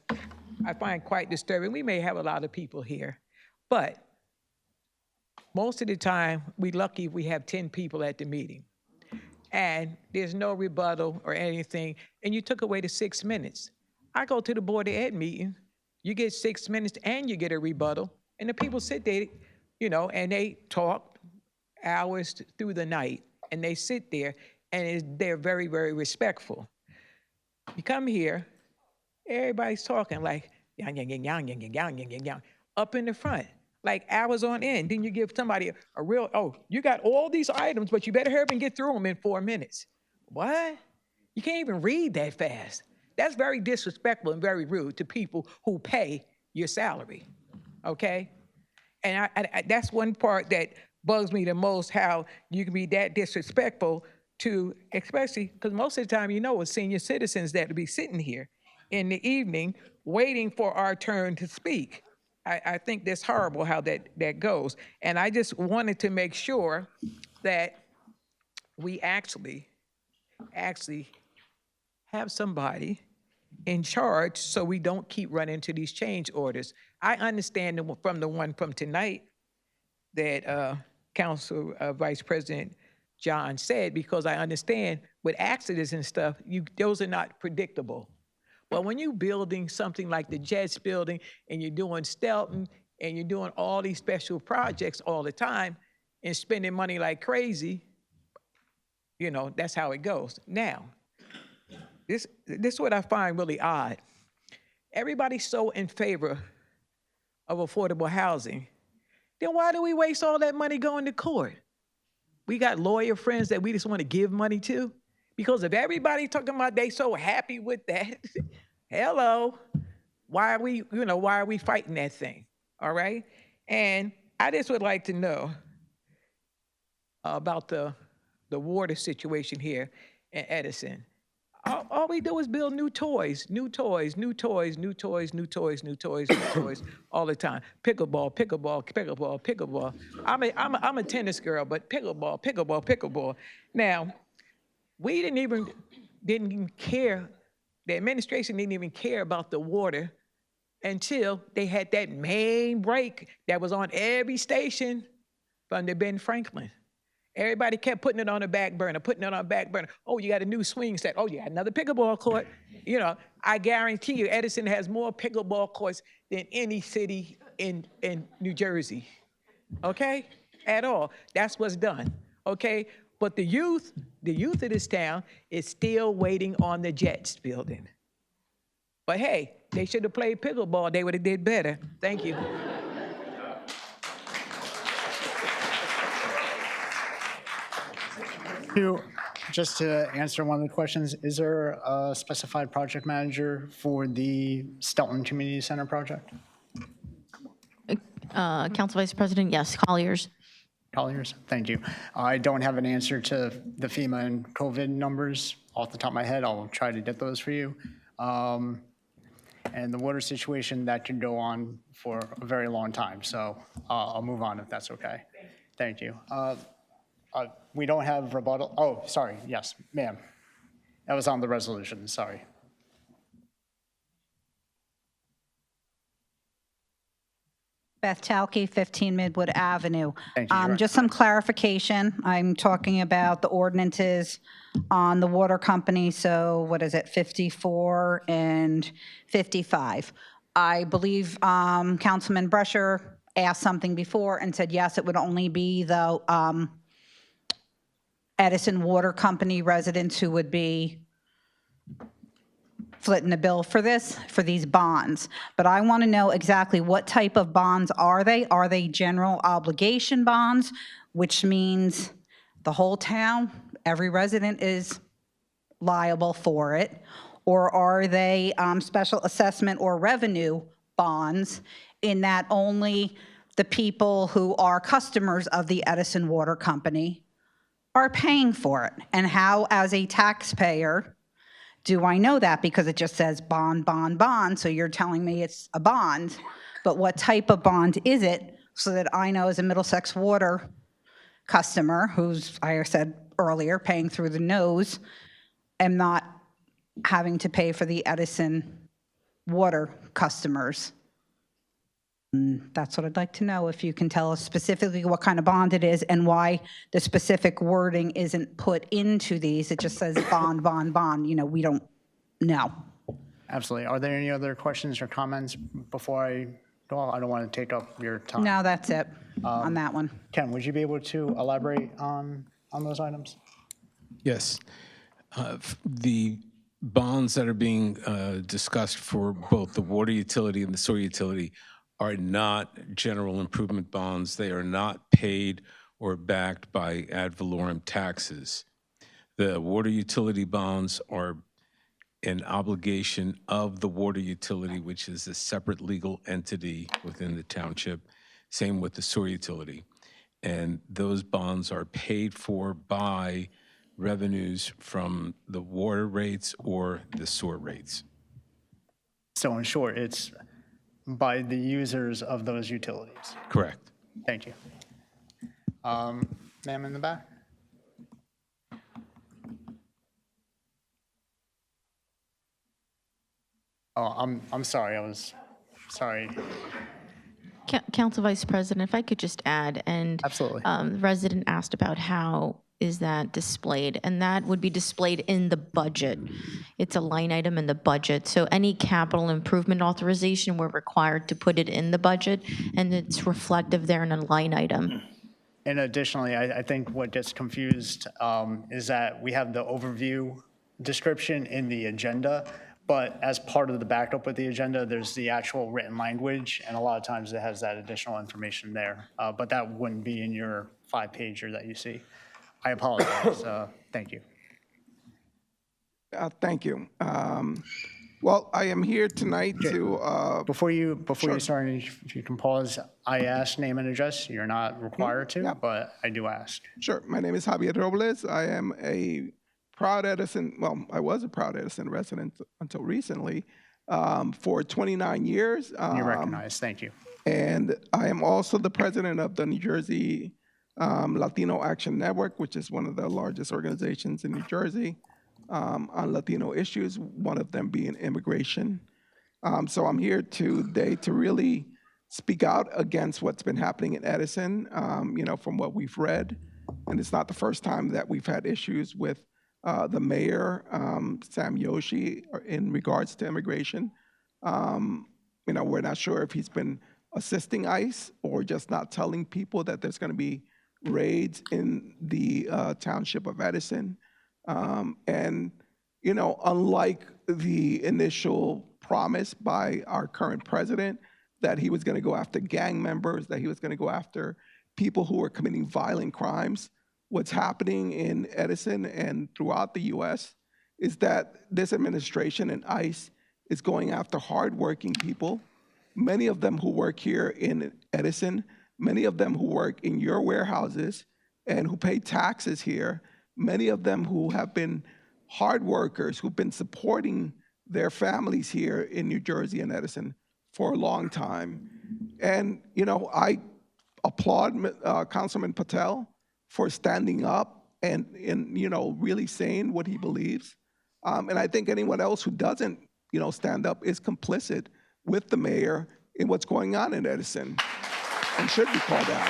find quite disturbing, we may have a lot of people here, but most of the time, we're lucky if we have 10 people at the meeting. And there's no rebuttal or anything, and you took away the 6 minutes. I go to the Board of Ed meeting, you get 6 minutes and you get a rebuttal, and the people sit there, you know, and they talk hours through the night, and they sit there, and they're very, very respectful. You come here, everybody's talking like, yang, yang, yang, yang, yang, yang, yang, yang, yang, up in the front, like hours on end. Then you give somebody a real, oh, you got all these items, but you better hurry up and get through them in 4 minutes. What? You can't even read that fast. That's very disrespectful and very rude to people who pay your salary, okay? And that's one part that bugs me the most, how you can be that disrespectful to, especially, because most of the time, you know, it's senior citizens that will be sitting here in the evening waiting for our turn to speak. I think that's horrible how that goes. And I just wanted to make sure that we actually have somebody in charge so we don't keep running into these change orders. I understand from the one from tonight that Council Vice President John said, because I understand with accidents and stuff, those are not predictable. But when you're building something like the Jets building, and you're doing Stelton, and you're doing all these special projects all the time, and spending money like crazy, you know, that's how it goes. Now, this is what I find really odd. Everybody's so in favor of affordable housing. Then why do we waste all that money going to court? We got lawyer friends that we just want to give money to? Because if everybody talking about they so happy with that, hello, why are we fighting that thing? All right? And I just would like to know about the water situation here in Edison. All we do is build new toys all the time. Pickleball. I'm a tennis girl, but pickleball. Now, we didn't even care. The administration didn't even care about the water until they had that main break that was on every station from the Ben Franklin. Everybody kept putting it on the back burner. Oh, you got a new swing set. Oh, you got another pickleball court. I guarantee you Edison has more pickleball courts than any city in New Jersey, okay? At all. That's what's done, okay? But the youth of this town is still waiting on the Jets building. But hey, they should have played pickleball. They would have did better. Thank you. Just to answer one of the questions, is there a specified project manager for the Stelton Community Center project? Council Vice President, yes, Colliers. Colliers, thank you. I don't have an answer to the FEMA and COVID numbers off the top of my head. I'll try to get those for you. And the water situation, that could go on for a very long time, so I'll move on if that's okay. Thank you. We don't have rebuttal. Oh, sorry. Yes, ma'am. That was on the resolution. Sorry. Beth Talke, 15 Midwood Avenue. Thank you. Just some clarification. I'm talking about the ordinances on the water company. So what is it, 54 and 55? I believe Councilman Brescher asked something before and said, yes, it would only be the Edison Water Company residents who would be footing the bill for these bonds. But I want to know exactly what type of bonds are they? Are they general obligation bonds, which means the whole town, every resident is liable for it? Or are they special assessment or revenue bonds in that only the people who are customers of the Edison Water Company are paying for it? And how, as a taxpayer, do I know that? Because it just says bond, bond, bond, so you're telling me it's a bond, but what type of bond is it, so that I know as a Middlesex Water customer, who's, I said earlier, paying through the nose, am not having to pay for the Edison Water customers? That's what I'd like to know, if you can tell us specifically what kind of bond it is and why the specific wording isn't put into these. It just says bond, bond, bond. We don't know. Absolutely. Are there any other questions or comments before I go? I don't want to take up your time. No, that's it on that one. Ken, would you be able to elaborate on those items? Yes. The bonds that are being discussed for both the water utility and the sewer utility are not general improvement bonds. They are not paid or backed by ad valorem taxes. The water utility bonds are an obligation of the water utility, which is a separate legal entity within the township. Same with the sewer utility. And those bonds are paid for by revenues from the water rates or the sewer rates. So in short, it's by the users of those utilities. Correct. Thank you. Ma'am in the back? Oh, I'm sorry. I was sorry. Council Vice President, if I could just add, and Absolutely. The resident asked about how is that displayed, and that would be displayed in the budget. It's a line item in the budget, so any capital improvement authorization, we're required to put it in the budget, and it's reflective there in a line item. And additionally, I think what gets confused is that we have the overview description in the agenda, but as part of the backup with the agenda, there's the actual written language, and a lot of times it has that additional information there. But that wouldn't be in your 5-pager that you see. I apologize. Thank you. Thank you. Well, I am here tonight to. Before you start, if you can pause, I asked name and address. You're not required to, but I do ask. Sure. My name is Javier Robles. I am a proud Edison, well, I was a proud Edison resident until recently, for 29 years. You're recognized. Thank you. And I am also the president of the New Jersey Latino Action Network, which is one of the largest organizations in New Jersey on Latino issues, one of them being immigration. So I'm here today to really speak out against what's been happening in Edison, from what we've read. And it's not the first time that we've had issues with the mayor, Sam Yoshi, in regards to immigration. We're not sure if he's been assisting ICE or just not telling people that there's going to be raids in the township of Edison. Unlike the initial promise by our current president that he was going to go after gang members, that he was going to go after people who are committing violent crimes, what's happening in Edison and throughout the U.S. is that this administration and ICE is going after hardworking people, many of them who work here in Edison, many of them who work in your warehouses and who pay taxes here, many of them who have been hard workers, who've been supporting their families here in New Jersey and Edison for a long time. And, I applaud Councilman Patel for standing up and really saying what he believes. And I think anyone else who doesn't, stand up is complicit with the mayor in what's going on in Edison and should be called out.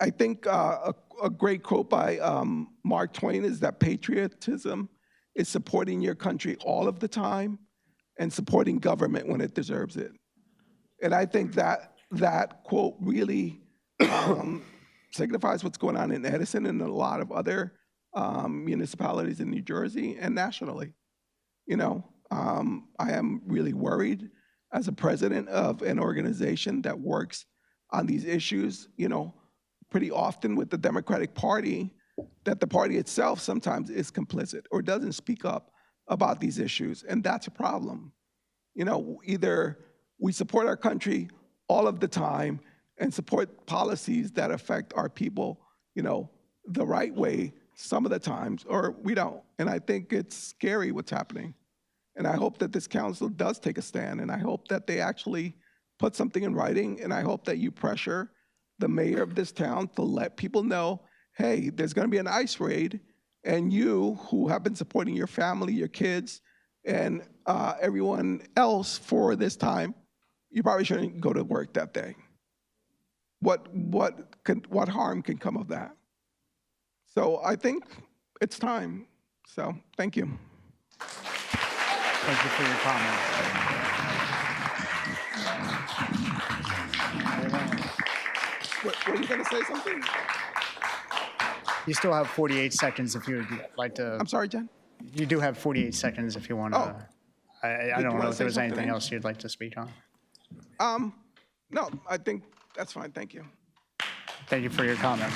I think a great quote by Mark Twain is that patriotism is supporting your country all of the time and supporting government when it deserves it. And I think that quote really signifies what's going on in Edison and a lot of other municipalities in New Jersey and nationally. I am really worried as a president of an organization that works on these issues, pretty often with the Democratic Party, that the party itself sometimes is complicit or doesn't speak up about these issues, and that's a problem. Either we support our country all of the time and support policies that affect our people, the right way some of the times, or we don't. And I think it's scary what's happening. And I hope that this council does take a stand, and I hope that they actually put something in writing, and I hope that you pressure the mayor of this town to let people know, hey, there's going to be an ICE raid, and you, who have been supporting your family, your kids, and everyone else for this time, you probably shouldn't go to work that day. What harm can come of that? So I think it's time. So thank you. Thank you for your comment. Were you going to say something? You still have 48 seconds if you would like to. I'm sorry, Jen? You do have 48 seconds if you want to. I don't know if there was anything else you'd like to speak on. No, I think that's fine. Thank you. Thank you for your comment.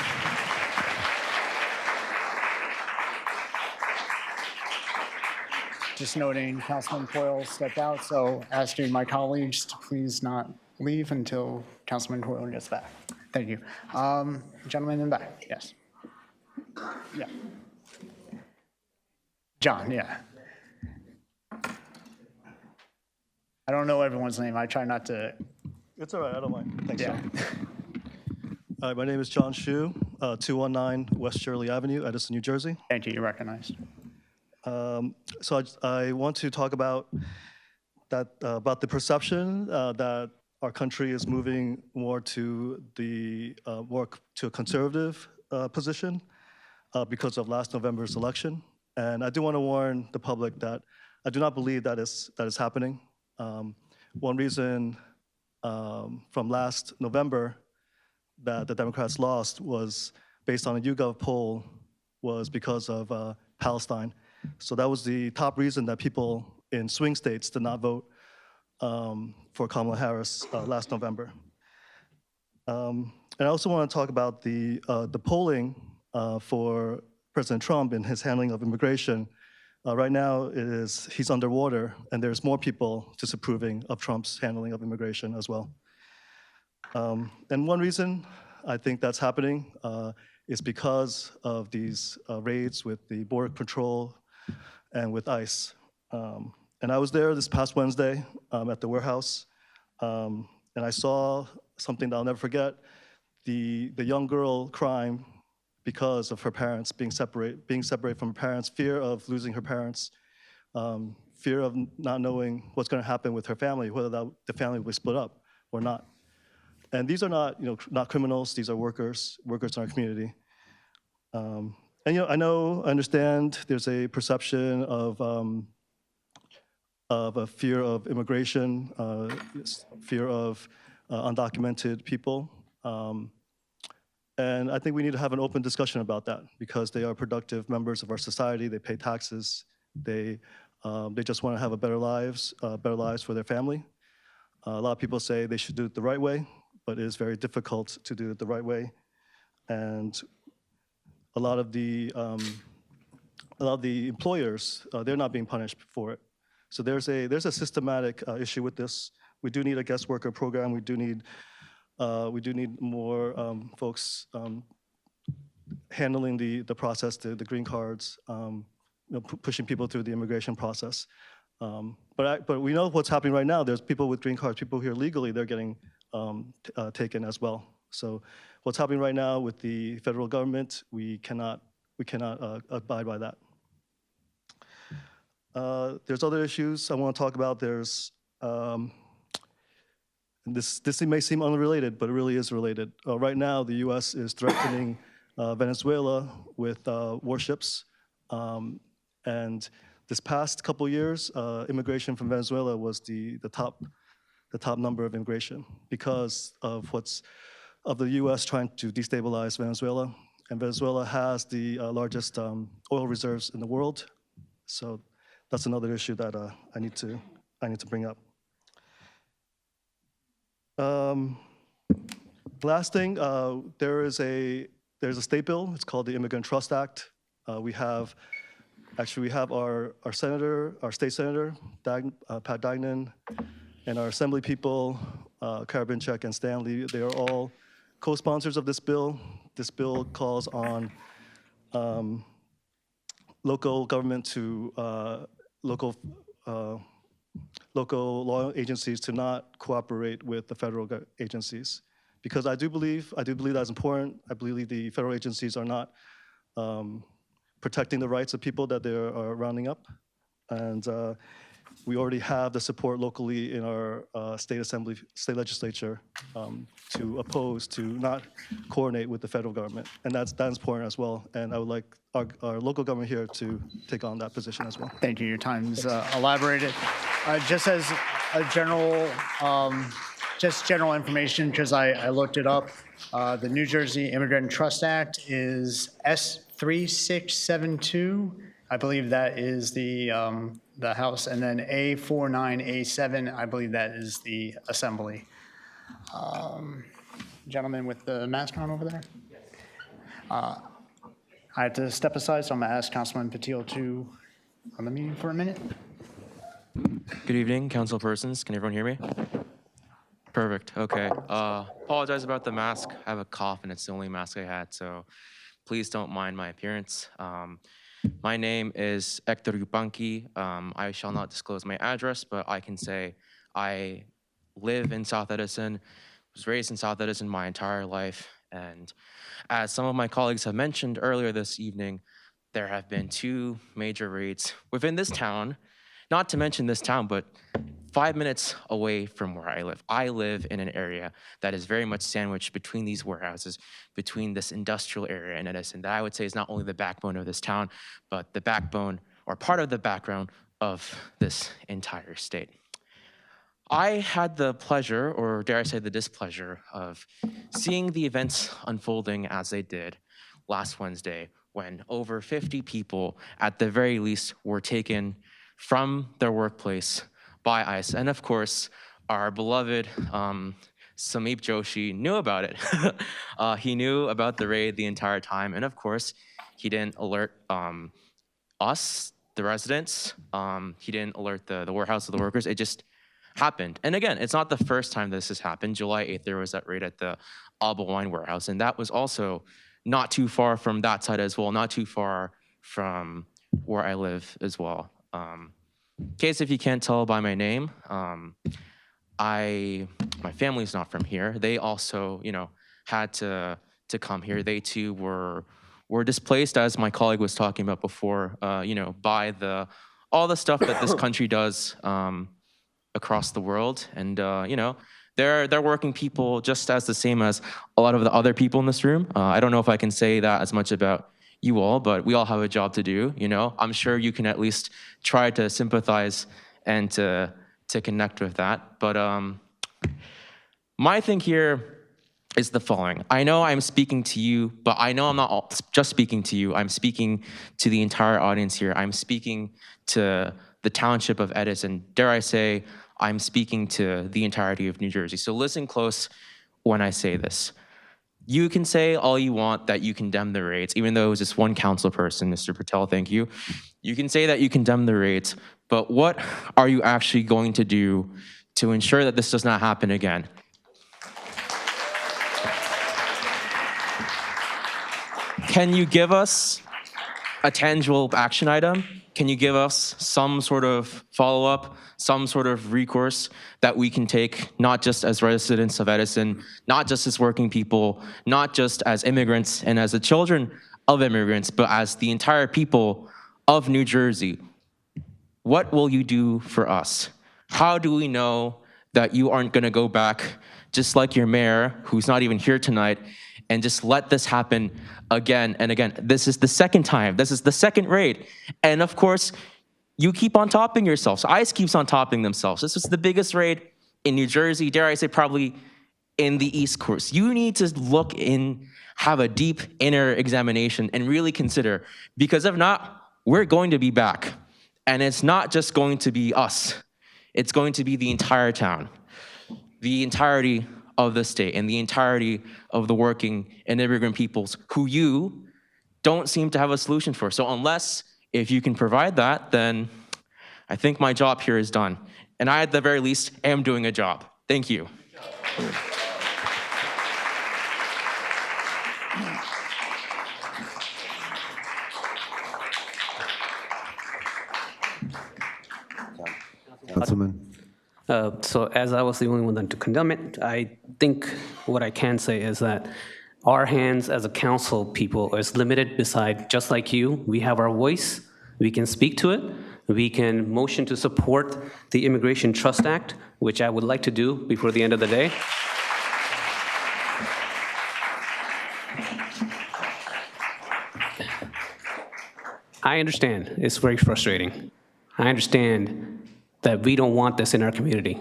Just noting, Councilman Coyle stepped out, so asking my colleagues to please not leave until Councilman Coyle gets back. Thank you. Gentleman in the back, yes. Yeah. John, yeah. I don't know everyone's name. I try not to. It's all right. I don't mind. Thanks, Yeah. John. All right. My name is John Shu, 219 West Shirley Avenue, Edison, New Jersey. Thank you. You're recognized. So I want to talk about the perception that our country is moving more to a conservative position because of last November's election. And I do want to warn the public that I do not believe that is happening. One reason from last November, that the Democrats lost was based on a YouGov poll, was because of Palestine. So that was the top reason that people in swing states did not vote for Kamala Harris last November. And I also want to talk about the polling for President Trump and his handling of immigration. Right now, he's underwater, and there's more people disapproving of Trump's handling of immigration as well. And one reason I think that's happening is because of these raids with the Border Patrol and with ICE. And I was there this past Wednesday at the warehouse, and I saw something that I'll never forget. The young girl crying because of her parents being separated from her parents, fear of losing her parents, fear of not knowing what's going to happen with her family, whether the family will be split up or not. And these are not criminals. These are workers in our community. And I understand there's a perception of a fear of immigration, fear of undocumented people. And I think we need to have an open discussion about that because they are productive members of our society. They pay taxes. They just want to have better lives for their family. A lot of people say they should do it the right way, but it is very difficult to do it the right way. And a lot of the employers, they're not being punished for it. So there's a systematic issue with this. We do need a guest worker program. We do need more folks handling the process, the green cards, pushing people through the immigration process. But we know what's happening right now. There's people with green cards, people here legally, they're getting taken as well. So what's happening right now with the federal government, we cannot abide by that. There's other issues I want to talk about. There's this may seem unrelated, but it really is related. Right now, the U.S. is threatening Venezuela with warships, and this past couple years, immigration from Venezuela was the top number of immigration because of the U.S. trying to destabilize Venezuela, and Venezuela has the largest oil reserves in the world. So that's another issue that I need to bring up. Last thing, there's a state bill. It's called the Immigrant Trust Act. We have our senator, our state senator, Pat Dagnan, and our assembly people, Karabinchak and Stanley. They are all co-sponsors of this bill. This bill calls on local government to local law agencies to not cooperate with the federal agencies, because I do believe that's important. I believe the federal agencies are not protecting the rights of people that they are rounding up, and we already have the support locally in our state legislature to oppose, to not coordinate with the federal government, and that's important as well. And I would like our local government here to take on that position as well. Thank you. Your time's elaborated. Just as a general information, because I looked it up, the New Jersey Immigrant Trust Act is S3672. I believe that is the House, and then A49A7, I believe that is the Assembly. Gentleman with the mask on over there? I had to step aside, so I'm going to ask Councilman Patil to run the meeting for a minute. Good evening, council persons. Can everyone hear me? Perfect. Okay. Apologize about the mask. I have a cough, and it's the only mask I had, so please don't mind my appearance. My name is Hector Yupanqui. I shall not disclose my address, but I can say I live in South Edison, was raised in South Edison my entire life, and as some of my colleagues have mentioned earlier this evening, there have been 2 major raids within this town, not to mention this town, but 5 minutes away from where I live. I live in an area that is very much sandwiched between these warehouses, between this industrial area in Edison, that I would say is not only the backbone of this town, but the backbone or part of the background of this entire state. I had the pleasure, or dare I say the displeasure, of seeing the events unfolding as they did last Wednesday, when over 50 people, at the very least, were taken from their workplace by ICE. And of course, our beloved Sameep Joshi knew about it. He knew about the raid the entire time. And of course, he didn't alert us, the residents. He didn't alert the warehouse of the workers. It just happened. And again, it's not the first time this has happened. July 8th, there was that raid at the Alba Wine Warehouse, and that was also not too far from that side as well, not too far from where I live as well. In case if you can't tell by my name, my family's not from here. They also, had to come here. They too were displaced, as my colleague was talking about before, by all the stuff that this country does across the world. And, they're working people just as the same as a lot of the other people in this room. I don't know if I can say that as much about you all, but we all have a job to do, I'm sure you can at least try to sympathize and to connect with that. But my thing here is the following. I know I'm speaking to you, but I know I'm not just speaking to you. I'm speaking to the entire audience here. I'm speaking to the township of Edison. Dare I say, I'm speaking to the entirety of New Jersey. So listen close when I say this. You can say all you want that you condemn the raids, even though it was just one council person, Mr. Patel, thank you. You can say that you condemn the raids, but what are you actually going to do to ensure that this does not happen again? Can you give us a tangible action item? Can you give us some sort of follow-up, some sort of recourse that we can take, not just as residents of Edison, not just as working people, not just as immigrants and as the children of immigrants, but as the entire people of New Jersey? What will you do for us? How do we know that you aren't going to go back, just like your mayor, who's not even here tonight, and just let this happen again and again? This is the second time. This is the second raid. And of course, you keep on topping yourselves. ICE keeps on topping themselves. This was the biggest raid in New Jersey, dare I say probably in the East Coast. You need to look in, have a deep inner examination and really consider, because if not, we're going to be back. And it's not just going to be us. It's going to be the entire town, the entirety of the state, and the entirety of the working and immigrant peoples who you don't seem to have a solution for. So unless, if you can provide that, then I think my job here is done. And I, at the very least, am doing a job. Thank you. Councilman? So as I was the only one to condemn it, I think what I can say is that our hands as a council people is limited. Beside, just like you, we have our voice, we can speak to it, we can motion to support the Immigration Trust Act, which I would like to do before the end of the day. I understand it's very frustrating. I understand that we don't want this in our community.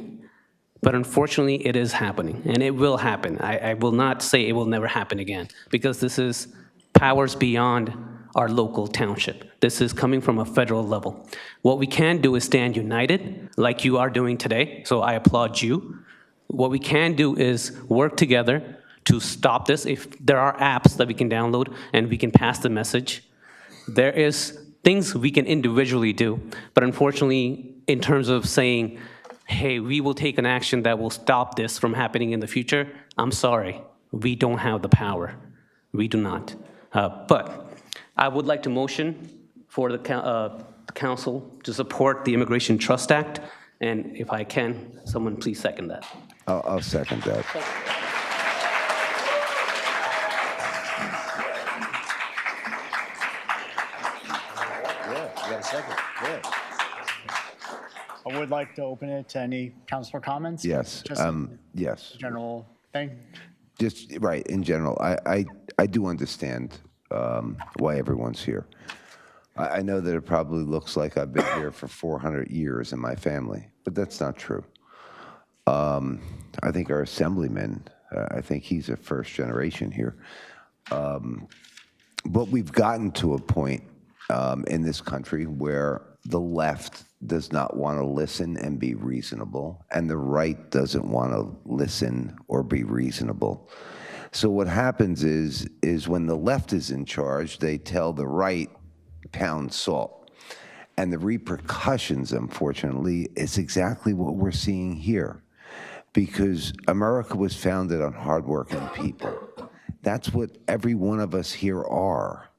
But unfortunately, it is happening, and it will happen. I will not say it will never happen again, because this is powers beyond our local township. This is coming from a federal level. What we can do is stand united, like you are doing today, so I applaud you. What we can do is work together to stop this. If there are apps that we can download and we can pass the message, there is things we can individually do, but unfortunately, in terms of saying, hey, we will take an action that will stop this from happening in the future, I'm sorry, we don't have the power. We do not. But I would like to motion for the council to support the Immigration Trust Act, and if I can, someone please second that. I'll second that. I would like to open it to any councilor comments. Yes, Just yes. general thing. Just, right, in general, I do understand why everyone's here. I know that it probably looks like I've been here for 400 years in my family, but that's not true. I think our assemblyman, I think he's a first generation here. But we've gotten to a point in this country where the left does not want to listen and be reasonable, and the right doesn't want to listen or be reasonable. So what happens is when the left is in charge, they tell the right, pound salt. And the repercussions, unfortunately, is exactly what we're seeing here. Because America was founded on hardworking people. That's what every one of us here are.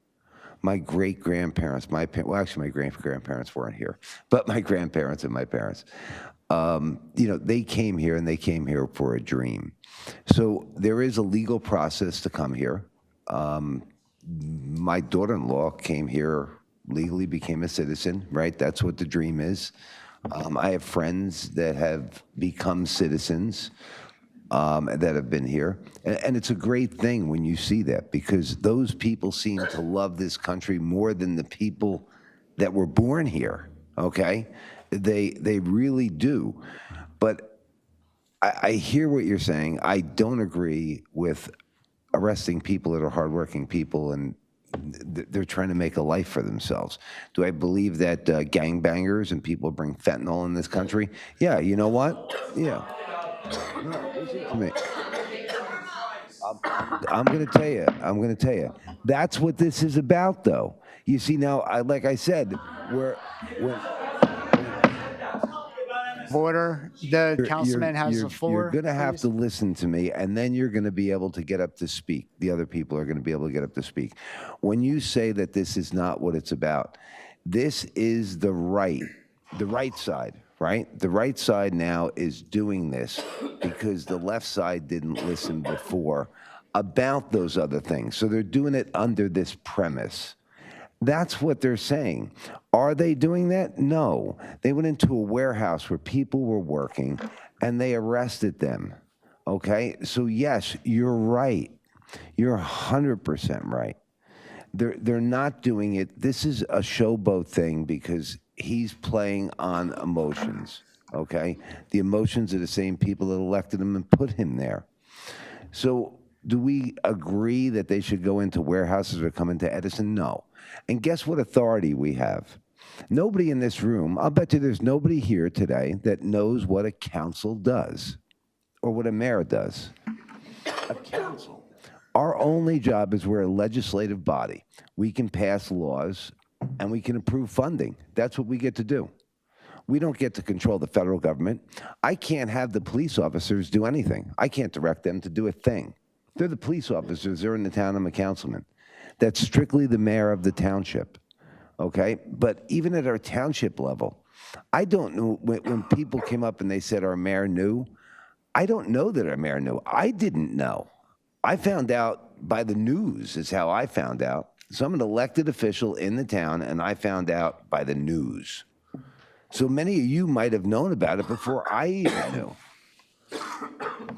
My great-grandparents, well, actually, my great-grandparents weren't here, but my grandparents and my parents, they came here, and they came here for a dream. So there is a legal process to come here. My daughter-in-law came here legally, became a citizen, right? That's what the dream is. I have friends that have become citizens that have been here. And it's a great thing when you see that, because those people seem to love this country more than the people that were born here, okay? They really do. But I hear what you're saying. I don't agree with arresting people that are hardworking people and they're trying to make a life for themselves. Do I believe that gangbangers and people bring fentanyl in this country? Yeah, you know what? Yeah. No, listen to me. I'm going to tell you. That's what this is about, though. You see, now, like I said, Order. The councilman has the floor. You're going to have please. to listen to me, and then you're going to be able to get up to speak. The other people are going to be able to get up to speak. When you say that this is not what it's about, this is the right side, right? The right side now is doing this because the left side didn't listen before about those other things. So they're doing it under this premise. That's what they're saying. Are they doing that? No. They went into a warehouse where people were working and they arrested them. Okay? So yes, you're right. You're 100% right. They're not doing it. This is a showboat thing because he's playing on emotions. Okay? The emotions of the same people that elected him and put him there. So do we agree that they should go into warehouses or come into Edison? No. And guess what authority we have? Nobody in this room, I'll bet you there's nobody here today that knows what a council does or what a mayor does. A council. Our only job is we're a legislative body. We can pass laws and we can approve funding. That's what we get to do. We don't get to control the federal government. I can't have the police officers do anything. I can't direct them to do a thing. They're the police officers. They're in the town. I'm a councilman. That's strictly the mayor of the township, okay? But even at our township level, I don't know, when people came up and they said our mayor knew, I don't know that our mayor knew. I didn't know. I found out by the news is how I found out. So I'm an elected official in the town, and I found out by the news. So many of you might have known about it before I even knew.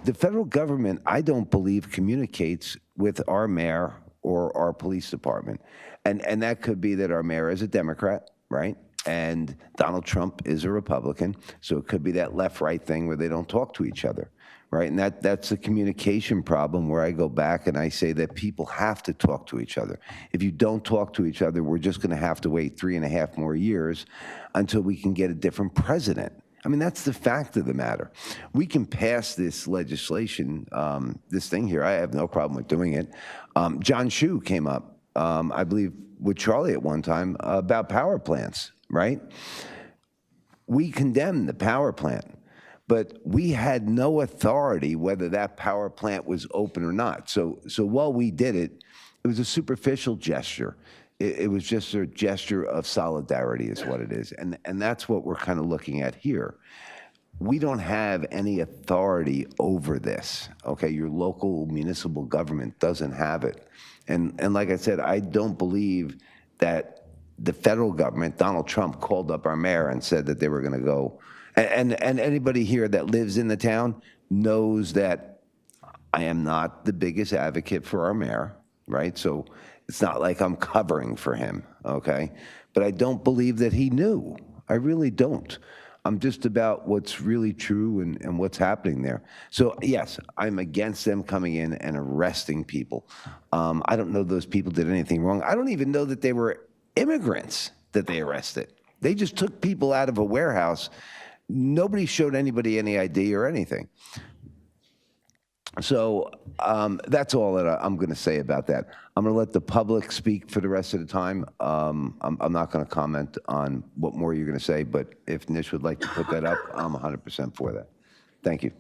The federal government, I don't believe, communicates with our mayor or our police department. And that could be that our mayor is a Democrat, right? And Donald Trump is a Republican. So it could be that left-right thing where they don't talk to each other, right? And that's a communication problem where I go back and I say that people have to talk to each other. If you don't talk to each other, we're just going to have to wait 3.5 more years until we can get a different president. I mean, that's the fact of the matter. We can pass this legislation, this thing here. I have no problem with doing it. John Shue came up, I believe, with Charlie at one time about power plants, right? We condemned the power plant, but we had no authority whether that power plant was open or not. So while we did it, it was a superficial gesture. It was just a gesture of solidarity is what it is. And that's what we're kind of looking at here. We don't have any authority over this, okay? Your local municipal government doesn't have it. And like I said, I don't believe that the federal government, Donald Trump, called up our mayor and said that they were going to go. And anybody here that lives in the town knows that I am not the biggest advocate for our mayor, right? So it's not like I'm covering for him, okay? But I don't believe that he knew. I really don't. I'm just about what's really true and what's happening there. So yes, I'm against them coming in and arresting people. I don't know those people did anything wrong. I don't even know that they were immigrants that they arrested. They just took people out of a warehouse. Nobody showed anybody any ID or anything. So that's all that I'm going to say about that. I'm going to let the public speak for the rest of the time. I'm not going to comment on what more you're going to say, but if Nish would like to put that up, I'm 100% for that. Thank you.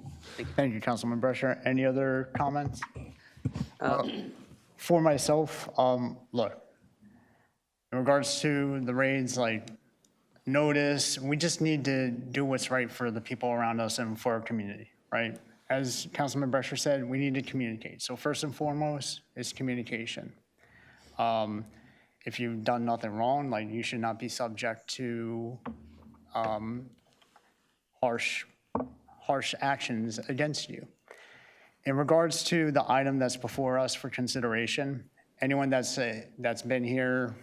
Thank you, Councilman Brescher. Any other comments? For myself, look, in regards to the raids, like, notice, we just need to do what's right for the people around us and for our community, right? As Councilman Brescher said, we need to communicate. So first and foremost, it's communication. If you've done nothing wrong, like, you should not be subject to harsh actions against you. In regards to the item that's before us for consideration, anyone that's been here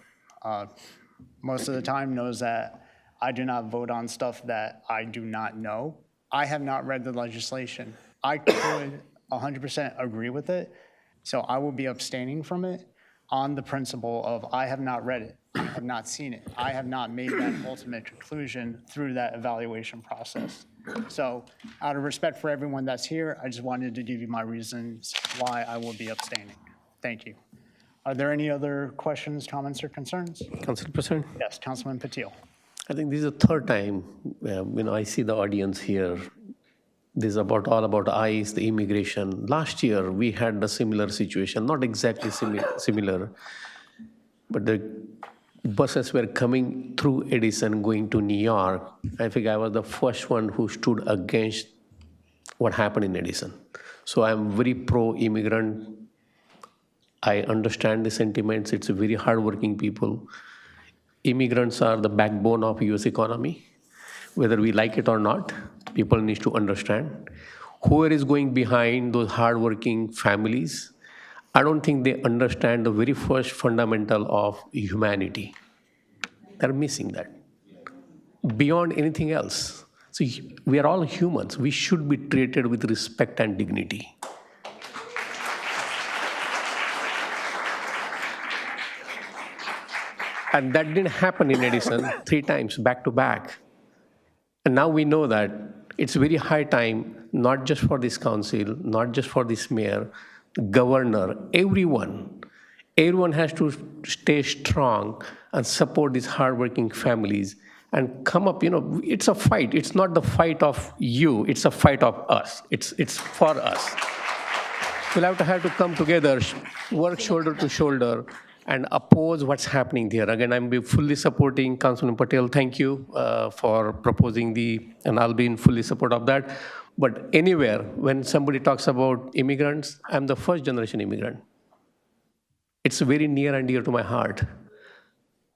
most of the time knows that I do not vote on stuff that I do not know. I have not read the legislation. I could 100% agree with it, so I will be abstaining from it on the principle of I have not read it, I have not seen it, I have not made that ultimate conclusion through that evaluation process. So out of respect for everyone that's here, I just wanted to give you my reasons why I will be abstaining. Thank you. Are there any other questions, comments, or concerns? Council President? Yes, Councilman Patil. I think this is the third time, I see the audience here. This is all about ICE, the immigration. Last year, we had a similar situation, not exactly similar, but the buses were coming through Edison, going to New York. I think I was the first one who stood against what happened in Edison. So I'm very pro-immigrant. I understand the sentiments. It's very hardworking people. Immigrants are the backbone of US economy. Whether we like it or not, people need to understand. Whoever is going behind those hardworking families, I don't think they understand the very first fundamental of humanity. They're missing that. Beyond anything else. So we are all humans. We should be treated with respect and dignity. And that didn't happen in Edison 3 times back to back. And now we know that it's very high time, not just for this council, not just for this mayor, the governor, everyone has to stay strong and support these hardworking families and come up, it's a fight. It's not the fight of you, it's a fight of us. It's for us. We'll have to come together, work shoulder to shoulder, and oppose what's happening there. Again, I'm fully supporting Councilman Patel. Thank you for proposing and I'll be in fully support of that. But anywhere, when somebody talks about immigrants, I'm the first generation immigrant. It's very near and dear to my heart.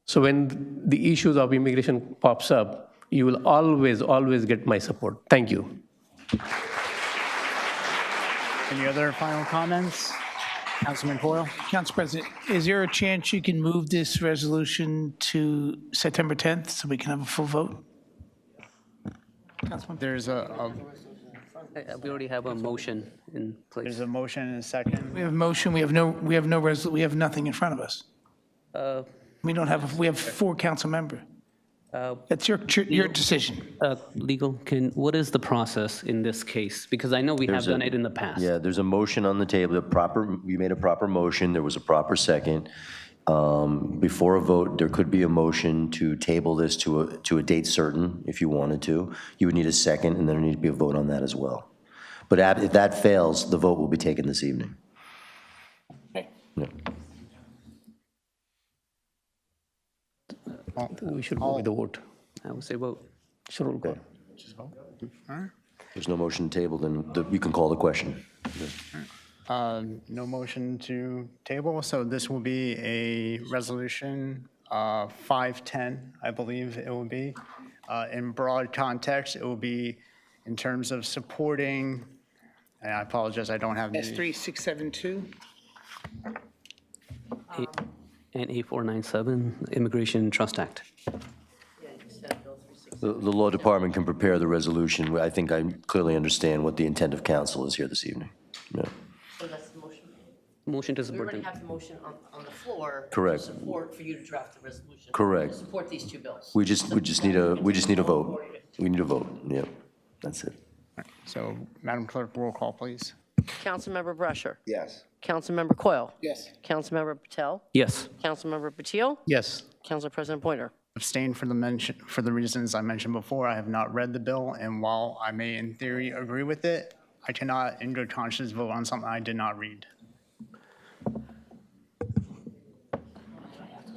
So when the issues of immigration pops up, you will always get my support. Thank you. Any other final comments? Councilman Coyle? Council President, is there a chance you can move this resolution to September 10th so we can have a full vote? There's We already have a motion in place. There's a motion and a second. We have a motion, we have nothing in front of us. We have 4 council members. That's your decision. Legal, what is the process in this case? Because I know we have done it in the past. Yeah, there's a motion on the table, you made a proper motion, there was a proper second. Before a vote, there could be a motion to table this to a date certain, if you wanted to. You would need a second, and then there need to be a vote on that as well. But if that fails, the vote will be taken this evening. Okay. Yeah. We should go with the vote. I would say vote. Sure, we'll go. There's no motion to table, then you can call the question. No motion to table, so this will be a resolution 510, I believe it will be. In broad context, it will be in terms of supporting, and I apologize, I don't have the... S3672? And A497, Immigration Trust Act. The law department can prepare the resolution. I think I clearly understand what the intent of council is here this evening. Yeah. So that's the motion. Motion to We support. already have the motion on the floor. Correct. To support for you to draft the resolution. Correct. To support these two bills. We just need a vote. We need a vote, yeah, that's it. So, Madam Clerk, roll call, please. Councilmember Brusher. Yes. Councilmember Coyle. Yes. Councilmember Patel. Yes. Councilmember Patil. Yes. Council President Pointer. Abstain for the reasons I mentioned before. I have not read the bill, and while I may in theory agree with it, I cannot in good conscience vote on something I did not read.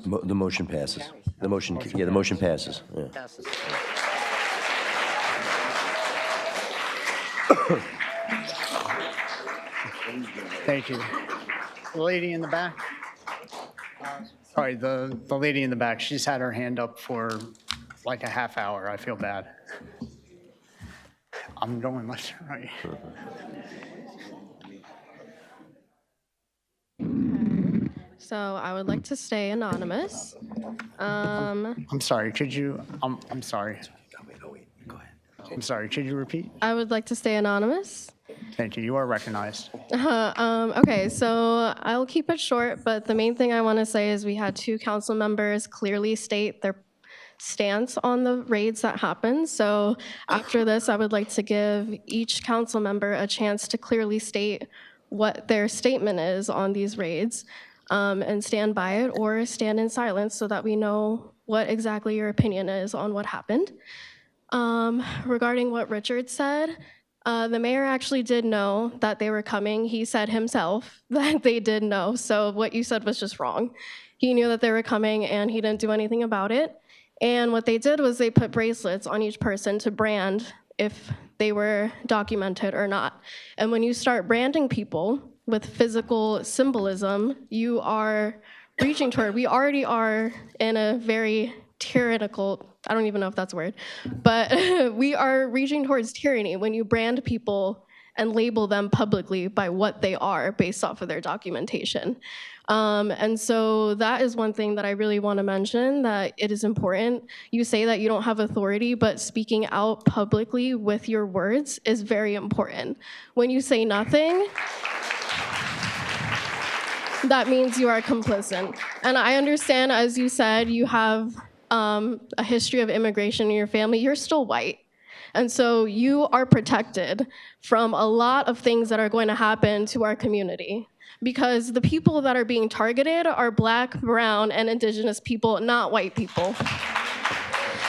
The motion passes. The motion passes, yeah. Passes. Thank you. The lady in the back? Sorry, the lady in the back, she's had her hand up for like a half hour. I feel bad. I'm going left and right. So I would like to stay anonymous. I'm sorry, could you, I'm sorry. I'm sorry, could you repeat? I would like to stay anonymous. Thank you, you are recognized. Okay, so I'll keep it short, but the main thing I want to say is we had 2 council members clearly state their stance on the raids that happened. So after this, I would like to give each council member a chance to clearly state what their statement is on these raids, and stand by it or stand in silence so that we know what exactly your opinion is on what happened. Regarding what Richard said, the mayor actually did know that they were coming. He said himself that they did know. So what you said was just wrong. He knew that they were coming and he didn't do anything about it. And what they did was they put bracelets on each person to brand if they were documented or not. And when you start branding people with physical symbolism, you are reaching toward, we already are in a very tyrannical, I don't even know if that's a word, but we are reaching towards tyranny when you brand people and label them publicly by what they are based off of their documentation. And so that is one thing that I really want to mention, that it is important. You say that you don't have authority, but speaking out publicly with your words is very important. When you say nothing, that means you are complicit. And I understand, as you said, you have a history of immigration in your family. You're still white. And so you are protected from a lot of things that are going to happen to our community, because the people that are being targeted are Black, brown, and indigenous people, not white people.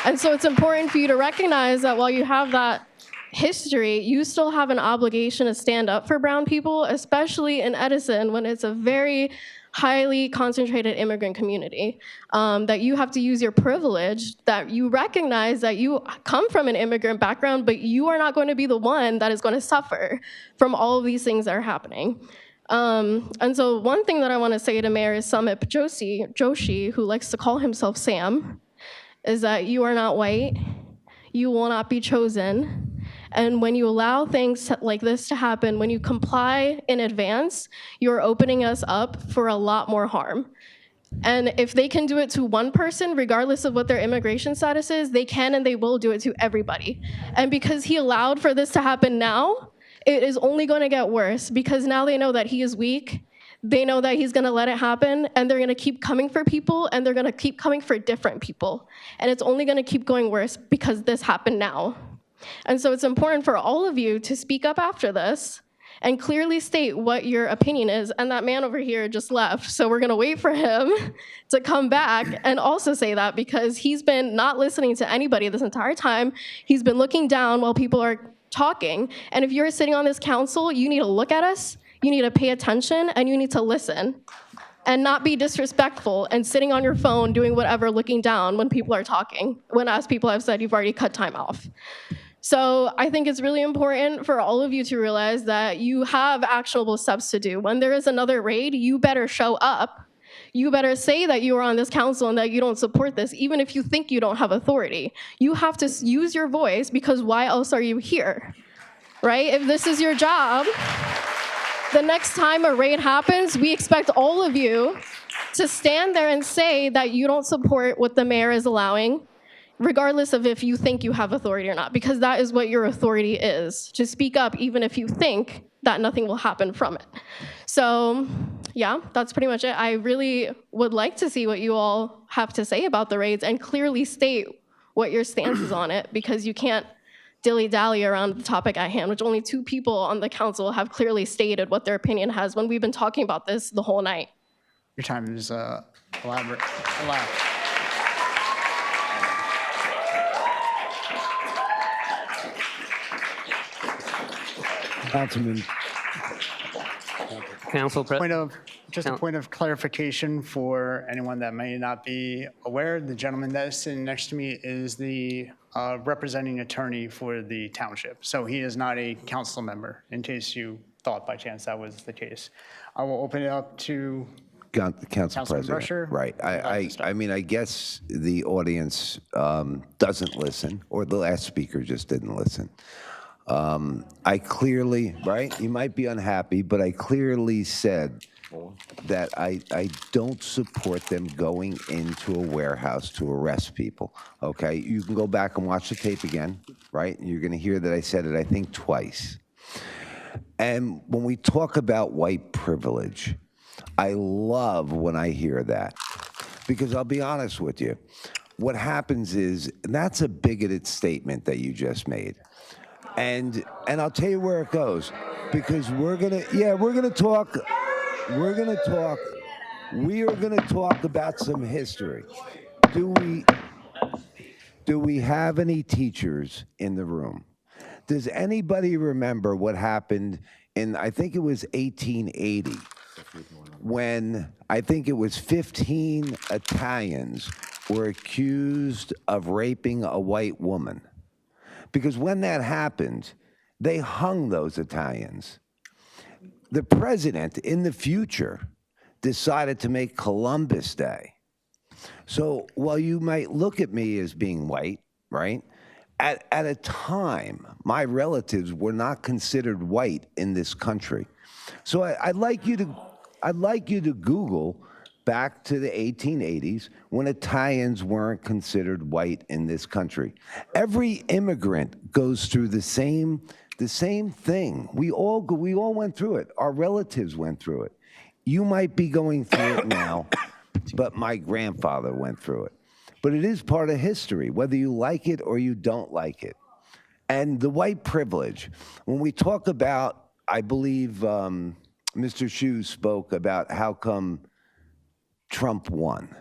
And so it's important for you to recognize that while you have that history, you still have an obligation to stand up for brown people, especially in Edison when it's a very highly concentrated immigrant community, that you have to use your privilege, that you recognize that you come from an immigrant background, but you are not going to be the one that is going to suffer from all of these things that are happening. And so one thing that I want to say to Mayor Sumit Joshi, who likes to call himself Sam, is that you are not white, you will not be chosen. And when you allow things like this to happen, when you comply in advance, you're opening us up for a lot more harm. And if they can do it to one person, regardless of what their immigration status is, they can and they will do it to everybody. And because he allowed for this to happen now, it is only going to get worse, because now they know that he is weak. They know that he's going to let it happen, and they're going to keep coming for people, and they're going to keep coming for different people. And it's only going to keep going worse because this happened now. And so it's important for all of you to speak up after this and clearly state what your opinion is. And that man over here just left, so we're gonna wait for him to come back and also say that, because he's been not listening to anybody this entire time. He's been looking down while people are talking. And if you're sitting on this council, you need to look at us, you need to pay attention, and you need to listen and not be disrespectful and sitting on your phone doing whatever, looking down when people are talking, when as people have said, you've already cut time off. So I think it's really important for all of you to realize that you have actionable steps to do. When there is another raid, you better show up. You better say that you are on this council and that you don't support this, even if you think you don't have authority. You have to use your voice, because why else are you here, right? If this is your job, the next time a raid happens, we expect all of you to stand there and say that you don't support what the mayor is allowing. regardless of if you think you have authority or not, because that is what your authority is, to speak up even if you think that nothing will happen from it. So yeah, that's pretty much it. I really would like to see what you all have to say about the raids and clearly state what your stance is on it, because you can't dilly-dally around the topic at hand, which only 2 people on the council have clearly stated what their opinion has when we've been talking about this the whole night. Your time is elapsed. Councilman. Council President. Just a point of clarification for anyone that may not be aware. The gentleman that is sitting next to me is the representing attorney for the township. So he is not a council member, in case you thought by chance that was the case. I will open it up to Council Councilman President. Brusher. Right. I mean, I guess the audience doesn't listen, or the last speaker just didn't listen. I clearly, right, you might be unhappy, but I clearly said that I don't support them going into a warehouse to arrest people, okay? You can go back and watch the tape again, right? You're going to hear that I said it, I think, twice. And when we talk about white privilege, I love when I hear that, because I'll be honest with you. What happens is, that's a bigoted statement that you just made. And I'll tell you where it goes, because we are gonna talk about some history. Do we have any teachers in the room? Does anybody remember what happened in, I think it was 1880, when I think it was 15 Italians were accused of raping a white woman? Because when that happened, they hung those Italians. The president, in the future, decided to make Columbus Day. So while you might look at me as being white, right, at a time, my relatives were not considered white in this country. So I'd like you to Google back to the 1880s when Italians weren't considered white in this country. Every immigrant goes through the same thing. We all went through it. Our relatives went through it. You might be going through it now, but my grandfather went through it. But it is part of history, whether you like it or you don't like it. And the white privilege, when we talk about, I believe Mr. Hsu spoke about how come Trump won.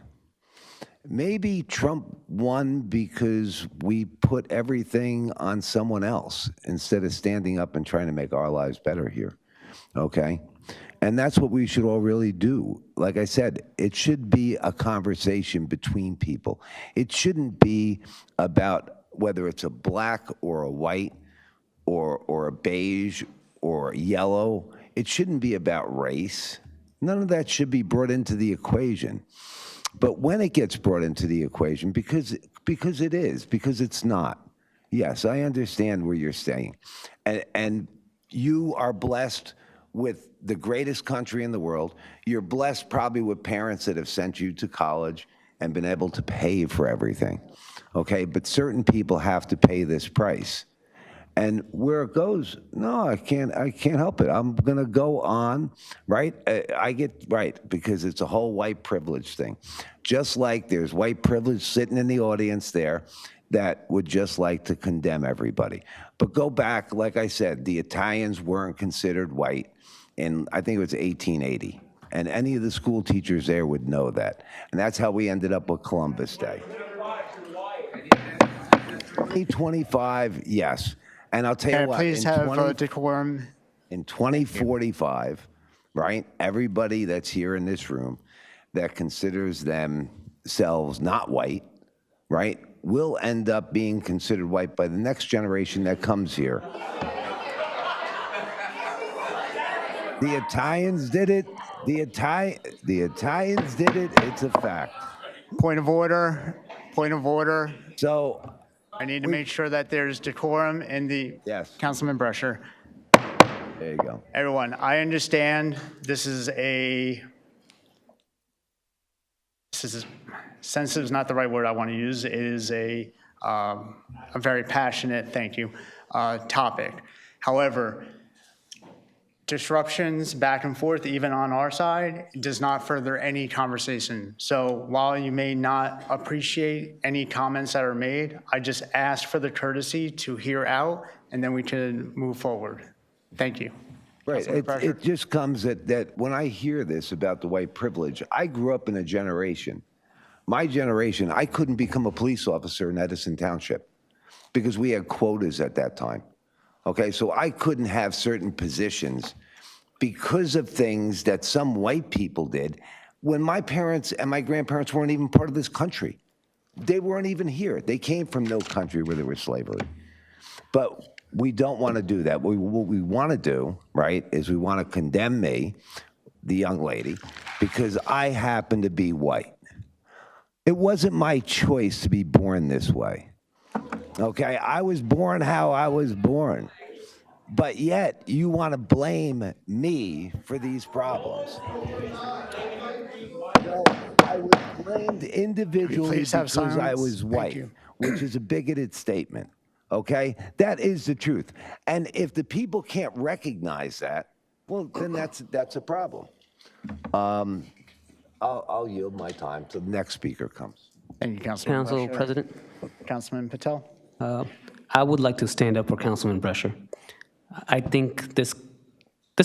Maybe Trump won because we put everything on someone else instead of standing up and trying to make our lives better here, okay? And that's what we should all really do. Like I said, it should be a conversation between people. It shouldn't be about whether it's a black or a white or a beige or yellow. It shouldn't be about race. None of that should be brought into the equation. But when it gets brought into the equation, because it's not. Yes, I understand where you're saying. And you are blessed with the greatest country in the world. You're blessed probably with parents that have sent you to college and been able to pay for everything. Okay, but certain people have to pay this price. And where it goes, no, I can't help it. I'm gonna go on, right? I get, right, because it's a whole white privilege thing. Just like there's white privilege sitting in the audience there that would just like to condemn everybody. But go back, like I said, the Italians weren't considered white in, I think it was 1880. And any of the school teachers there would know that. And that's how we ended up with Columbus Day. 2025, yes. And I'll tell you what, please have decorum. In 2045, right, everybody that's here in this room that considers themselves not white, right, will end up being considered white by the next generation that comes here. The Italians did it. The Italians did it. It's a fact. Point of order. Point of order. So I need to make sure that there's decorum in the. Yes. Councilman Brusher. There you go. Everyone, I understand this is sensitive is not the right word I want to use. It is a a very passionate, thank you, topic. However, disruptions back and forth, even on our side, does not further any conversation. So while you may not appreciate any comments that are made, I just ask for the courtesy to hear out, and then we can move forward. Thank you. Right. It just comes that when I hear this about the white privilege, I grew up in a generation. My generation, I couldn't become a police officer in Edison Township because we had quotas at that time. Okay, so I couldn't have certain positions because of things that some white people did when my parents and my grandparents weren't even part of this country. They weren't even here. They came from no country where there was slavery. But we don't want to do that. What we want to do, right, is we want to condemn me, the young lady, because I happen to be white. It wasn't my choice to be born this way. Okay, I was born how I was born. But yet, you want to blame me for these problems. No, I was blamed individually Please have because I silence? was Thank white, you. which is a bigoted statement. Okay? That is the truth. And if the people can't recognize that, well, then that's a problem. I'll yield my time till the next speaker comes. Thank you, Councilman Council Brescher. President, Councilman Patel. I would like to stand up for Councilman Brescher. I think this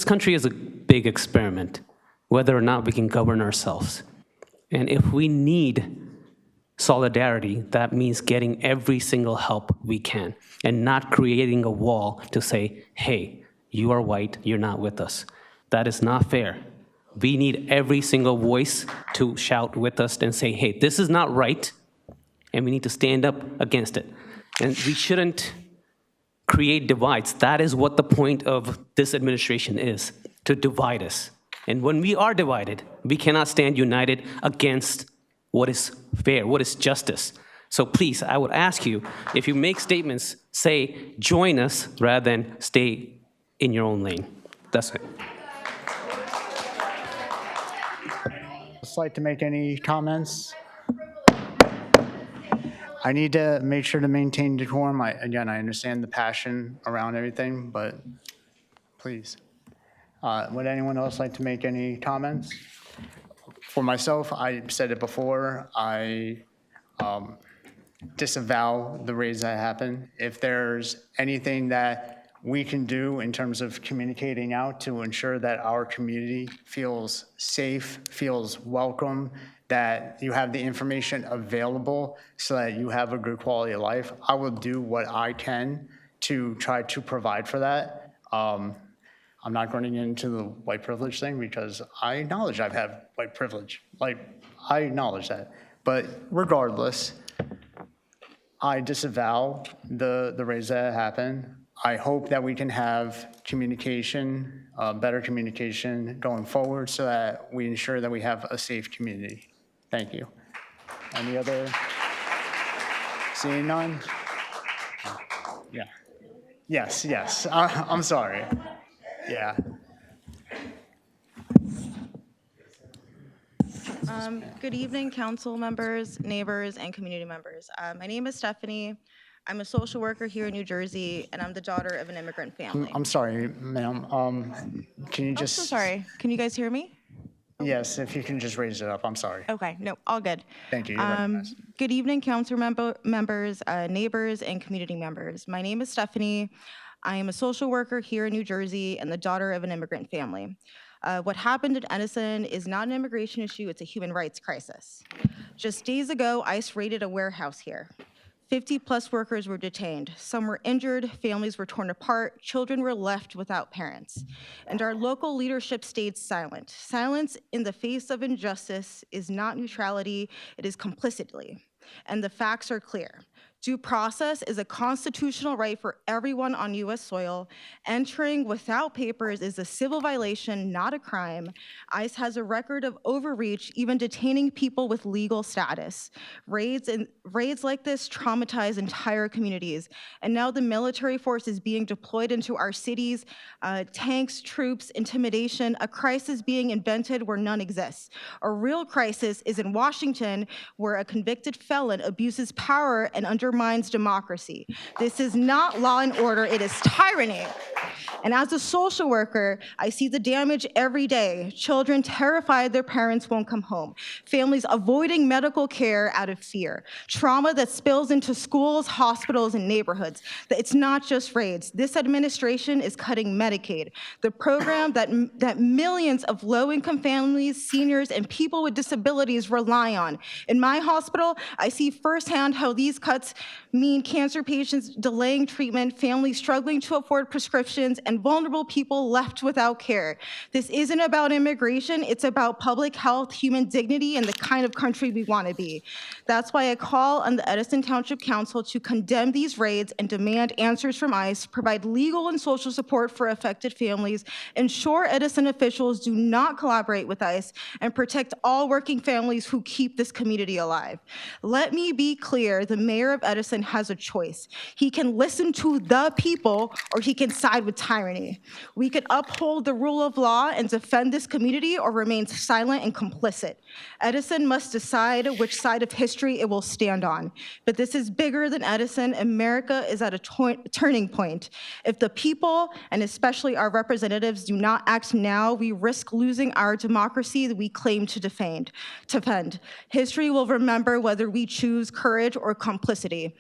country is a big experiment, whether or not we can govern ourselves. And if we need solidarity, that means getting every single help we can and not creating a wall to say, hey, you are white, you're not with us. That is not fair. We need every single voice to shout with us and say, hey, this is not right, and we need to stand up against it. And we shouldn't create divides. That is what the point of this administration is, to divide us. And when we are divided, we cannot stand united against what is fair, what is justice. So please, I would ask you, if you make statements, say, join us, rather than stay in your own lane. That's it. Just like to make any comments? I need to make sure to maintain decorum. Again, I understand the passion around everything, but please. Would anyone else like to make any comments? For myself, I said it before, I disavow the raids that happened. If there's anything that we can do in terms of communicating out to ensure that our community feels safe, feels welcome, that you have the information available so that you have a good quality of life, I will do what I can to try to provide for that. I'm not going to get into the white privilege thing because I acknowledge I've had white privilege. Like, I acknowledge that. But regardless, I disavow the raids that happened. I hope that we can have communication, better communication going forward so that we ensure that we have a safe community. Thank you. Any other? Seeing none? Yeah. Yes. I'm sorry. Yeah. Good evening, council members, neighbors, and community members. My name is Stephanie. I'm a social worker here in New Jersey, and I'm the daughter of an immigrant family. I'm sorry, ma'am. Can you just? So sorry. Can you guys hear me? Yes, if you can just raise it up. I'm sorry. Okay, no, all good. Thank you. You're recognized. Good evening, council members, neighbors, and community members. My name is Stephanie. I am a social worker here in New Jersey and the daughter of an immigrant family. What happened at Edison is not an immigration issue, it's a human rights crisis. Just days ago, ICE raided a warehouse here. 50+ workers were detained. Some were injured, families were torn apart, children were left without parents. And our local leadership stayed silent. Silence in the face of injustice is not neutrality, it is complicity. And the facts are clear. Due process is a constitutional right for everyone on US soil. Entering without papers is a civil violation, not a crime. ICE has a record of overreach, even detaining people with legal status. Raids like this traumatize entire communities. And now the military force is being deployed into our cities, tanks, troops, intimidation, a crisis being invented where none exists. A real crisis is in Washington, where a convicted felon abuses power and undermines undermines democracy. This is not law and order, it is tyranny. And as a social worker, I see the damage every day. Children terrified their parents won't come home. Families avoiding medical care out of fear. Trauma that spills into schools, hospitals, and neighborhoods. It's not just raids. This administration is cutting Medicaid, the program that millions of low-income families, seniors, and people with disabilities rely on. In my hospital, I see firsthand how these cuts mean cancer patients delaying treatment, families struggling to afford prescriptions, and vulnerable people left without care. This isn't about immigration, it's about public health, human dignity, and the kind of country we want to be. That's why I call on the Edison Township Council to condemn these raids and demand answers from ICE, provide legal and social support for affected families, ensure Edison officials do not collaborate with ICE, and protect all working families who keep this community alive. Let me be clear, the mayor of Edison has a choice. He can listen to the people, or he can side with tyranny. We could uphold the rule of law and defend this community, or remain silent and complicit. Edison must decide which side of history it will stand on. But this is bigger than Edison. America is at a turning point. If the people, and especially our representatives, do not act now, we risk losing our democracy that we claim to defend. History will remember whether we choose courage or complicity.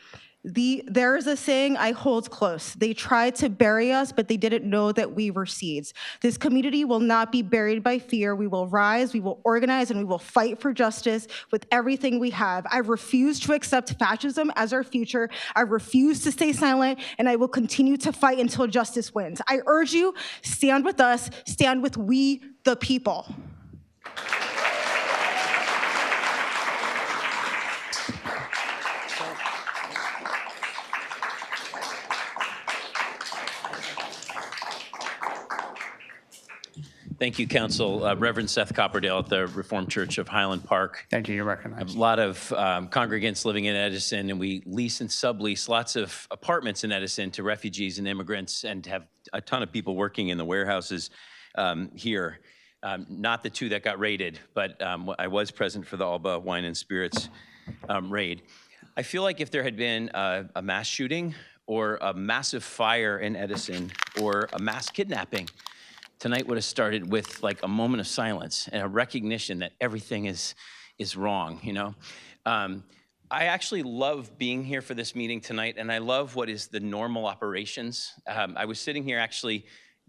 There is a saying I hold close. They tried to bury us, but they didn't know that we were seeds. This community will not be buried by fear. We will rise, we will organize, and we will fight for justice with everything we have. I refuse to accept fascism as our future. I refuse to stay silent, and I will continue to fight until justice wins. I urge you, stand with us, stand with we, the people. Thank you, Council. Reverend Seth Copperdale at the Reformed Church of Highland Park. Thank you, you're recognized. A lot of congregants living in Edison, and we lease and sublease lots of apartments in Edison to refugees and immigrants, and have a ton of people working in the warehouses here. Not the two that got raided, but I was present for the Alba Wine and Spirits raid. I feel like if there had been a mass shooting or a massive fire in Edison or a mass kidnapping, tonight would have started with like a moment of silence and a recognition that everything is wrong, you know? I actually love being here for this meeting tonight, and I love what is the normal operations. I was sitting here actually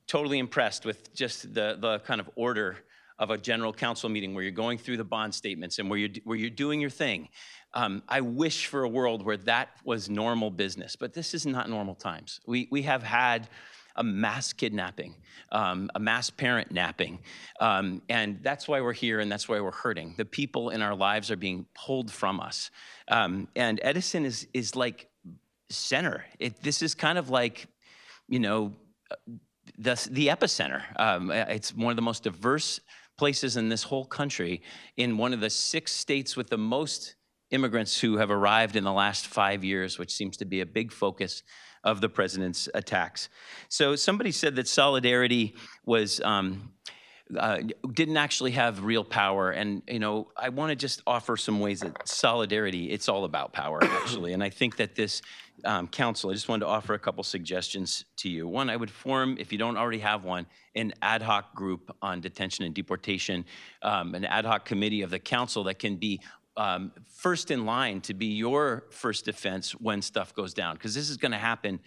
totally impressed with just the kind of order of a general council meeting where you're going through the bond statements and where you're doing your thing. I wish for a world where that was normal business, but this is not normal times. We have had a mass kidnapping, a mass parent napping. And that's why we're here, and that's why we're hurting. The people in our lives are being pulled from us. And Edison is like center. This is kind of like, you know, the epicenter. It's one of the most diverse places in this whole country, in one of the 6 states with the most immigrants who have arrived in the last 5 years, which seems to be a big focus of the president's attacks. So somebody said that solidarity was didn't actually have real power, and you know, I want to just offer some ways that solidarity, it's all about power actually. And I think that this council, I just wanted to offer a couple suggestions to you. One, I would form, if you don't already have one, an ad hoc group on detention and deportation, an ad hoc committee of the council that can be first in line to be your first defense when stuff goes down, because this is going to happen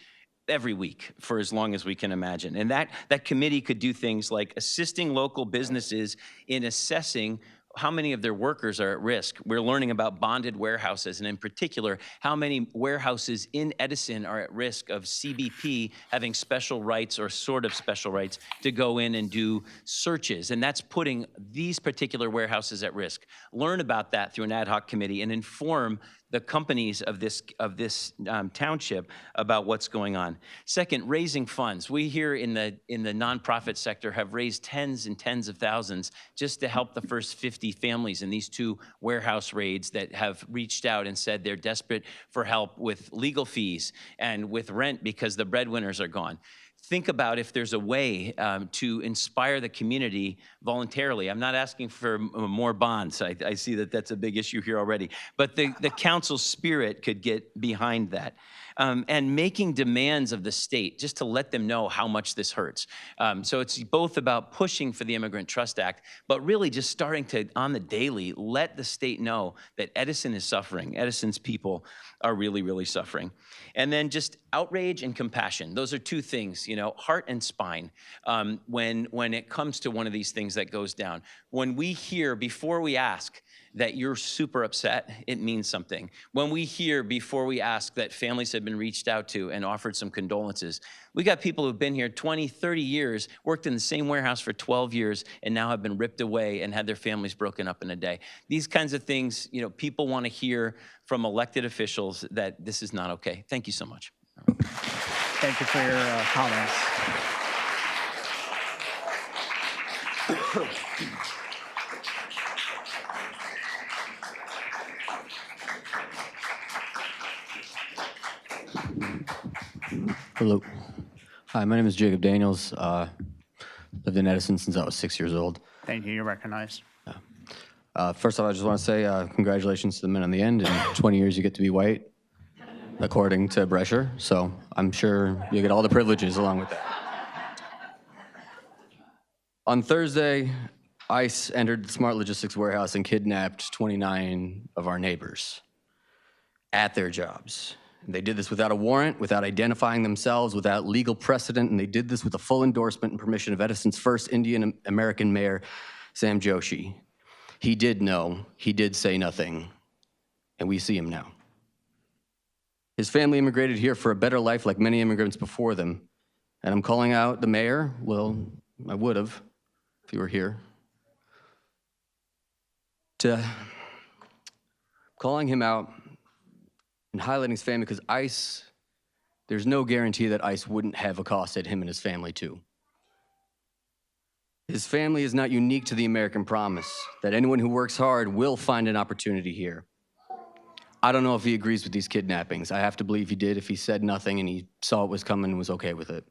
every week for as long as we can imagine. And that committee could do things like assisting local businesses in assessing how many of their workers are at risk. We're learning about bonded warehouses, and in particular, how many warehouses in Edison are at risk of CBP having special rights or sort of special rights to go in and do searches. And that's putting these particular warehouses at risk. Learn about that through an ad hoc committee and inform the companies of this township about what's going on. Second, raising funds. We here in the nonprofit sector have raised tens and tens of thousands just to help the first 50 families in these 2 warehouse raids that have reached out and said they're desperate for help with legal fees and with rent because the breadwinners are gone. think about if there's a way to inspire the community voluntarily. I'm not asking for more bonds. I see that that's a big issue here already. But the council spirit could get behind that. And making demands of the state just to let them know how much this hurts. So it's both about pushing for the Immigrant Trust Act, but really just starting to, on the daily, let the state know that Edison is suffering. Edison's people are really, really suffering. And then just outrage and compassion. Those are two things, you know, heart and spine, when it comes to one of these things that goes down. When we hear, before we ask, that you're super upset, it means something. When we hear, before we ask, that families have been reached out to and offered some condolences, we got people who've been here 20, 30 years, worked in the same warehouse for 12 years, and now have been ripped away and had their families broken up in a day. These kinds of things, you know, people want to hear from elected officials that this is not okay. Thank you so much. Thank you for your comments. Hello. Hi, my name is Jacob Daniels. Lived in Edison since I was 6 years old. Thank you. You're recognized. First off, I just want to say congratulations to the men on the end. In 20 years, you get to be white, according to Brescher. So I'm sure you get all the privileges along with that. On Thursday, ICE entered the Smart Logistics warehouse and kidnapped 29 of our neighbors at their jobs. They did this without a warrant, without identifying themselves, without legal precedent, and they did this with the full endorsement and permission of Edison's first Indian American mayor, Sam Joshi. He did know, he did say nothing, and we see him now. His family immigrated here for a better life like many immigrants before them, and I'm calling out the mayor, well, I would have if he were here, calling him out and highlighting his family, because ICE, there's no guarantee that ICE wouldn't have accosted him and his family too. His family is not unique to the American promise, that anyone who works hard will find an opportunity here. I don't know if he agrees with these kidnappings. I have to believe he did if he said nothing and he saw it was coming and was okay with it.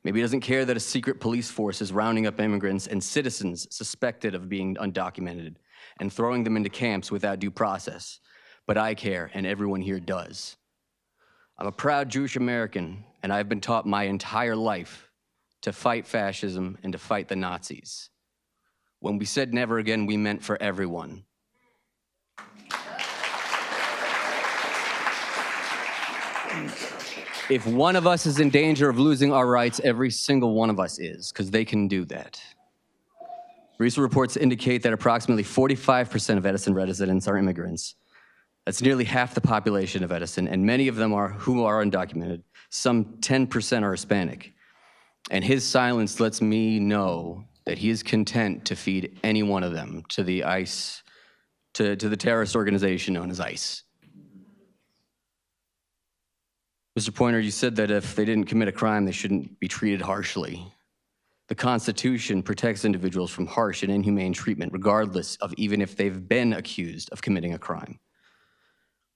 Maybe he doesn't care that a secret police force is rounding up immigrants and citizens suspected of being undocumented and throwing them into camps without due process. But I care, and everyone here does. I'm a proud Jewish American, and I've been taught my entire life to fight fascism and to fight the Nazis. When we said never again, we meant for everyone. If one of us is in danger of losing our rights, every single one of us is, because they can do that. Recent reports indicate that approximately 45% of Edison residents are immigrants. That's nearly half the population of Edison, and many of them are undocumented. Some 10% are Hispanic. And his silence lets me know that he is content to feed any one of them to the ICE, to the terrorist organization known as ICE. Mr. Pointer, you said that if they didn't commit a crime, they shouldn't be treated harshly. The Constitution protects individuals from harsh and inhumane treatment, regardless of even if they've been accused of committing a crime.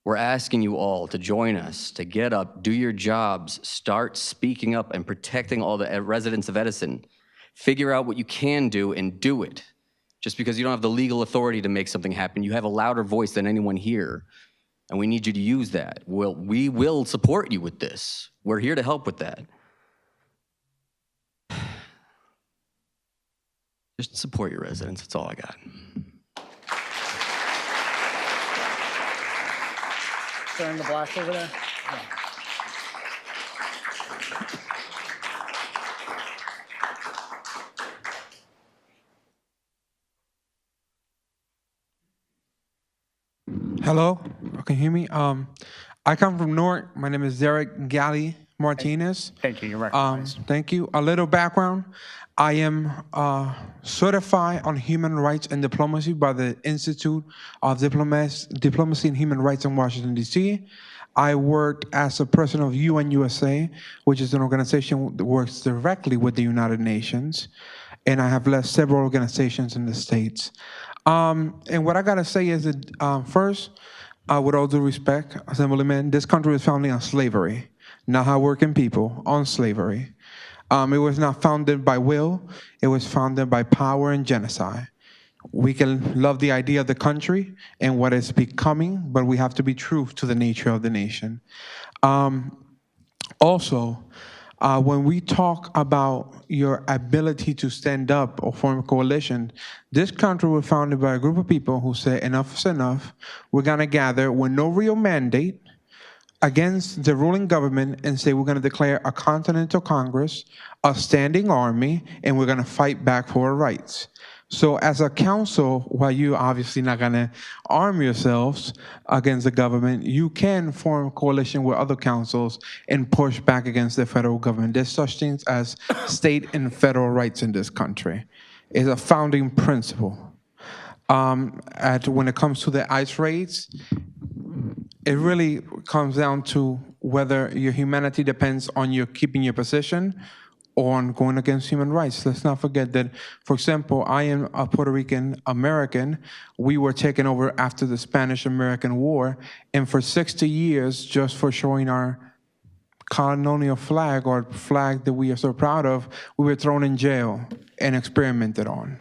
We're asking you all to join us, to get up, do your jobs, start speaking up and protecting all the residents of Edison. Figure out what you can do and do it. Just because you don't have the legal authority to make something happen, you have a louder voice than anyone here, and we need you to use that. We will support you with this. We're here to help with that. Just support your residents, that's all I got. Turn the black over there. Yeah. Hello, can you hear me? I come from Newark. My name is Derek Galley Martinez. Thank you. You're recognized. Thank you. A little background. I am certified on human rights and diplomacy by the Institute of Diplomacy and Human Rights in Washington, D.C. I worked as a president of UN USA, which is an organization that works directly with the United Nations. And I have led several organizations in the States. And what I gotta say is that first, with all due respect, Assemblyman, this country was founded on slavery, not hardworking people, on slavery. It was not founded by will, it was founded by power and genocide. We can love the idea of the country and what it's becoming, but we have to be true to the nature of the nation. Also, when we talk about your ability to stand up or form a coalition, this country was founded by a group of people who said enough is enough. We're going to gather with no real mandate against the ruling government and say we're going to declare a continental Congress, a standing army, and we're going to fight back for our rights. So as a council, while you're obviously not going to arm yourselves against the government, you can form a coalition with other councils and push back against the federal government. There's such things as state and federal rights in this country. It's a founding principle. When it comes to the ICE raids, it really comes down to whether your humanity depends on you keeping your position or on going against human rights. Let's not forget that, for example, I am a Puerto Rican American. We were taken over after the Spanish-American War, and for 60 years, just for showing our colonial flag or flag that we are so proud of, we were thrown in jail and experimented on.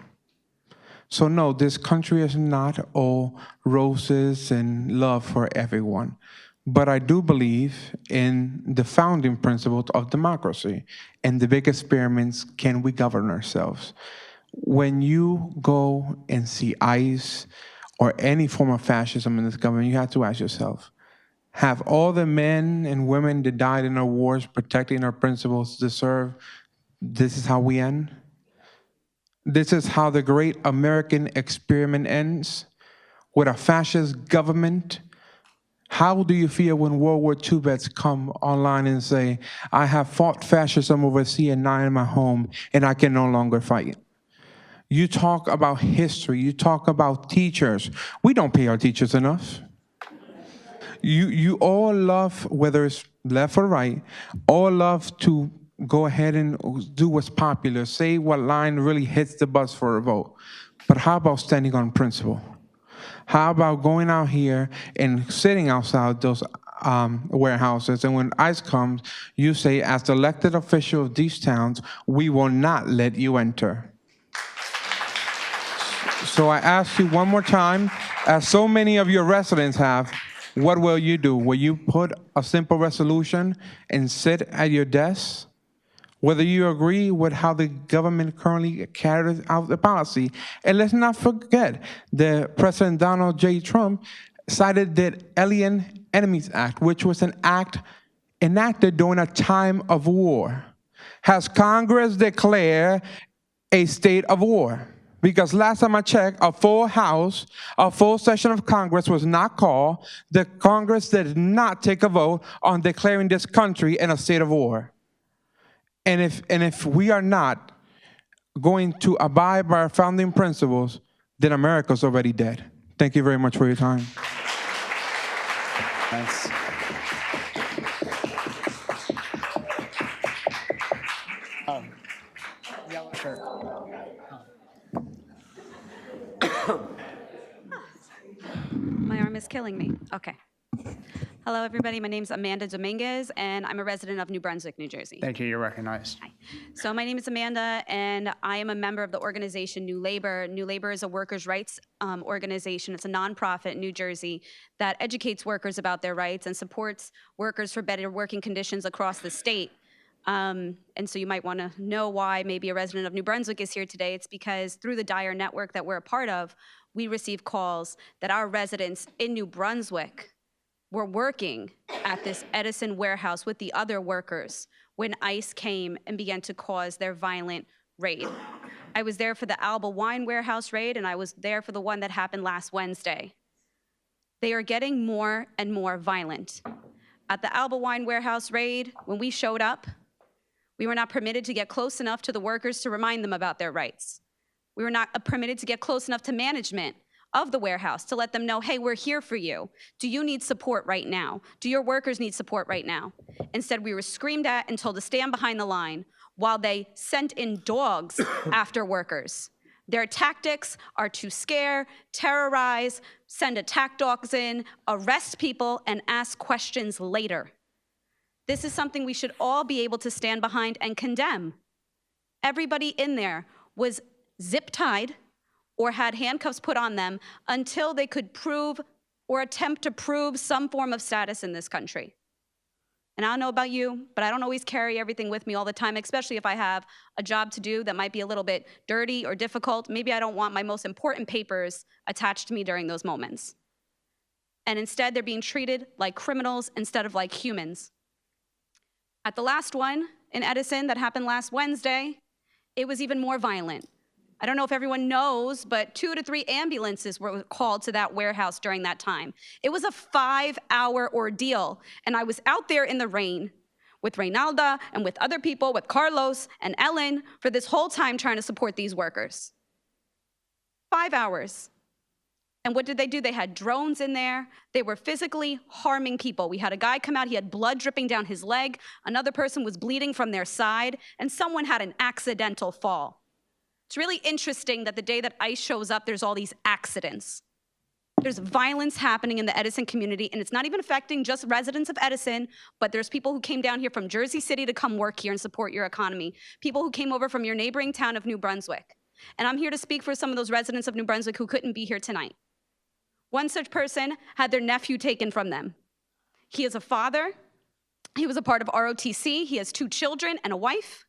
So no, this country is not all roses and love for everyone. But I do believe in the founding principles of democracy and the big experiments, can we govern ourselves? When you go and see ICE or any form of fascism in this government, you have to ask yourself, have all the men and women that died in our wars protecting our principles deserve this is how we end? This is how the great American experiment ends, with a fascist government. How do you feel when World War II vets come online and say, I have fought fascism overseas and now in my home, and I can no longer fight? You talk about history, you talk about teachers. We don't pay our teachers enough. You all love, whether it's left or right, all love to go ahead and do what's popular, say what line really hits the bus for a vote. But how about standing on principle? How about going out here and sitting outside those warehouses, and when ICE comes, you say, as the elected official of these towns, we will not let you enter. So I ask you one more time, as so many of your residents have, what will you do? Will you put a simple resolution and sit at your desk? Whether you agree with how the government currently carries out the policy. And let's not forget that President Donald J. Trump cited the Alien Enemies Act, which was an act enacted during a time of war. Has Congress declared a state of war? Because last time I checked, a full session of Congress was not called. The Congress did not take a vote on declaring this country in a state of war. And if we are not going to abide by our founding principles, then America's already dead. Thank you very much for your time. Thanks. Yellow shirt. My arm is killing me. Okay. Hello, everybody. My name's Amanda Dominguez, and I'm a resident of New Brunswick, New Jersey. Thank you, you're recognized. Hi. So my name is Amanda, and I am a member of the organization New Labor. New Labor is a workers' rights organization. It's a nonprofit in New Jersey that educates workers about their rights and supports workers for better working conditions across the state. And so you might want to know why maybe a resident of New Brunswick is here today. It's because through the Dyer network that we're a part of, we receive calls that our residents in New Brunswick were working at this Edison warehouse with the other workers when ICE came and began to cause their violent raid. I was there for the Alba Wine warehouse raid, and I was there for the one that happened last Wednesday. They are getting more and more violent. At the Alba Wine warehouse raid, when we showed up, we were not permitted to get close enough to the workers to remind them about their rights. We were not permitted to get close enough to management of the warehouse to let them know, hey, we're here for you. Do you need support right now? Do your workers need support right now? Instead, we were screamed at and told to stand behind the line while they sent in dogs after workers. Their tactics are to scare, terrorize, send attack dogs in, arrest people, and ask questions later. This is something we should all be able to stand behind and condemn. Everybody in there was zip-tied or had handcuffs put on them until they could prove or attempt to prove some form of status in this country. And I don't know about you, but I don't always carry everything with me all the time, especially if I have a job to do that might be a little bit dirty or difficult. Maybe I don't want my most important papers attached to me during those moments. And instead, they're being treated like criminals instead of like humans. At the last one in Edison that happened last Wednesday, it was even more violent. I don't know if everyone knows, but 2 to 3 ambulances were called to that warehouse during that time. It was a 5-hour ordeal, and I was out there in the rain with Reynalda and with other people, with Carlos and Ellen, for this whole time trying to support these workers. 5 hours. And what did they do? They had drones in there. They were physically harming people. We had a guy come out, he had blood dripping down his leg. Another person was bleeding from their side, and someone had an accidental fall. It's really interesting that the day that ICE shows up, there's all these accidents. There's violence happening in the Edison community, and it's not even affecting just residents of Edison, but there's people who came down here from Jersey City to come work here and support your economy, people who came over from your neighboring town of New Brunswick. And I'm here to speak for some of those residents of New Brunswick who couldn't be here tonight. One such person had their nephew taken from them. He is a father. He was a part of ROTC. He has 2 children and a wife.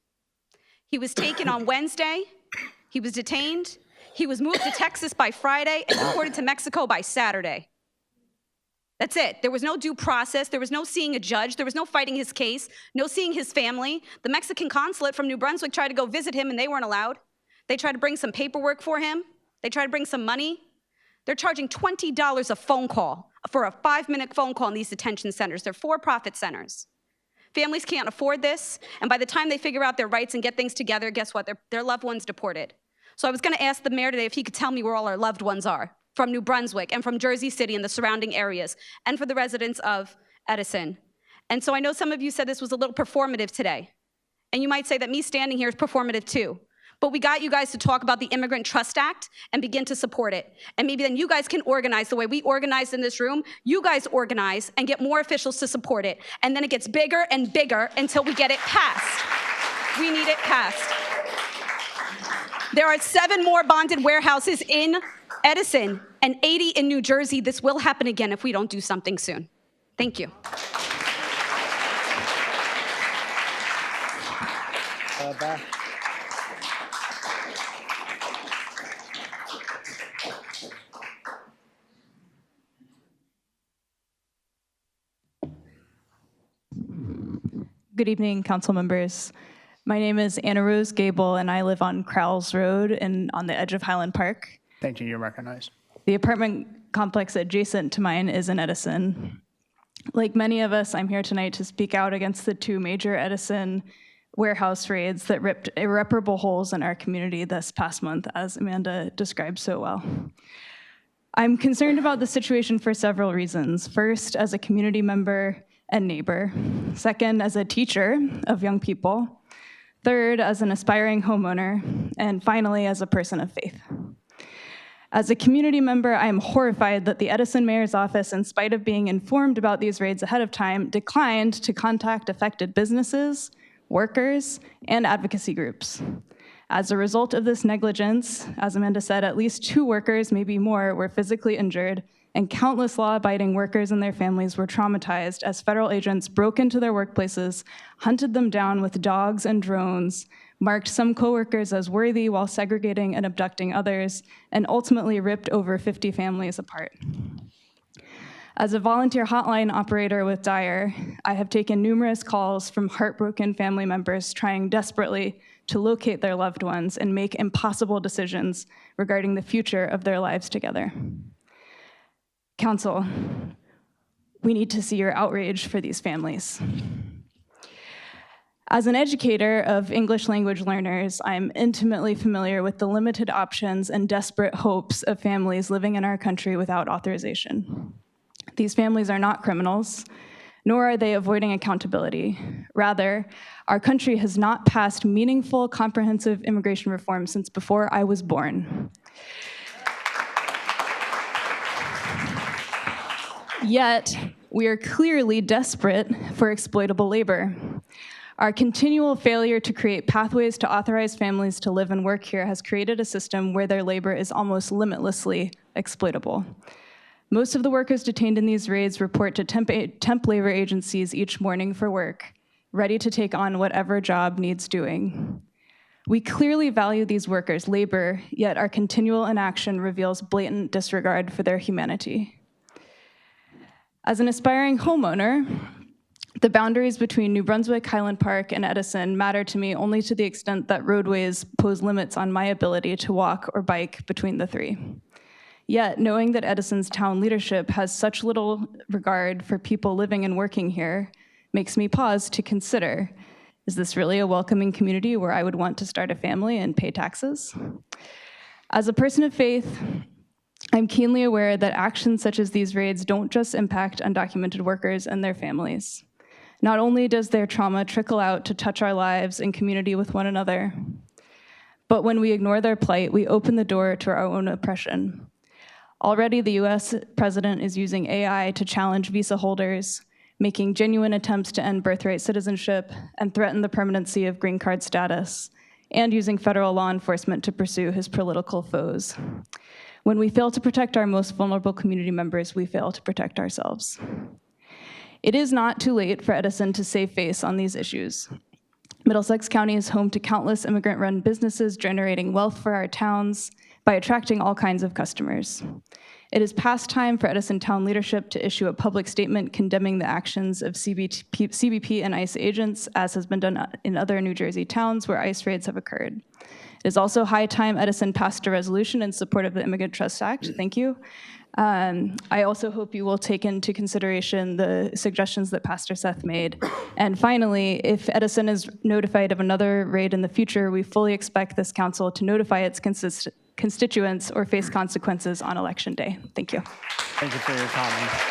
He was taken on Wednesday. He was detained. He was moved to Texas by Friday and deported to Mexico by Saturday. That's it. There was no due process. There was no seeing a judge. There was no fighting his case, no seeing his family. The Mexican consulate from New Brunswick tried to go visit him, and they weren't allowed. They tried to bring some paperwork for him. They tried to bring some money. They're charging $20 a phone call for a 5-minute phone call in these detention centers. They're for-profit centers. Families can't afford this, and by the time they figure out their rights and get things together, guess what? Their loved ones deported. So I was gonna ask the mayor today if he could tell me where all our loved ones are from New Brunswick and from Jersey City and the surrounding areas, and for the residents of Edison. And so I know some of you said this was a little performative today, and you might say that me standing here is performative too. But we got you guys to talk about the Immigrant Trust Act and begin to support it. And maybe then you guys can organize the way we organized in this room. You guys organize and get more officials to support it. And then it gets bigger and bigger until we get it passed. We need it passed. There are 7 more bonded warehouses in Edison and 80 in New Jersey. This will happen again if we don't do something soon. Thank you. Good evening, council members. My name is Anna Rose Gable, and I live on Crowles Road and on the edge of Highland Park. Thank you. You're recognized. The apartment complex adjacent to mine is in Edison. Like many of us, I'm here tonight to speak out against the 2 major Edison warehouse raids that ripped irreparable holes in our community this past month, as Amanda described so well. I'm concerned about the situation for several reasons. First, as a community member and neighbor. Second, as a teacher of young people. Third, as an aspiring homeowner. And finally, as a person of faith. As a community member, I am horrified that the Edison mayor's office, in spite of being informed about these raids ahead of time, declined to contact affected businesses, workers, and advocacy groups. As a result of this negligence, as Amanda said, at least 2 workers, maybe more, were physically injured, and countless law-abiding workers and their families were traumatized as federal agents broke into their workplaces, hunted them down with dogs and drones, marked some coworkers as worthy while segregating and abducting others, and ultimately ripped over 50 families apart. As a volunteer hotline operator with Dyer, I have taken numerous calls from heartbroken family members trying desperately to locate their loved ones and make impossible decisions regarding the future of their lives together. Council, we need to see your outrage for these families. As an educator of English language learners, I'm intimately familiar with the limited options and desperate hopes of families living in our country without authorization. These families are not criminals, nor are they avoiding accountability. Rather, our country has not passed meaningful, comprehensive immigration reform since before I was born. Yet, We are clearly desperate for exploitable labor. Our continual failure to create pathways to authorize families to live and work here has created a system where their labor is almost limitlessly exploitable. Most of the workers detained in these raids report to temp labor agencies each morning for work, ready to take on whatever job needs doing. We clearly value these workers' labor, yet our continual inaction reveals blatant disregard for their humanity. As an aspiring homeowner, the boundaries between New Brunswick, Highland Park, and Edison matter to me only to the extent that roadways pose limits on my ability to walk or bike between the three. Yet, knowing that Edison's town leadership has such little regard for people living and working here makes me pause to consider, is this really a welcoming community where I would want to start a family and pay taxes? As a person of faith, I'm keenly aware that actions such as these raids don't just impact undocumented workers and their families. Not only does their trauma trickle out to touch our lives in community with one another, but when we ignore their plight, we open the door to our own oppression. Already, the US president is using AI to challenge visa holders, making genuine attempts to end birthright citizenship and threaten the permanency of green card status, and using federal law enforcement to pursue his political foes. When we fail to protect our most vulnerable community members, we fail to protect ourselves. It is not too late for Edison to save face on these issues. Middlesex County is home to countless immigrant-run businesses generating wealth for our towns by attracting all kinds of customers. It is past time for Edison town leadership to issue a public statement condemning the actions of CBP and ICE agents, as has been done in other New Jersey towns where ICE raids have occurred. It is also high time Edison passed a resolution in support of the Immigrant Trust Act. Thank you. I also hope you will take into consideration the suggestions that Pastor Seth made. And finally, if Edison is notified of another raid in the future, we fully expect this council to notify its constituents or face consequences on Election Day. Thank you. Thank you for your comments.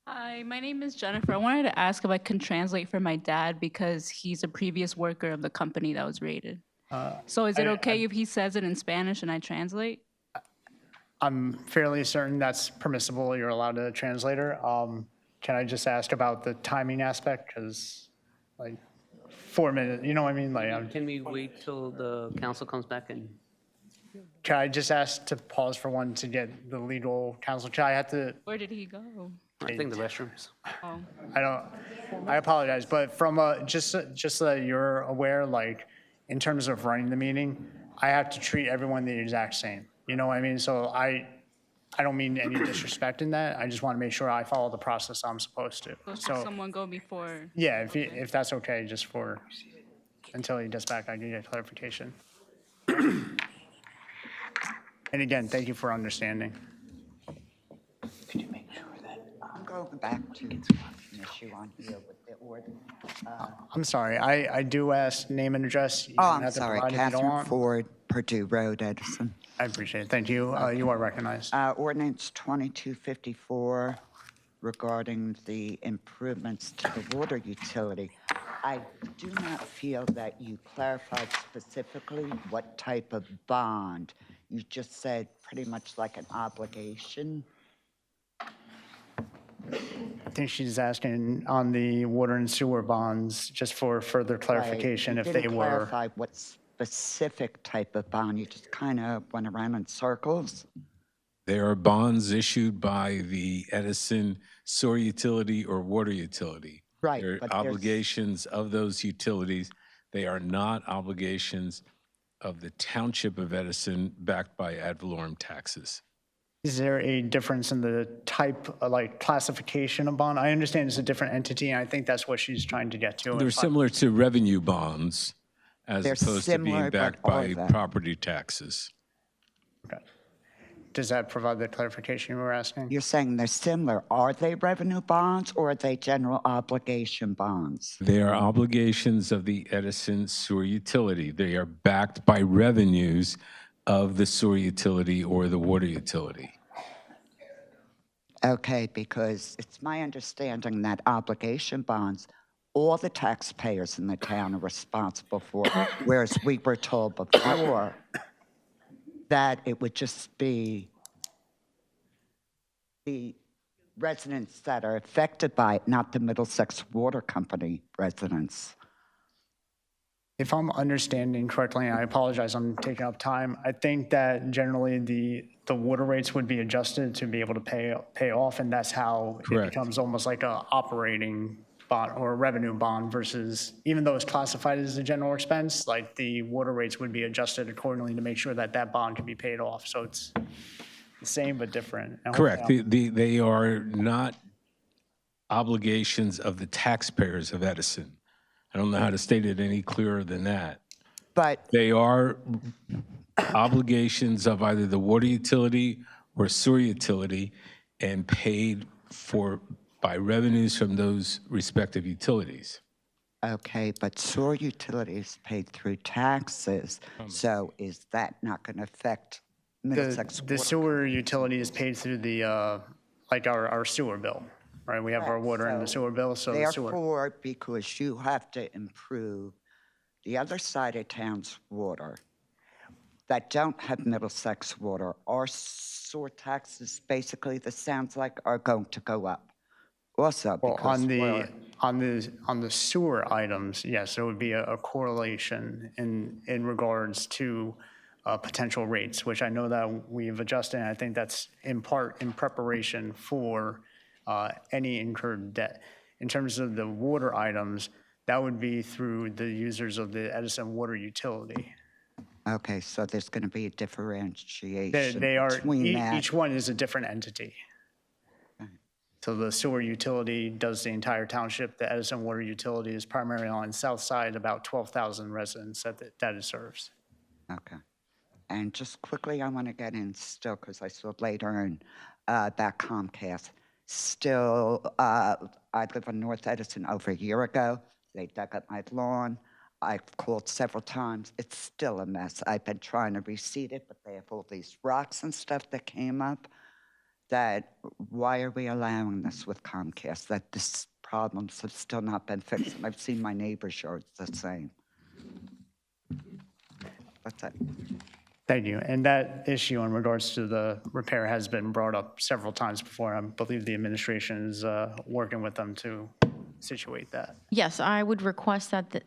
Hi, my name is Jennifer. I wanted to ask if I can translate for my dad because he's a previous worker of the company that was raided. So is it okay if he says it in Spanish and I translate? I'm fairly certain that's permissible. You're allowed a translator. Can I just ask about the timing aspect? Because, like, 4 minutes, you know what I mean? Like, Can we wait till the council comes back and? can I just ask to pause for one to get the legal counsel? Can I have to? Where did he go? I think the restrooms. Oh. I apologize, but from just so that you're aware, like, in terms of running the meeting, I have to treat everyone the exact same. You know what I mean? So I don't mean any disrespect in that. I just want to make sure I follow the process I'm supposed to. So should someone go before? Yeah, if that's okay, just for, until he gets back, I can get clarification. And again, thank you for understanding. Could you make sure that I'm going back to an issue on here with the ordinance? I'm sorry, I do ask name and address. You Oh, don't I'm have to sorry, provide if you don't Catherine want. Ford, Purdue Road, Edison. I appreciate it. Thank you. You are recognized. Ordinance 2254 regarding the improvements to the water utility. I do not feel that you clarified specifically what type of bond. You just said pretty much like an obligation. I think she's asking on the water and sewer bonds, just for further clarification, Right. if You they didn't were. clarify what specific type of bond. You just kind of went around in circles. They are bonds issued by the Edison sewer utility or water utility. Right, They're but there's- obligations of those utilities. They are not obligations of the township of Edison backed by ad valorem taxes. Is there a difference in the type, like classification of bond? I understand it's a different entity, and I think that's what she's trying to get to. They're similar to revenue bonds as They're opposed to being similar, but backed are by they? property taxes. Okay. Does that provide the clarification you were asking? You're saying they're similar. Are they revenue bonds or are they general obligation bonds? They are obligations of the Edison sewer utility. They are backed by revenues of the sewer utility or the water utility. Okay, because it's my understanding that obligation bonds all the taxpayers in the town are responsible for, whereas we were told before that it would just be the residents that are affected by it, not the Middlesex Water Company residents. If I'm understanding correctly, and I apologize, I'm taking up time, I think that generally the water rates would be adjusted to be able to pay off, and that's how it Correct. becomes almost like a operating bond or a revenue bond versus, even though it's classified as a general expense, like the water rates would be adjusted accordingly to make sure that that bond can be paid off. So it's the same but different. And Correct. hopefully They are not obligations of the taxpayers of Edison. I don't know how to state it any clearer than that. But they are obligations of either the water utility or sewer utility and paid for by revenues from those respective utilities. Okay, but sewer utilities paid through taxes, so is that not going to affect Middlesex the Water? sewer utility is paid through the, like our sewer bill, right? We have our water and the sewer bill, so the sewer. Therefore, because you have to improve the other side of town's water that don't have Middlesex water, our sewer taxes, basically, this sounds like, are going to go up also. Well, because on the sewer items, yes, there would be a correlation in regards to potential rates, which I know that we've adjusted, and I think that's in part in preparation for any incurred debt. In terms of the water items, that would be through the users of the Edison water utility. Okay, so there's going to be a differentiation They are, between that. each one is a different entity. So the sewer utility does the entire township. The Edison water utility is primarily on the south side, about 12,000 residents that it serves. Okay. And just quickly, I want to get in still, because I saw later in about Comcast. Still, I live in North Edison over a year ago. They dug up my lawn. I've called several times. It's still a mess. I've been trying to reseed it, but they have all these rocks and stuff that came up. That why are we allowing this with Comcast? That this problems have still not been fixed. And I've seen my neighbor's yards the same. That's it. Thank you. And that issue in regards to the repair has been brought up several times before. I believe the administration is working with them to situate that. Yes, I would request that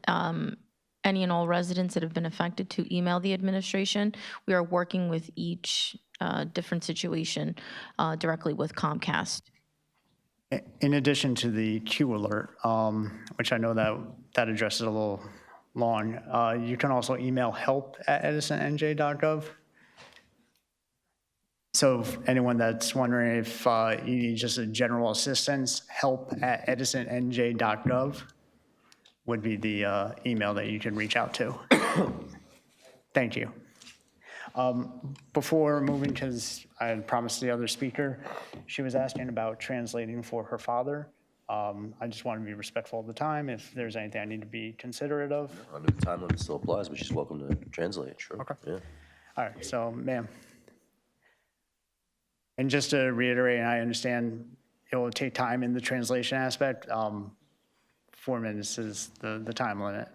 any and all residents that have been affected to email the administration. We are working with each different situation directly with Comcast. In addition to the Q alert, which I know that address is a little long, you can also email help@edisonnj.gov. So if anyone that's wondering if you need just a general assistance, help@edisonnj.gov would be the email that you can reach out to. Thank you. Before moving, because I had promised the other speaker, she was asking about translating for her father. I just want to be respectful of the time. If there's anything I need to be considerate of. I know the time limit still applies, but she's welcome to translate, sure. Okay. Yeah. All right, so ma'am. And just to reiterate, and I understand it will take time in the translation aspect. 4 minutes is the time limit.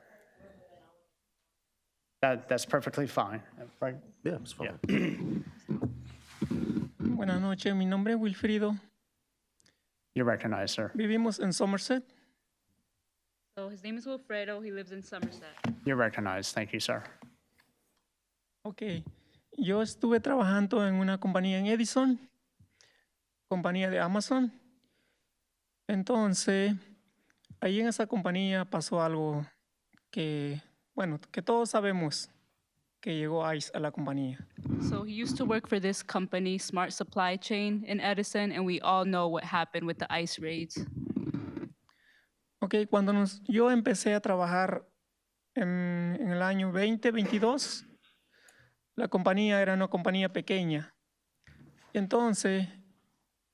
That's perfectly fine, right? Yeah, it's fine. Buenas noches, mi nombre es Wilfrido. You're recognized, sir. Vivimos en Somerset. So his name is Wilfredo. He lives in Somerset. You're recognized. Thank you, sir. Ok. Yo estuve trabajando en una compañía en Edison, compañía de Amazon. Entonces, ahí en esa compañía pasó algo que, bueno, que todos sabemos que llegó ICE a la compañía. So he used to work for this company, Smart Supply Chain, in Edison, and we all know what happened with the ICE raids. Ok, cuando yo empecé a trabajar en el año 2022, la compañía era una compañía pequeña. Entonces,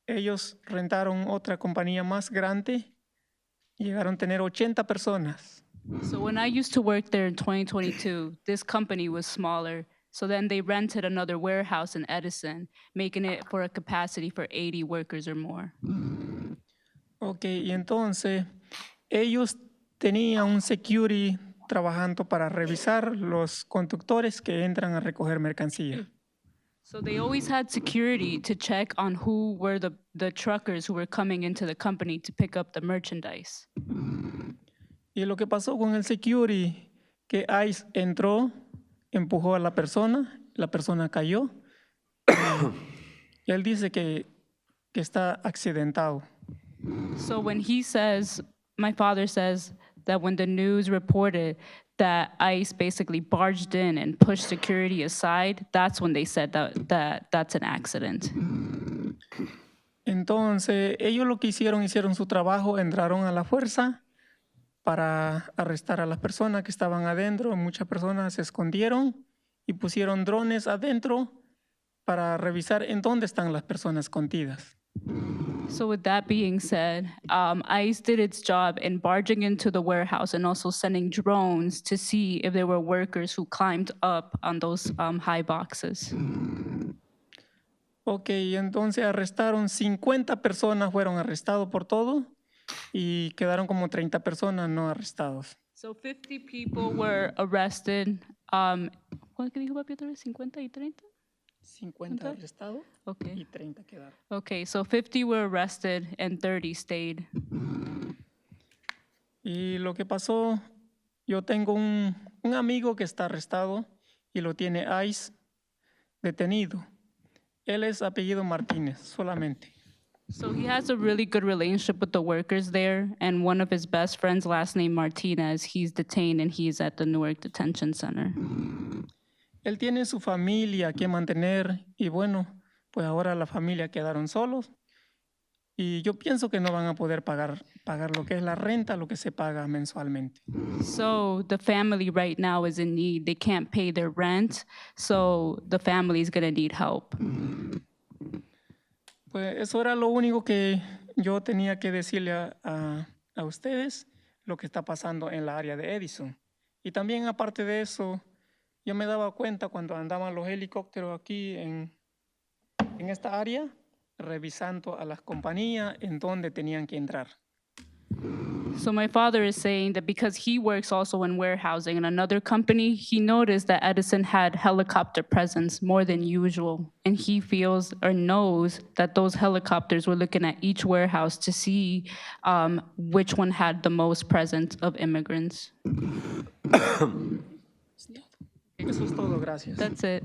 ellos rentaron otra compañía más grande y llegaron a tener 80 personas. So when I used to work there in 2022, this company was smaller. So then they rented another warehouse in Edison, making it for a capacity for 80 workers or more. Ok, y entonces ellos tenía un security trabajando para revisar los conductores que entran a recoger mercancía. So they always had security to check on who were the truckers who were coming into the company to pick up the merchandise. Y lo que pasó con el security, que ICE entró, empujó a la persona cayó, y él dice que está accidentado. So when he says, my father says that when the news reported that ICE basically barged in and pushed security aside, that's when they said that's an accident. Entonces, ellos lo que hicieron su trabajo, entraron a la fuerza para arrestar a las personas que estaban adentro. Muchas personas se escondieron y pusieron drones adentro para revisar en dónde están las personas escondidas. So with that being said, ICE did its job in barging into the warehouse and also sending drones to see if there were workers who climbed up on those high boxes. Ok, entonces arrestaron 50 personas, fueron arrestados por todo y quedaron como 30 personas no arrestados. So 50 people were arrested. ¿Cuánto dijo papi otra vez? 50 y 30? 50 arrestados Okay. y 30 quedaron. Okay, so 50 were arrested and 30 stayed. Y lo que pasó, yo tengo un amigo que está arrestado y lo tiene ICE detenido. Él es apellido Martínez, solamente. So he has a really good relationship with the workers there, and one of his best friends, last name Martinez, he's detained and he's at the Newark Detention Center. Él tiene su familia que mantener y bueno, pues ahora la familia quedaron solos y yo pienso que no van a poder pagar lo que es la renta, lo que se paga mensualmente. So the family right now is in need. They can't pay their rent, so the family is going to need help. Pues eso era lo único que yo tenía que decirle a ustedes, lo que está pasando en la área de Edison. Y también aparte de eso, yo me daba cuenta cuando andaban los helicópteros aquí en esta área, revisando a las compañías en donde tenían que entrar. So my father is saying that because he works also in warehousing in another company, he noticed that Edison had helicopter presence more than usual. And he feels or knows that those helicopters were looking at each warehouse to see which one had the most presence of immigrants. Eso es todo, gracias. That's it.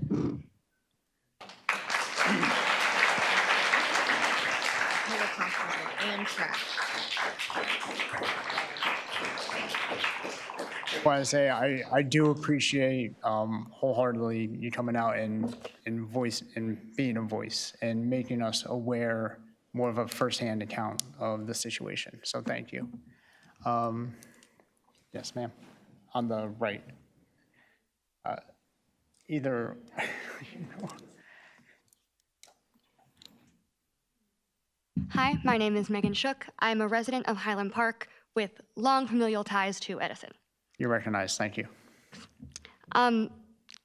I want to say I do appreciate wholeheartedly you coming out and being a voice and making us aware more of a firsthand account of the situation. So thank you. Yes, ma'am. On the right. Either. Hi, my name is Megan Shook. I'm a resident of Highland Park with long familial ties to Edison. You're recognized. Thank you.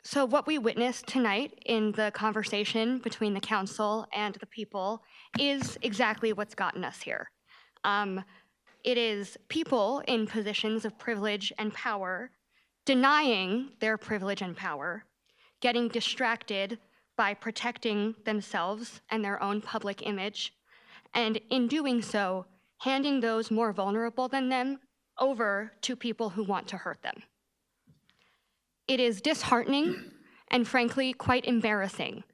So what we witnessed tonight in the conversation between the council and the people is exactly what's gotten us here. It is people in positions of privilege and power denying their privilege and power, getting distracted by protecting themselves and their own public image, and in doing so, handing those more vulnerable than them over to people who want to hurt them. It is disheartening and frankly quite embarrassing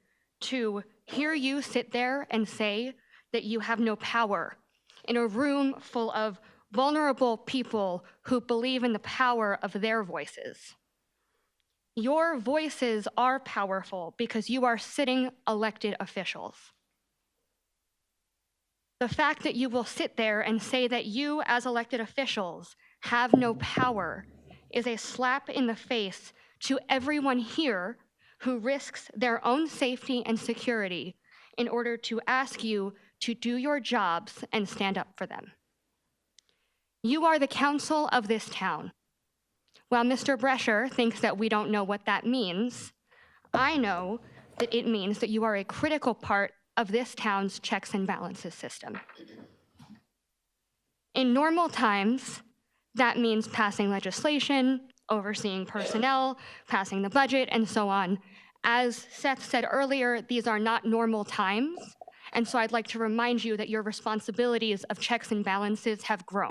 to hear you sit there and say that you have no power in a room full of vulnerable people who believe in the power of their voices. Your voices are powerful because you are sitting elected officials. The fact that you will sit there and say that you as elected officials have no power is a slap in the face to everyone here who risks their own safety and security in order to ask you to do your jobs and stand up for them. You are the council of this town. While Mr. Brescher thinks that we don't know what that means, I know that it means that you are a critical part of this town's checks and balances system. In normal times, that means passing legislation, overseeing personnel, passing the budget, and so on. As Seth said earlier, these are not normal times, and so I'd like to remind you that your responsibilities of checks and balances have grown.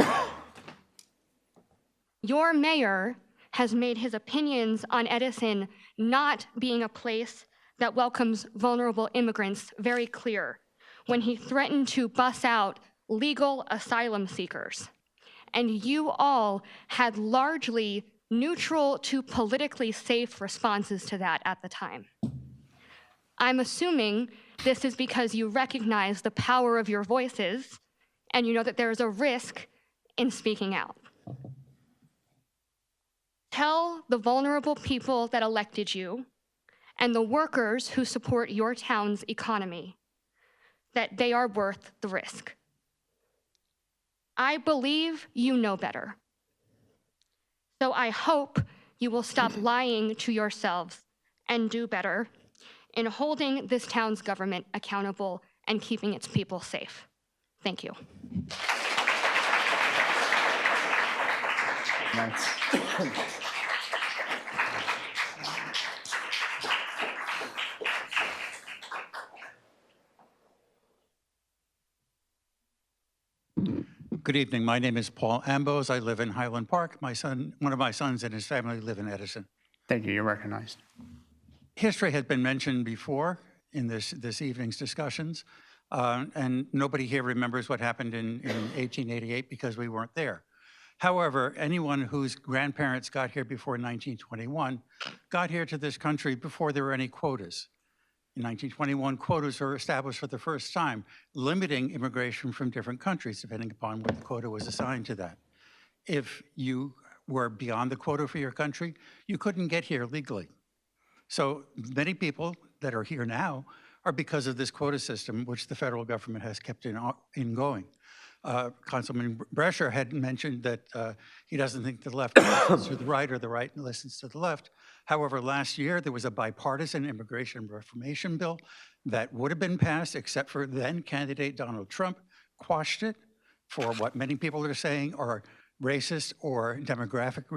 Your mayor has made his opinions on Edison not being a place that welcomes vulnerable immigrants very clear when he threatened to bus out legal asylum seekers. And you all had largely neutral to politically safe responses to that at the time. I'm assuming this is because you recognize the power of your voices and you know that there is a risk in speaking out. Tell the vulnerable people that elected you and the workers who support your town's economy that they are worth the risk. I believe you know better. So I hope you will stop lying to yourselves and do better in holding this town's government accountable and keeping its people safe. Thank you. Good evening. My name is Paul Ambos. I live in Highland Park. One of my sons and his family live in Edison. Thank you. You're recognized. History has been mentioned before in this evening's discussions, and nobody here remembers what happened in 1888 because we weren't there. However, anyone whose grandparents got here before 1921 got here to this country before there were any quotas. In 1921, quotas were established for the first time, limiting immigration from different countries, depending upon what the quota was assigned to that. If you were beyond the quota for your country, you couldn't get here legally. So many people that are here now are because of this quota system, which the federal government has kept in going. Councilman Brescher had mentioned that he doesn't think the left listens to the right or the right listens to the left. However, last year there was a bipartisan immigration reformation bill that would have been passed, except for then candidate Donald Trump quashed it for what many people are saying are racist or demagogic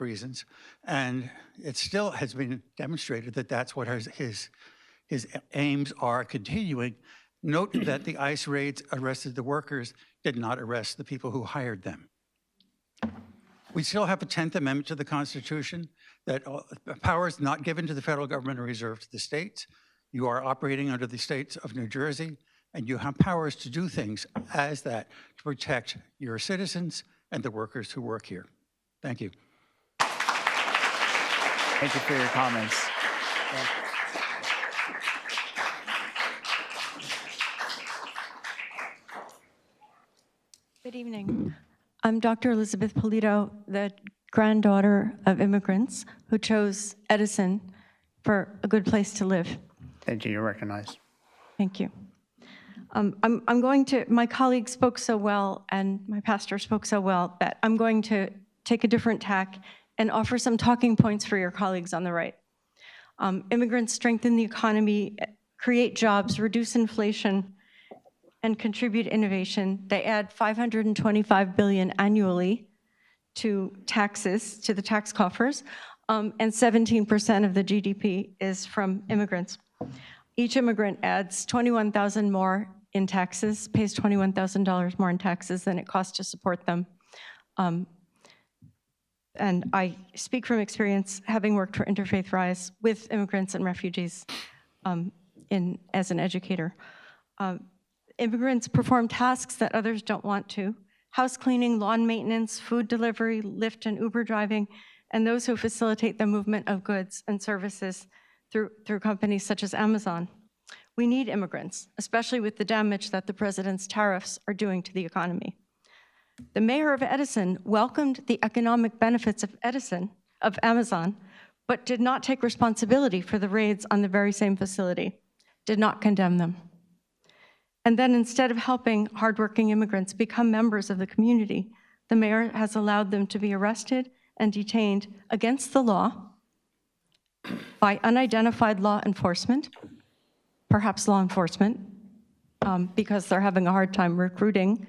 reasons. And it still has been demonstrated that that's what his aims are continuing. Note that the ICE raids arrested the workers, did not arrest the people who hired them. We still have a 10th Amendment to the Constitution that powers not given to the federal government are reserved to the states. You are operating under the states of New Jersey, and you have powers to do things as that to protect your citizens and the workers who work here. Thank you. Thank you for your comments. Good evening. I'm Dr. Elizabeth Polito, the granddaughter of immigrants who chose Edison for a good place to live. Thank you. You're recognized. Thank you. My colleague spoke so well and my pastor spoke so well that I'm going to take a different tack and offer some talking points for your colleagues on the right. Immigrants strengthen the economy, create jobs, reduce inflation, and contribute innovation. They add $525 billion annually to taxes, to the tax coffers, and 17% of the GDP is from immigrants. Each immigrant adds $21,000 more in taxes, pays $21,000 more in taxes than it costs to support them. And I speak from experience, having worked for Interfaith Rise with immigrants and refugees as an educator. Immigrants perform tasks that others don't want to: house cleaning, lawn maintenance, food delivery, Lyft and Uber driving, and those who facilitate the movement of goods and services through companies such as Amazon. We need immigrants, especially with the damage that the president's tariffs are doing to the economy. The mayor of Edison welcomed the economic benefits of Amazon, but did not take responsibility for the raids on the very same facility, did not condemn them. And then instead of helping hardworking immigrants become members of the community, the mayor has allowed them to be arrested and detained against the law by unidentified law enforcement, perhaps law enforcement, because they're having a hard time recruiting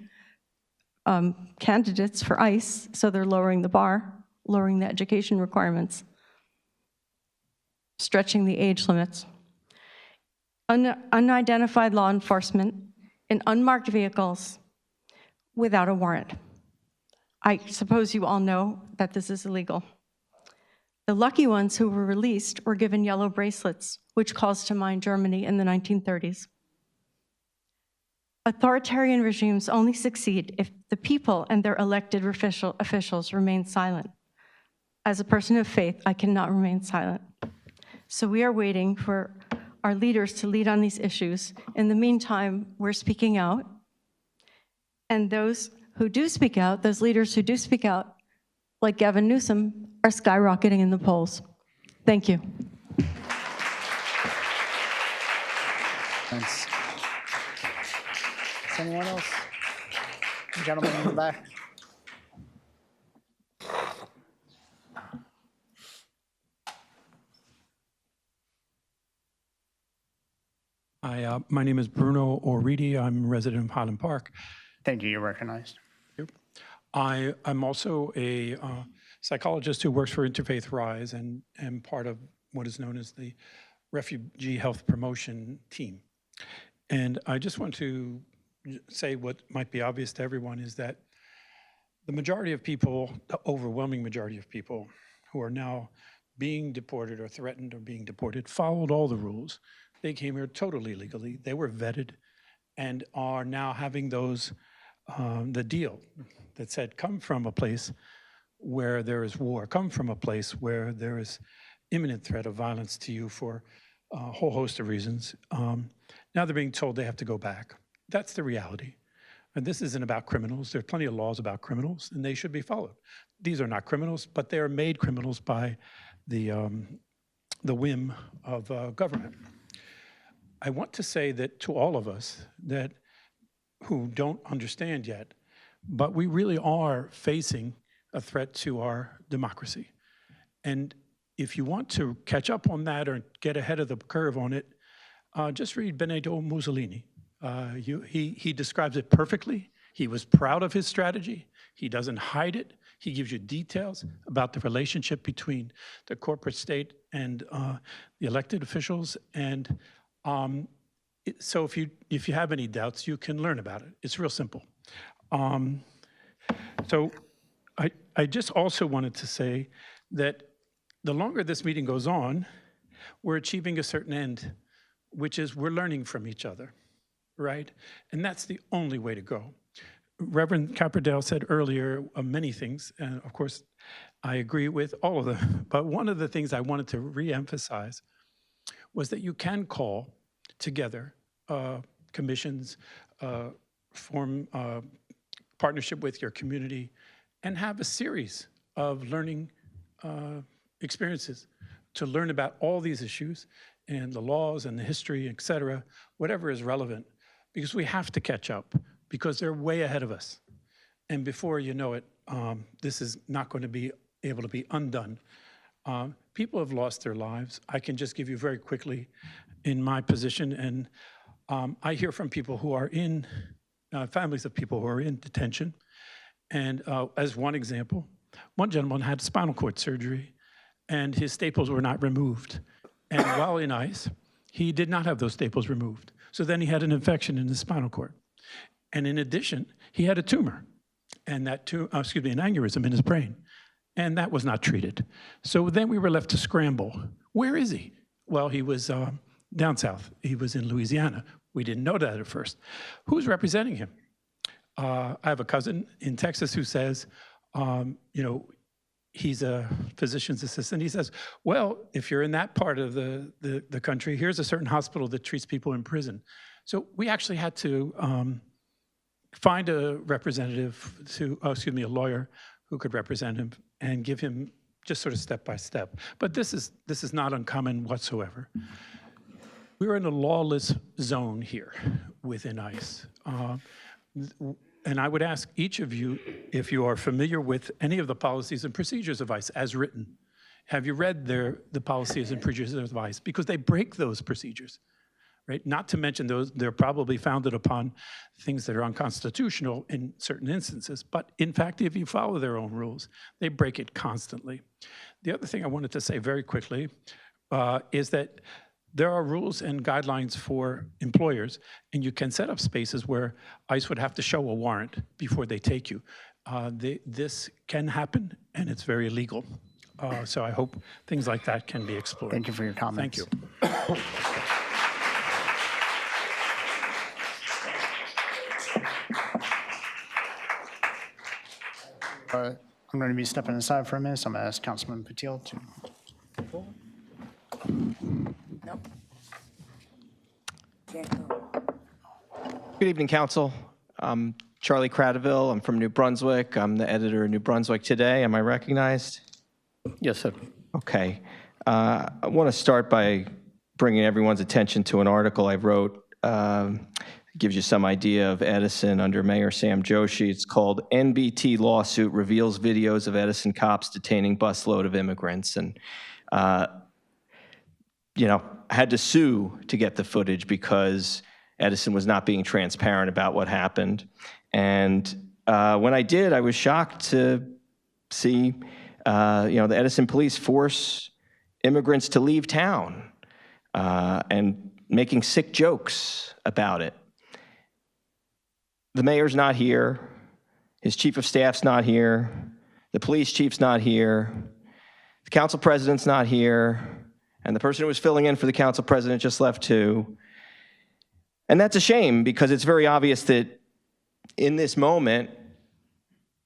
candidates for ICE, so they're lowering the bar, lowering the education requirements, stretching the age limits. Unidentified law enforcement in unmarked vehicles without a warrant. I suppose you all know that this is illegal. The lucky ones who were released were given yellow bracelets, which calls to mind Germany in the 1930s. Authoritarian regimes only succeed if the people and their elected officials remain silent. As a person of faith, I cannot remain silent. So we are waiting for our leaders to lead on these issues. In the meantime, we're speaking out. And those who do speak out, those leaders who do speak out, like Gavin Newsom, are skyrocketing in the polls. Thank you. Thanks. Is anyone else? Gentleman in the back. Hi, my name is Bruno Oridi. I'm a resident of Highland Park. Thank you. You're recognized. I'm also a psychologist who works for Interfaith Rise and am part of what is known as the Refugee Health Promotion Team. And I just want to say what might be obvious to everyone is that the majority of people, the overwhelming majority of people who are now being deported or threatened or being deported, followed all the rules. They came here totally legally. They were vetted and are now having those, the deal that said, come from a place where there is war, come from a place where there is imminent threat of violence to you for a whole host of reasons. Now they're being told they have to go back. That's the reality. And this isn't about criminals. There are plenty of laws about criminals, and they should be followed. These are not criminals, but they are made criminals by the whim of government. I want to say that to all of us that who don't understand yet, but we really are facing a threat to our democracy. And if you want to catch up on that or get ahead of the curve on it, just read Benito Mussolini. He describes it perfectly. He was proud of his strategy. He doesn't hide it. He gives you details about the relationship between the corporate state and the elected officials. And so if you have any doubts, you can learn about it. It's real simple. So I just also wanted to say that the longer this meeting goes on, we're achieving a certain end, which is we're learning from each other, right? And that's the only way to go. Reverend Capperdale said earlier many things, and of course, I agree with all of them. But one of the things I wanted to re-emphasize was that you can call together commissions, form partnership with your community, and have a series of learning experiences to learn about all these issues and the laws and the history, et cetera, whatever is relevant, because we have to catch up, because they're way ahead of us. And before you know it, this is not going to be able to be undone. People have lost their lives. I can just give you very quickly in my position, and I hear from people who are in, families of people who are in detention. And as one example, one gentleman had spinal cord surgery and his staples were not removed. And while in ICE, he did not have those staples removed. So then he had an infection in his spinal cord. And in addition, he had a tumor, and that an aneurysm in his brain. And that was not treated. So then we were left to scramble. Where is he? Well, he was down south. He was in Louisiana. We didn't know that at first. Who's representing him? I have a cousin in Texas who says, he's a physician's assistant. He says, well, if you're in that part of the country, here's a certain hospital that treats people in prison. So we actually had to find a representative a lawyer who could represent him and give him just sort of step by step. But this is not uncommon whatsoever. We're in a lawless zone here within ICE. And I would ask each of you if you are familiar with any of the policies and procedures of ICE as written. Have you read the policies and procedures of ICE? Because they break those procedures. right? Not to mention they're probably founded upon things that are unconstitutional in certain instances. But in fact, if you follow their own rules, they break it constantly. The other thing I wanted to say very quickly is that there are rules and guidelines for employers, and you can set up spaces where ICE would have to show a warrant before they take you. This can happen, and it's very illegal. So I hope things like that can be explored. Thank you for your comments. Thank you. I'm going to be stepping aside for a minute, so I'm going to ask Councilman Patil to. Good evening, Council. I'm Charlie Cradaville. I'm from New Brunswick. I'm the editor of New Brunswick Today. Am I recognized? Yes, sir. Okay. I want to start by bringing everyone's attention to an article I wrote. Gives you some idea of Edison under Mayor Sam Joshi. It's called NBT Lawsuit Reveals Videos of Edison Cops Detaining Busload of Immigrants. And, you know, I had to sue to get the footage because Edison was not being transparent about what happened. And when I did, I was shocked to see, the Edison police force immigrants to leave town and making sick jokes about it. The mayor's not here. His chief of staff's not here. The police chief's not here. The council president's not here. And the person who was filling in for the council president just left too. And that's a shame because it's very obvious that in this moment,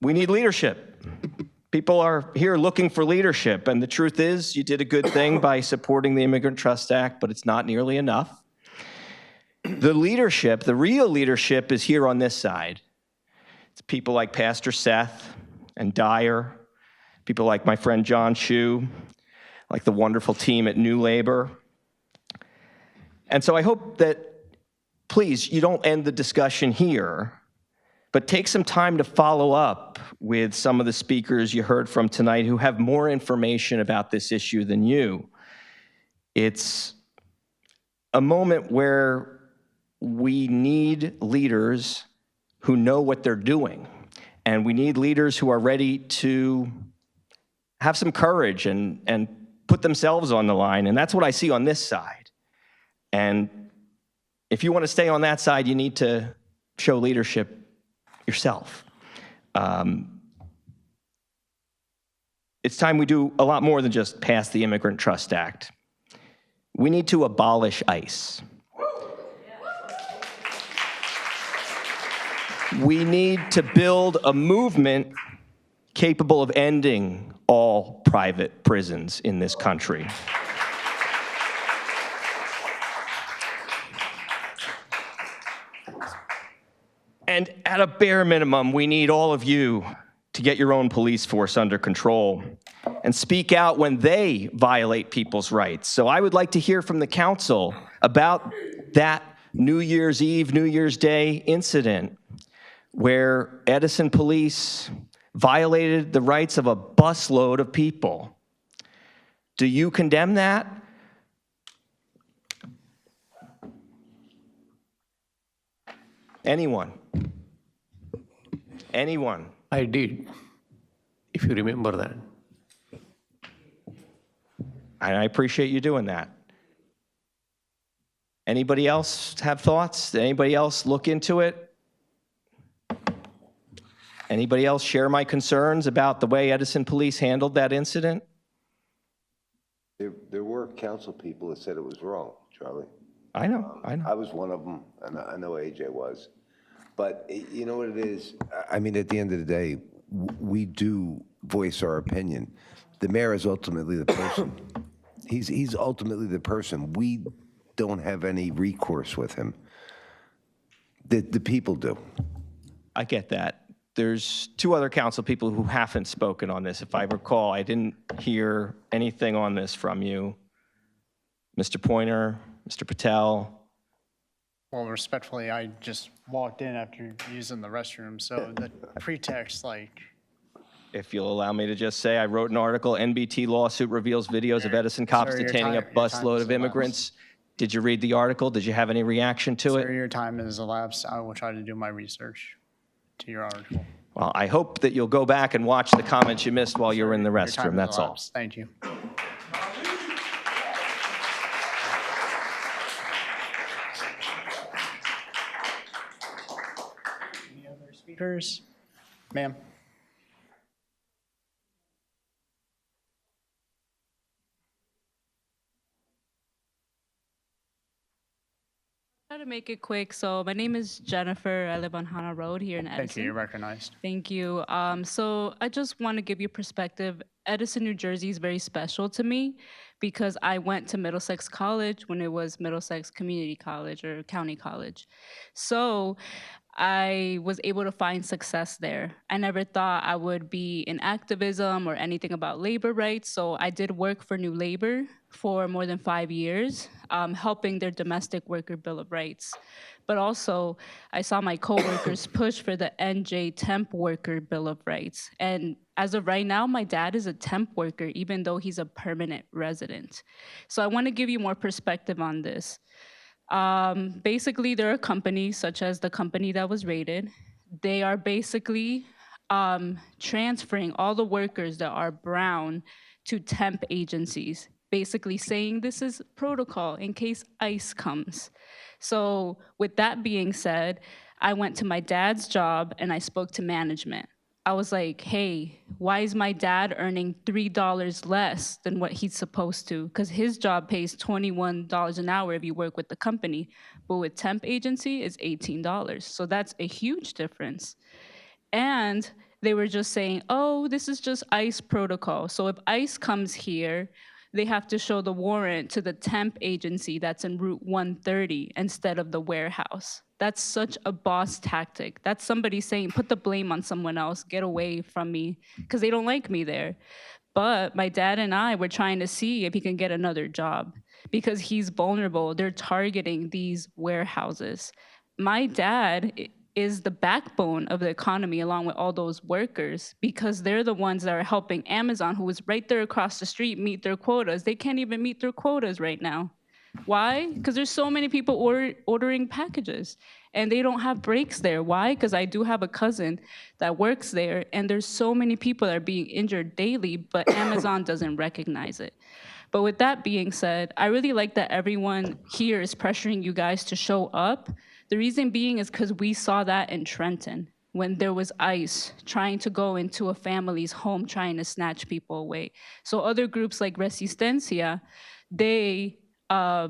we need leadership. People are here looking for leadership. And the truth is, you did a good thing by supporting the Immigrant Trust Act, but it's not nearly enough. The leadership, the real leadership, is here on this side. It's people like Pastor Seth and Dyer, people like my friend John Shue, like the wonderful team at New Labor. And so I hope that, please, you don't end the discussion here, but take some time to follow up with some of the speakers you heard from tonight who have more information about this issue than you. It's a moment where we need leaders who know what they're doing, and we need leaders who are ready to have some courage and put themselves on the line, and that's what I see on this side. And if you want to stay on that side, you need to show leadership yourself. It's time we do a lot more than just pass the Immigrant Trust Act. We need to abolish ICE. We need to build a movement capable of ending all private prisons in this country. And at a bare minimum, we need all of you to get your own police force under control and speak out when they violate people's rights. So I would like to hear from the council about that New Year's Eve, New Year's Day incident where Edison police violated the rights of a busload of people. Do you condemn that? Anyone? Anyone? I did, if you remember that. And I appreciate you doing that. Anybody else have thoughts? Did anybody else look into it? Anybody else share my concerns about the way Edison police handled that incident? There were council people that said it was wrong, Charlie. I know. I was one of them, and I know AJ was. But you know what it is? I mean, at the end of the day, we do voice our opinion. The mayor is ultimately the person. He's ultimately the person. We don't have any recourse with him. The people do. I get that. There's two other council people who haven't spoken on this. If I recall, I didn't hear anything on this from you. Mr. Pointer, Mr. Patel. Well, respectfully, I just walked in after using the restroom, so the pretext, like... If you'll allow me to just say, I wrote an article, NBT lawsuit reveals videos of Edison cops Sir, your detaining a time busload is of immigrants. Did you read the article? Did you have any reaction to Sir, it? your time has elapsed. I will try to do my research to your article. Well, I hope that you'll go back and watch the comments you missed while you were in the Your time restroom, has that's all. elapsed. Thank you. Any other speakers? Ma'am? Try to make it quick. So my name is Jennifer. I live on Hana Road here in Edison. Thank you. You're recognized. Thank you. So I just want to give you perspective. Edison, New Jersey is very special to me because I went to Middlesex College when it was Middlesex Community College or County College. So I was able to find success there. I never thought I would be in activism or anything about labor rights. So I did work for New Labor for more than 5 years, helping their domestic worker bill of rights. But also, I saw my coworkers push for the NJ temp worker bill of rights. And as of right now, my dad is a temp worker, even though he's a permanent resident. So I want to give you more perspective on this. Basically, there are companies such as the company that was raided. They are basically transferring all the workers that are brown to temp agencies, basically saying this is protocol in case ICE comes. So with that being said, I went to my dad's job and I spoke to management. I was like, hey, why is my dad earning $3 less than what he's supposed to? Because his job pays $21 an hour if you work with the company, but with temp agency, it's $18. So that's a huge difference. And they were just saying, oh, this is just ICE protocol. So if ICE comes here, they have to show the warrant to the temp agency that's in Route 130 instead of the warehouse. That's such a boss tactic. That's somebody saying, put the blame on someone else, get away from me, because they don't like me there. But my dad and I were trying to see if he can get another job because he's vulnerable. They're targeting these warehouses. My dad is the backbone of the economy along with all those workers because they're the ones that are helping Amazon, who is right there across the street, meet their quotas. They can't even meet their quotas right now. Why? Because there's so many people ordering packages and they don't have breaks there. Why? Because I do have a cousin that works there and there's so many people that are being injured daily, but Amazon doesn't recognize it. But with that being said, I really like that everyone here is pressuring you guys to show up. The reason being is because we saw that in Trenton when there was ICE trying to go into a family's home, trying to snatch people away. So other groups like Resistencia, they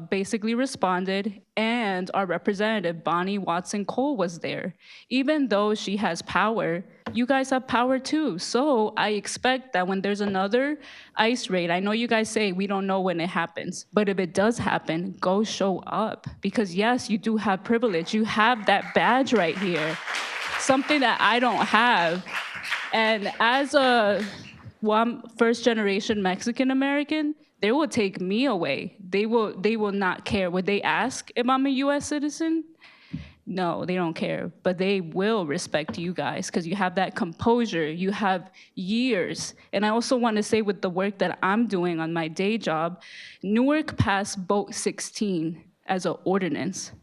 basically responded, and our representative, Bonnie Watson-Cole, was there. Even though she has power, you guys have power too. So I expect that when there's another ICE raid, I know you guys say we don't know when it happens, but if it does happen, go show up. Because yes, you do have privilege. You have that badge right here, something that I don't have. And as a first-generation Mexican-American, they will take me away. They will not care. Would they ask if I'm a US citizen? No, they don't care. But they will respect you guys because you have that composure. You have years. And I also want to say with the work that I'm doing on my day job, Newark passed Vote 16 as an ordinance,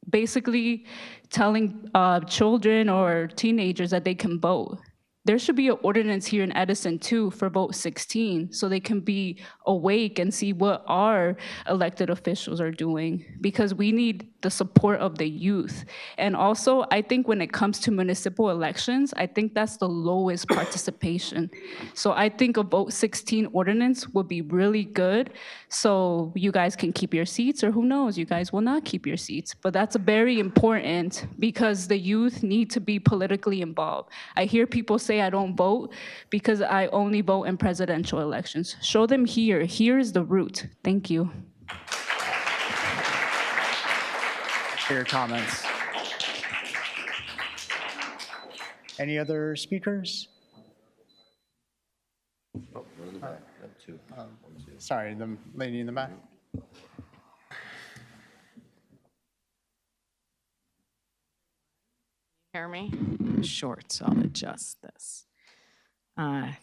basically telling children or teenagers that they can vote. There should be an ordinance here in Edison too for Vote 16 so they can be awake and see what our elected officials are doing because we need the support of the youth. And also, I think when it comes to municipal elections, I think that's the lowest participation. So I think a Vote 16 ordinance would be really good so you guys can keep your seats, or who knows, you guys will not keep your seats. But that's very important because the youth need to be politically involved. I hear people say I don't vote because I only vote in presidential elections. Show them here. Here is the root. Thank you. For your comments. Any other speakers? Sorry, the lady in the back. Hear me? Short, so I'll adjust this.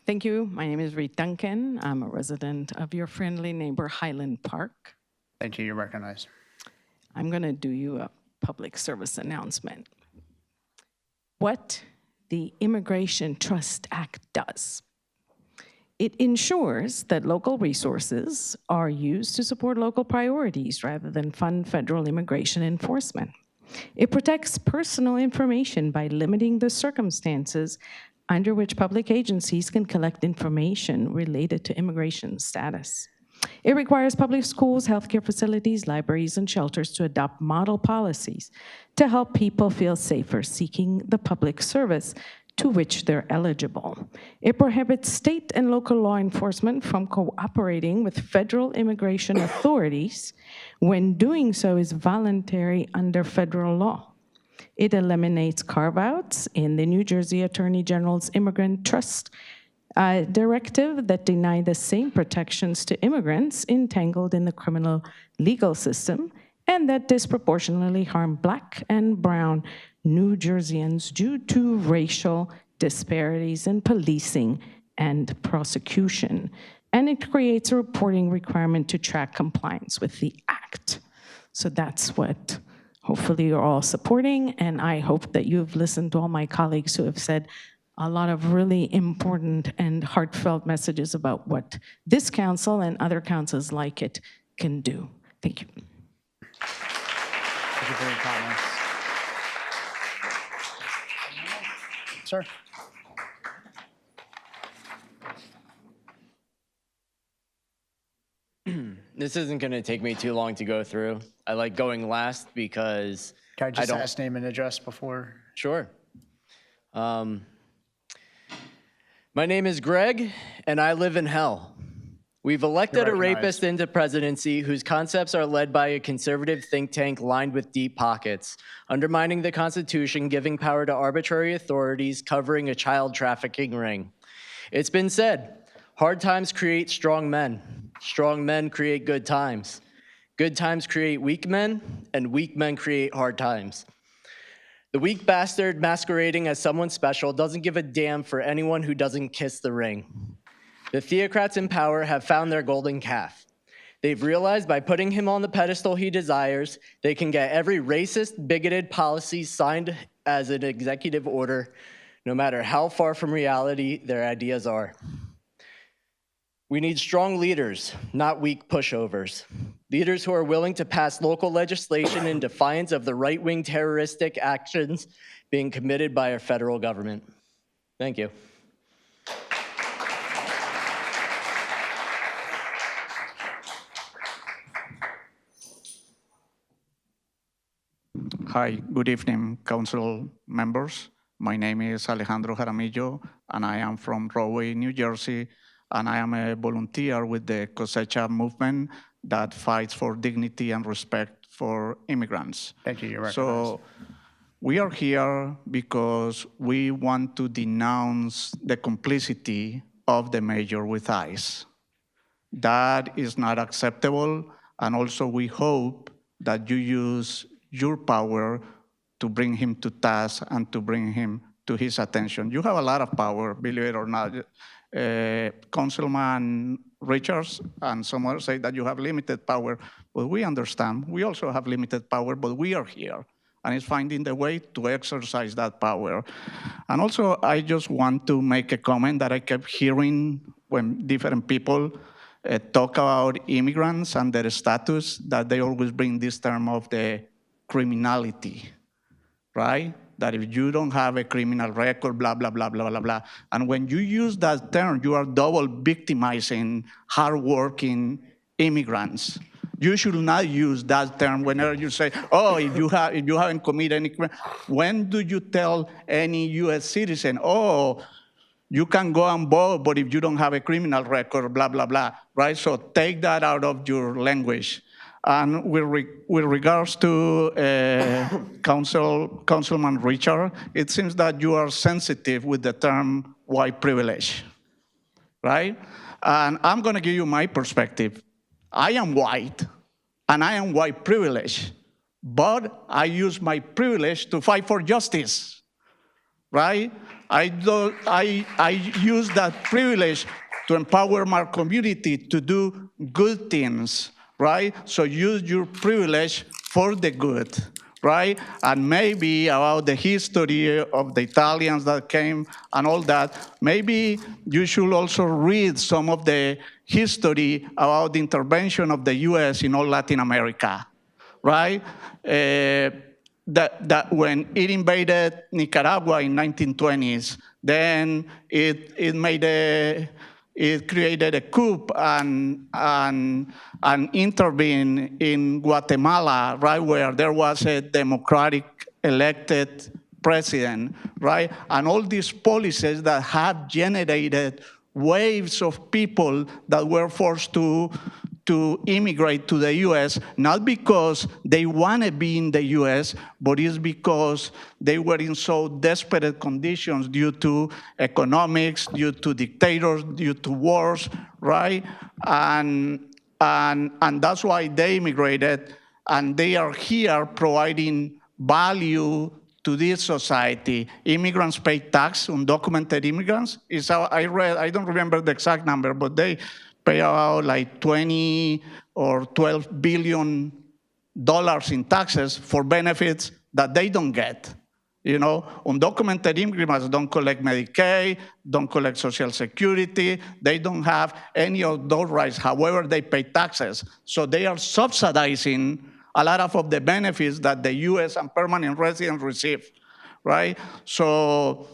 Thank you. My name is Reed Duncan. I'm a resident of your friendly neighbor, Highland Park. Thank you. You're recognized. I'm going to do you a public service announcement. What the Immigration Trust Act does. It ensures that local resources are used to support local priorities rather than fund federal immigration enforcement. It protects personal information by limiting the circumstances under which public agencies can collect information related to immigration status. It requires public schools, healthcare facilities, libraries, and shelters to adopt model policies to help people feel safer seeking the public service to which they're eligible. It prohibits state and local law enforcement from cooperating with federal immigration authorities when doing so is voluntary under federal law. It eliminates carve-outs in the New Jersey Attorney General's Immigrant Trust Directive that deny the same protections to immigrants entangled in the criminal legal system and that disproportionately harm Black and brown New Jerseyans due to racial disparities in policing and prosecution. And it creates a reporting requirement to track compliance with the act. So that's what hopefully you're all supporting, and I hope that you've listened to all my colleagues who have said a lot of really important and heartfelt messages about what this council and other councils like it can do. Thank you. Thank you for your comments. Sir. This isn't going to take me too long to go through. I like going last because Can I just ask name and address before? Sure. My name is Greg, and I live in hell. We've elected a rapist into presidency whose concepts are led by a conservative think tank lined with deep pockets, undermining the Constitution, giving power to arbitrary authorities, covering a child trafficking ring. It's been said, hard times create strong men. Strong men create good times. Good times create weak men, and weak men create hard times. The weak bastard masquerading as someone special doesn't give a damn for anyone who doesn't kiss the ring. The theocrats in power have found their golden calf. They've realized by putting him on the pedestal he desires, they can get every racist, bigoted policy signed as an executive order, no matter how far from reality their ideas are. We need strong leaders, not weak pushovers. Leaders who are willing to pass local legislation in defiance of the right-wing terroristic actions being committed by our federal government. Thank you. Hi, good evening, council members. My name is Alejandro Jaramillo, and I am from Rahway, New Jersey, and I am a volunteer with the Cosecha movement that fights for dignity and respect for immigrants. Thank you. You're recognized. So we are here because we want to denounce the complicity of the mayor with ICE. That is not acceptable, and also we hope that you use your power to bring him to task and to bring him to his attention. You have a lot of power, believe it or not. Councilman Richards and some others say that you have limited power, but we understand. We also have limited power, but we are here, and it's finding the way to exercise that power. And also, I just want to make a comment that I kept hearing when different people talk about immigrants and their status, that they always bring this term of the criminality, right? That if you don't have a criminal record, blah, blah, blah, blah, blah, blah. And when you use that term, you are double victimizing hardworking immigrants. You should not use that term whenever you say, oh, if you haven't committed any crime. When do you tell any US citizen, oh, you can go and vote, but if you don't have a criminal record, blah, blah, blah, right? So take that out of your language. And with regards to Councilman Richard, it seems that you are sensitive with the term white privilege, right? And I'm gonna give you my perspective. I am white, and I am white privilege, but I use my privilege to fight for justice, right? I use that privilege to empower my community to do good things right? So use your privilege for the good, right? And maybe about the history of the Italians that came and all that, maybe you should also read some of the history about the intervention of the US in all Latin America, right? That when it invaded Nicaragua in 1920s, then it created a coup and intervened in Guatemala, right, where there was a democratic elected president, right? And all these policies that have generated waves of people that were forced to immigrate to the US, not because they want to be in the US, but it's because they were in so desperate conditions due to economics, due to dictators, due to wars, right? And that's why they immigrated, and they are here providing value to this society. Immigrants pay tax, undocumented immigrants. I don't remember the exact number, but they pay about like 20 or 12 billion dollars in taxes for benefits that they don't get. You know, undocumented immigrants don't collect Medicaid, don't collect Social Security, they don't have any of those rights. However, they pay taxes. So they are subsidizing a lot of the benefits that the US and permanent residents receive, right? So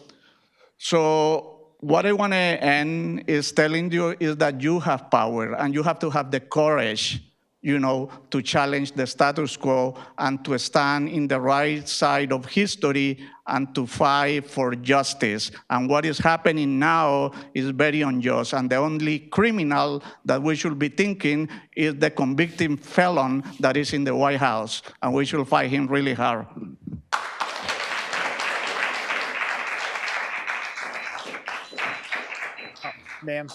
what I want to end is telling you is that you have power, and you have to have the courage, you know, to challenge the status quo and to stand in the right side of history and to fight for justice. And what is happening now is very unjust. And the only criminal that we should be thinking is the convicted felon that is in the White House. And we should fight him really hard. Ma'am.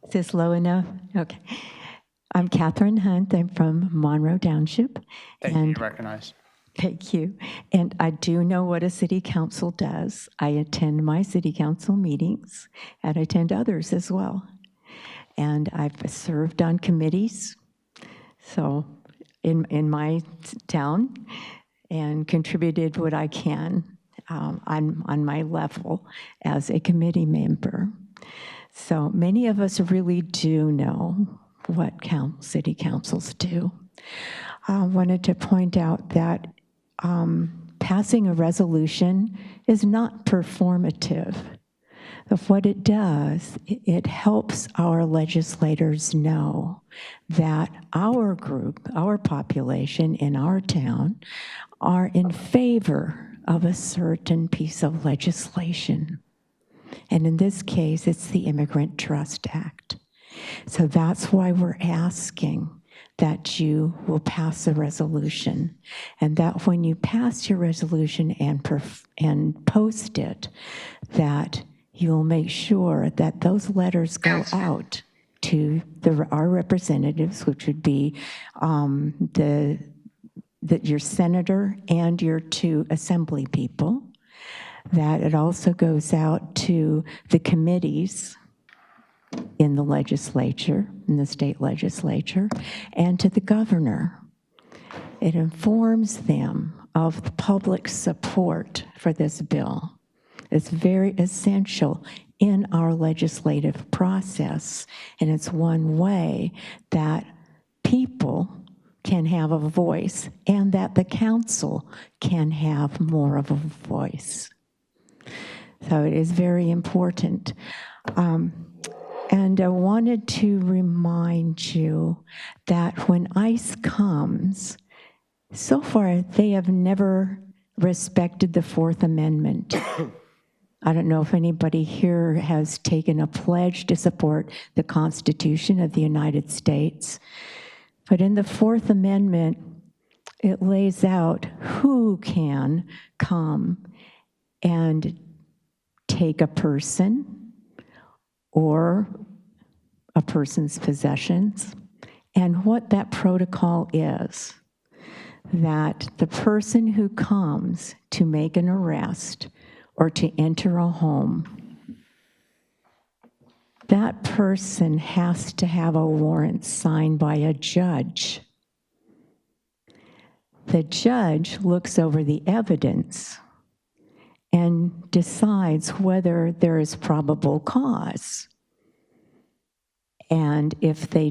Is this low enough? Okay. I'm Catherine Hunt. I'm from Monroe Township. Thank you. You're recognized. Thank you. And I do know what a city council does. I attend my city council meetings, and I attend others as well. And I've served on committees, so in my town, and contributed what I can on my level as a committee member. So many of us really do know what city councils do. I wanted to point out that passing a resolution is not performative. Of what it does, it helps our legislators know that our group, our population in our town, are in favor of a certain piece of legislation. And in this case, it's the Immigrant Trust Act. So that's why we're asking that you will pass a resolution, and that when you pass your resolution and post it, that you'll make sure that those letters go out to our representatives, which would be your senator and your two assembly people, that it also goes out to the committees in the legislature, in the state legislature, and to the governor. It informs them of the public support for this bill. It's very essential in our legislative process, and it's one way that people can have a voice and that the council can have more of a voice. So it is very important. And I wanted to remind you that when ICE comes, so far they have never respected the Fourth Amendment. I don't know if anybody here has taken a pledge to support the Constitution of the United States, but in the Fourth Amendment, it lays out who can come and take a person or a person's possessions, and what that protocol is. that the person who comes to make an arrest or to enter a home, that person has to have a warrant signed by a judge. The judge looks over the evidence and decides whether there is probable cause. And if they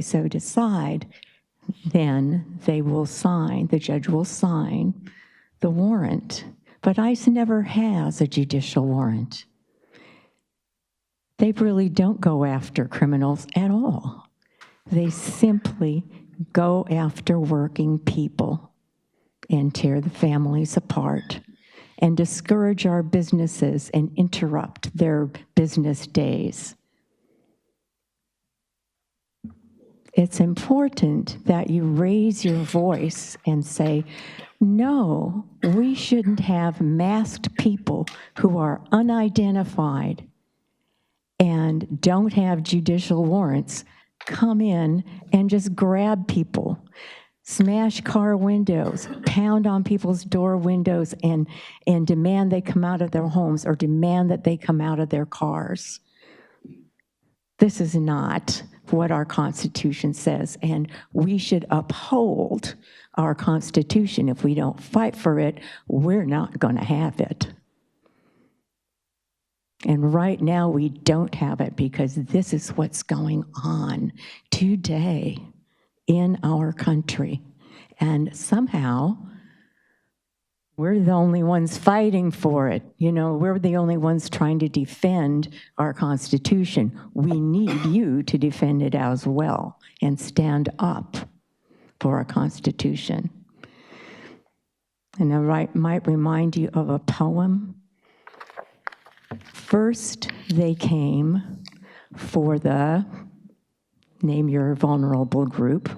so decide, then they will sign, the judge will sign the warrant. But ICE never has a judicial warrant. They really don't go after criminals at all. They simply go after working people and tear the families apart and discourage our businesses and interrupt their business days. It's important that you raise your voice and say, no, we shouldn't have masked people who are unidentified and don't have judicial warrants come in and just grab people, smash car windows, pound on people's door windows, and demand they come out of their homes or demand that they come out of their cars. This is not what our Constitution says, and we should uphold our Constitution. If we don't fight for it, we're not going to have it. And right now, we don't have it because this is what's going on today in our country. And somehow, we're the only ones fighting for it. You know, we're the only ones trying to defend our Constitution. We need you to defend it as well and stand up for our Constitution. And I might remind you of a poem. First, they came for the Name Your Vulnerable group,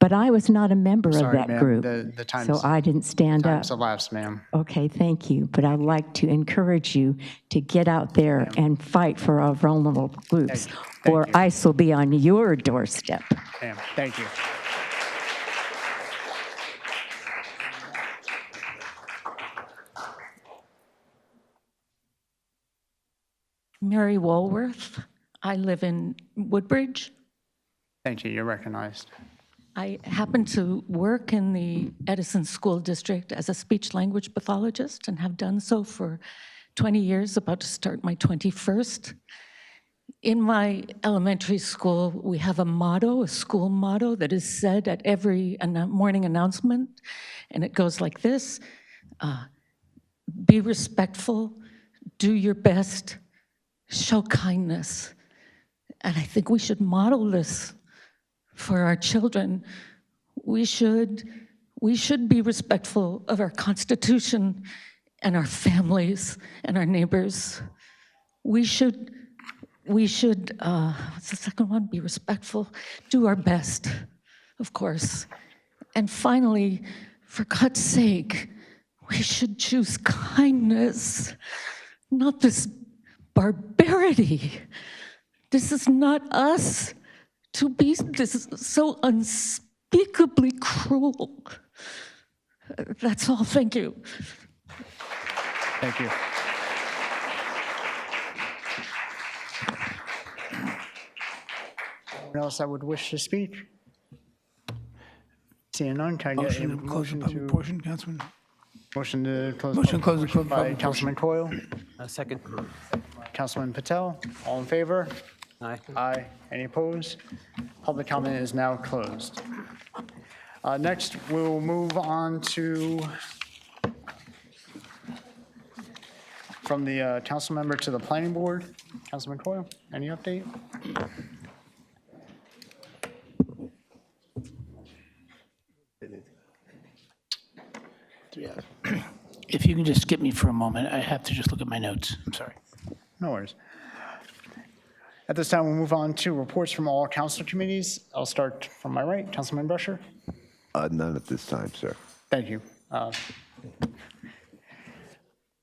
but I was not a member of that group, the so I didn't stand up. Time's elapsed, ma'am. Okay, thank you, but I'd like to encourage you to get out there and fight for our vulnerable groups, or ICE will be on your doorstep. Ma'am, thank you. Mary Walworth. I live in Woodbridge. Thank you, you're recognized. I happen to work in the Edison School District as a speech-language pathologist and have done so for 20 years, about to start my 21st. In my elementary school, we have a motto, a school motto, that is said at every morning announcement, and it goes like this: be respectful, do your best, show kindness. And I think we should model this for our children. We should be respectful of our Constitution and our families and our neighbors. We should, what's the second one? Be respectful, do our best, of course. And finally, for God's sake, we should choose kindness, not this barbarity. This is not us to be, this is so unspeakably cruel. That's all, thank you. Thank you. Anyone else that would wish to speak? Seeing none, can I get a motion to portion, Councilman? Motion to close. Motion to close the public by portion. Councilman Coyle, Second. Councilman Patel. All in favor? Aye. Aye. Any opposed? Public comment is now closed. Next, we'll move on to, from the council member to the planning board. Councilman Coyle, any update? If you can just skip me for a moment, I have to just look at my notes. I'm sorry. No worries. At this time, we'll move on to reports from all council committees. I'll start from my right. Councilman Brusher. None at this time, sir. Thank you.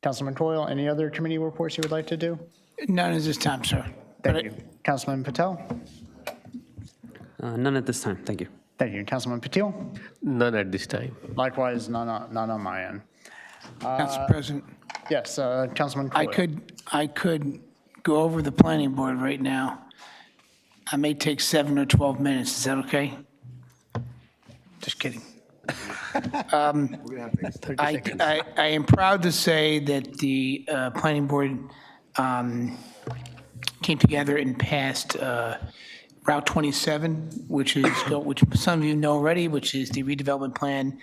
Councilman Coyle, any other committee reports you would like to do? None at this time, sir. Thank you. Councilman Patel. None at this time, thank you. Thank you. Councilman Patil? None at this time. Likewise, none on my end. Council President, Yes, Councilman I Coyle. could go over the planning board right now. I may take 7 or 12 minutes. Is that okay? Just kidding. I am proud to say that the planning board came together and passed Route 27, which some of you know already, which is the redevelopment plan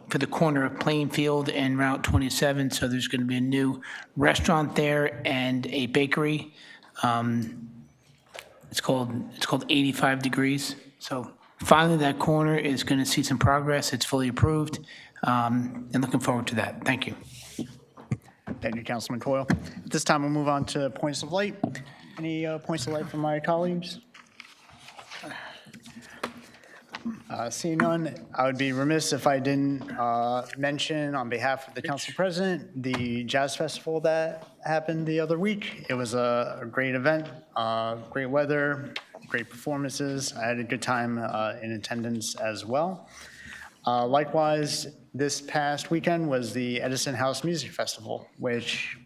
for the corner of Plainfield and Route 27. So there's going to be a new restaurant there and a bakery. It's called 85 Degrees. So finally, that corner is going to see some progress. It's fully approved, and looking forward to that. Thank you. Thank you, Councilman Coyle. At this time, we'll move on to points of light. Any points of light from my colleagues? Seeing none, I would be remiss if I didn't mention on behalf of the council president the jazz festival that happened the other week. It was a great event, great weather, great performances. I had a good time in attendance as well. Likewise, this past weekend was the Edison House Music Festival, which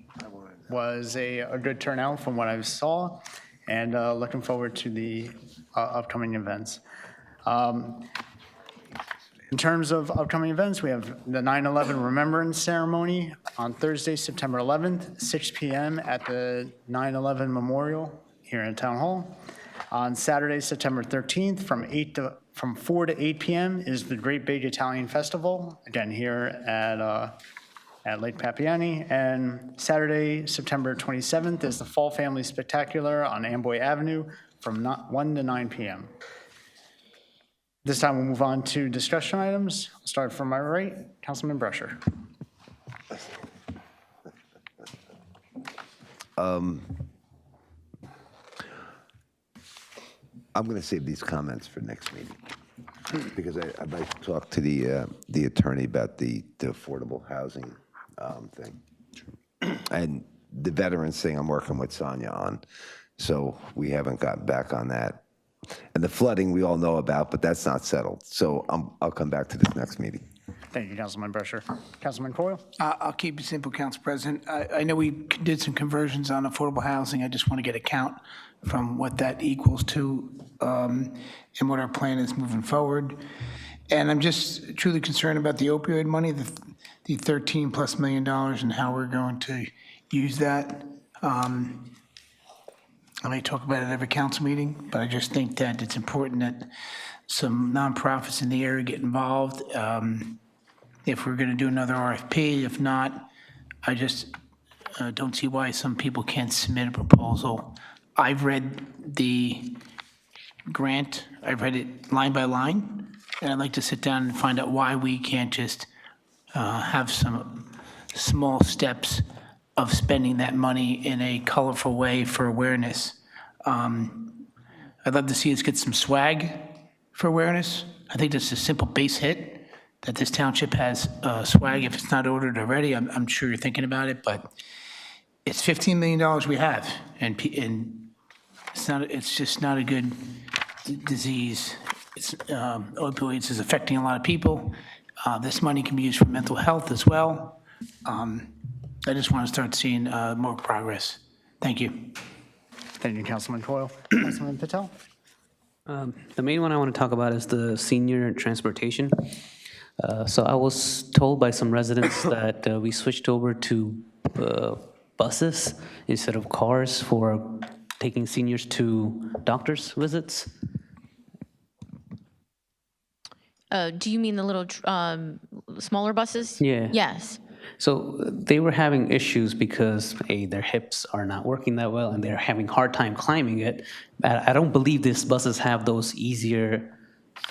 was a good turnout from what I saw, and looking forward to the upcoming events. In terms of upcoming events, we have the 9/11 Remembrance Ceremony on Thursday, September 11th, 6 p.m. at the 9/11 Memorial here in Town Hall. On Saturday, September 13th, from 4 to 8 p.m. is the Great Big Italian Festival, again here at Lake Papiani. And Saturday, September 27th is the Fall Family Spectacular on Amboy Avenue from 1 to 9 p.m. This time we'll move on to discussion items. I'll start from my right, Councilman Brusher. I'm going to save these comments for next meeting because I'd like to talk to the attorney about the affordable housing thing. And the veterans thing I'm working with Sonia on, so we haven't gotten back on that. And the flooding we all know about, but that's not settled. So I'll come back to this next meeting. Thank you, Councilman Brusher. Councilman Coyle? I'll keep it simple, Council President. I know we did some conversions on affordable housing. I just want to get a count from what that equals to and what our plan is moving forward. And I'm just truly concerned about the opioid money, the $13+ million, and how we're going to use that. I may talk about it at every council meeting, but I just think that it's important that some nonprofits in the area get involved. If we're going to do another RFP, if not, I just don't see why some people can't submit a proposal. I've read the grant, I've read it line by line, and I'd like to sit down and find out why we can't just have some small steps of spending that money in a colorful way for awareness. I'd love to see us get some swag for awareness. I think that's a simple base hit that this township has swag. If it's not ordered already, I'm sure you're thinking about it, but it's $15 million we have, and it's just not a good disease. Opioids is affecting a lot of people. This money can be used for mental health as well. I just want to start seeing more progress. Thank you. Thank you, Councilman Coyle. Councilman Patel? The main one I want to talk about is the senior transportation. So I was told by some residents that we switched over to buses instead of cars for taking seniors to doctor's visits. Do you mean the little smaller buses? Yeah. Yes. So they were having issues because, A, their hips are not working that well, and they're having hard time climbing it. I don't believe these buses have those easier,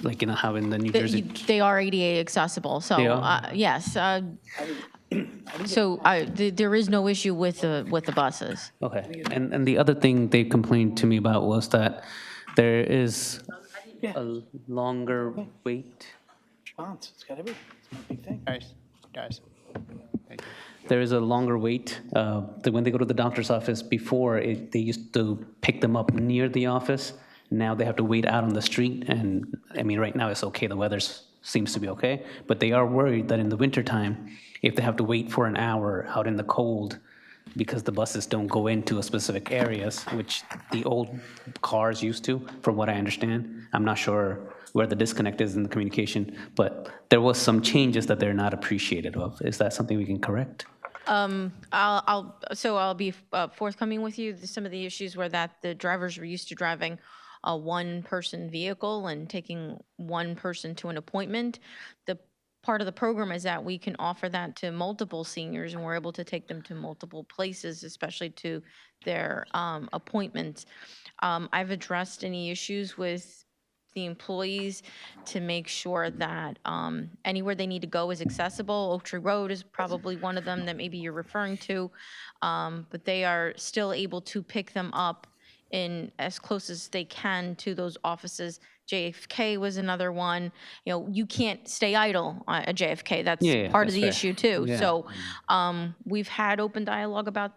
like, you know, how in the New Jersey. They are ADA accessible, so They are? yes. So there is no issue with the buses. Okay. And the other thing they complained to me about was that there is a longer wait. Response, it's got to be. It's a big thing. Guys. There is a longer wait. When they go to the doctor's office before, they used to pick them up near the office. Now they have to wait out on the street, and I mean, right now it's okay, the weather seems to be okay, but they are worried that in the wintertime, if they have to wait for an hour out in the cold, because the buses don't go into a specific areas, which the old cars used to, from what I understand. I'm not sure where the disconnect is in the communication, but there was some changes that they're not appreciative of. Is that something we can correct? I'll be forthcoming with you. Some of the issues were that the drivers were used to driving a one-person vehicle and taking one person to an appointment. The part of the program is that we can offer that to multiple seniors, and we're able to take them to multiple places, especially to their appointments. I've addressed any issues with the employees to make sure that anywhere they need to go is accessible. Oak Tree Road is probably one of them that maybe you're referring to, but they are still able to pick them up in as close as they can to those offices. JFK was another one. You know, you can't stay idle at JFK. That's part of the issue too. Yeah. So we've had open dialogue about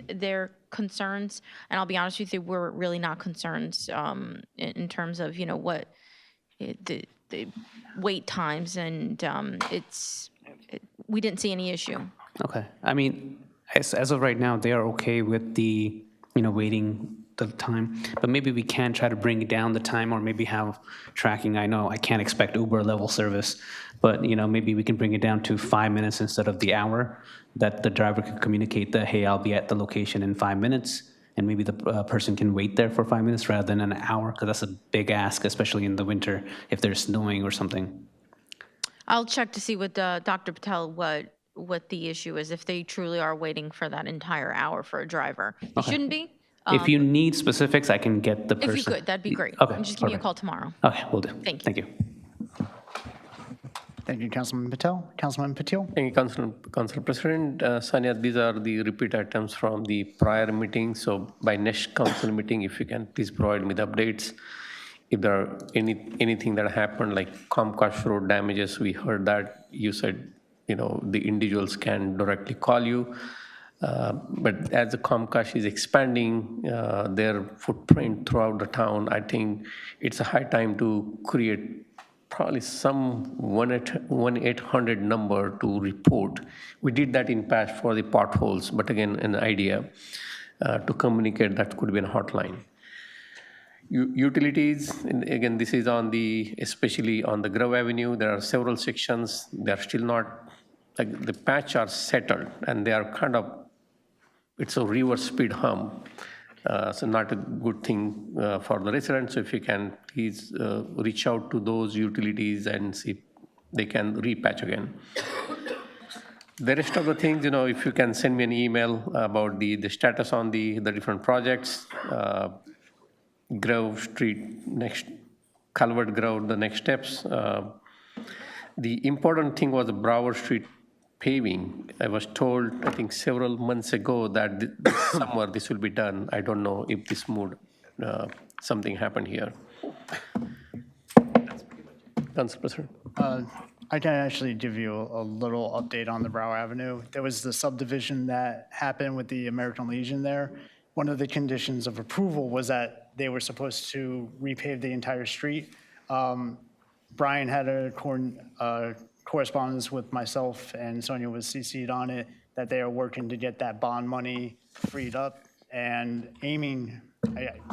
their concerns, and I'll be honest with you, we're really not concerned in terms of, you know, what the wait times, and we didn't see any issue. Okay. I mean, as of right now, they are okay with the, you know, waiting the time, but maybe we can try to bring down the time, or maybe have tracking. I know I can't expect Uber level service, but, you know, maybe we can bring it down to 5 minutes instead of the hour, that the driver can communicate that, hey, I'll be at the location in 5 minutes, and maybe the person can wait there for 5 minutes rather than an hour, because that's a big ask, especially in the winter if there's snowing or something. I'll check to see with Dr. Patel what the issue is, if they truly are waiting for that entire hour for a driver. They shouldn't be. If you need specifics, I can get the person. If you could, that'd be great. Okay. Just give me a call tomorrow. Okay, will do. Thank you. Thank you. Thank you, Councilman Patel. Councilman Patil. Thank you, Council President. Sanya, these are the repeat items from the prior meeting. So by next council meeting, if you can please provide me the updates. If there are anything that happened, like Comcast road damages, we heard that you said, you know, the individuals can directly call you. But as the Comcast is expanding their footprint throughout the town, I think it's a high time to create probably some 1-800 number to report. We did that in past for the potholes, but again, an idea to communicate that could be a hotline. Utilities, and again, this is on the, especially on the Grove Avenue, there are several sections, they're still not, like the patch are settled, and they are kind of, it's a reverse speed hump. So not a good thing for the residents. So if you can please reach out to those utilities and see if they can repatch again. The rest of the things, you know, if you can send me an email about the status on the different projects, Grove Street, next Calvert Grove, the next steps. The important thing was the Brower Street paving. I was told, I think several months ago, that this summer this will be done. I don't know if this moved, something happened here. Council President. I can actually give you a little update on the Brow Avenue. There was the subdivision that happened with the American Legion there. One of the conditions of approval was that they were supposed to repave the entire street. Brian had a correspondence with myself, and Sonia was CC'd on it, that they are working to get that bond money freed up and aiming,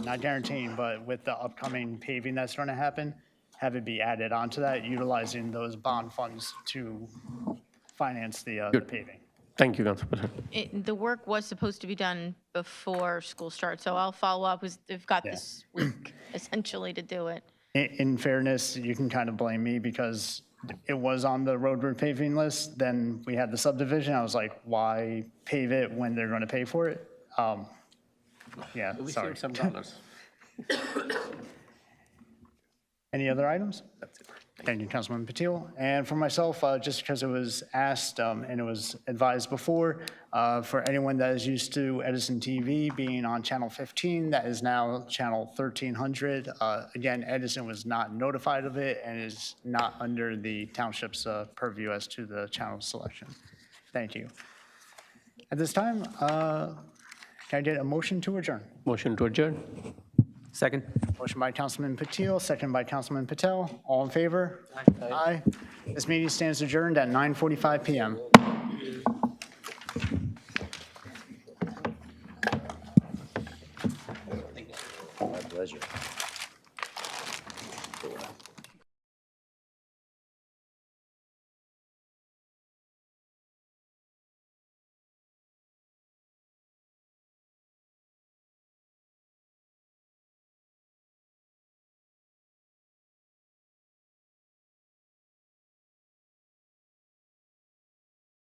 not guaranteeing, but with the upcoming paving that's going to happen, have it be added onto that, utilizing those bond funds to finance the paving. Thank you, Council President. The work was supposed to be done before school starts, so I'll follow up. They've got this week essentially to do it. In fairness, you can kind of blame me because it was on the road repaving list. Then we had the subdivision. I was like, why pave it when they're going to pay for it? Yeah, We sorry. saved some dollars. Any other items? That's it. Thank you, Councilman Patil. And for myself, just because it was asked and it was advised before, for anyone that is used to Edison TV being on channel 15, that is now channel 1300. Again, Edison was not notified of it and is not under the township's purview as to the channel selection. Thank you. At this time, can I get a motion to adjourn? Motion to adjourn. Second. Motion by Councilman Patil, second by Councilman Patel. All in favor? Aye. This meeting stands adjourned at 9:45 PM. My pleasure.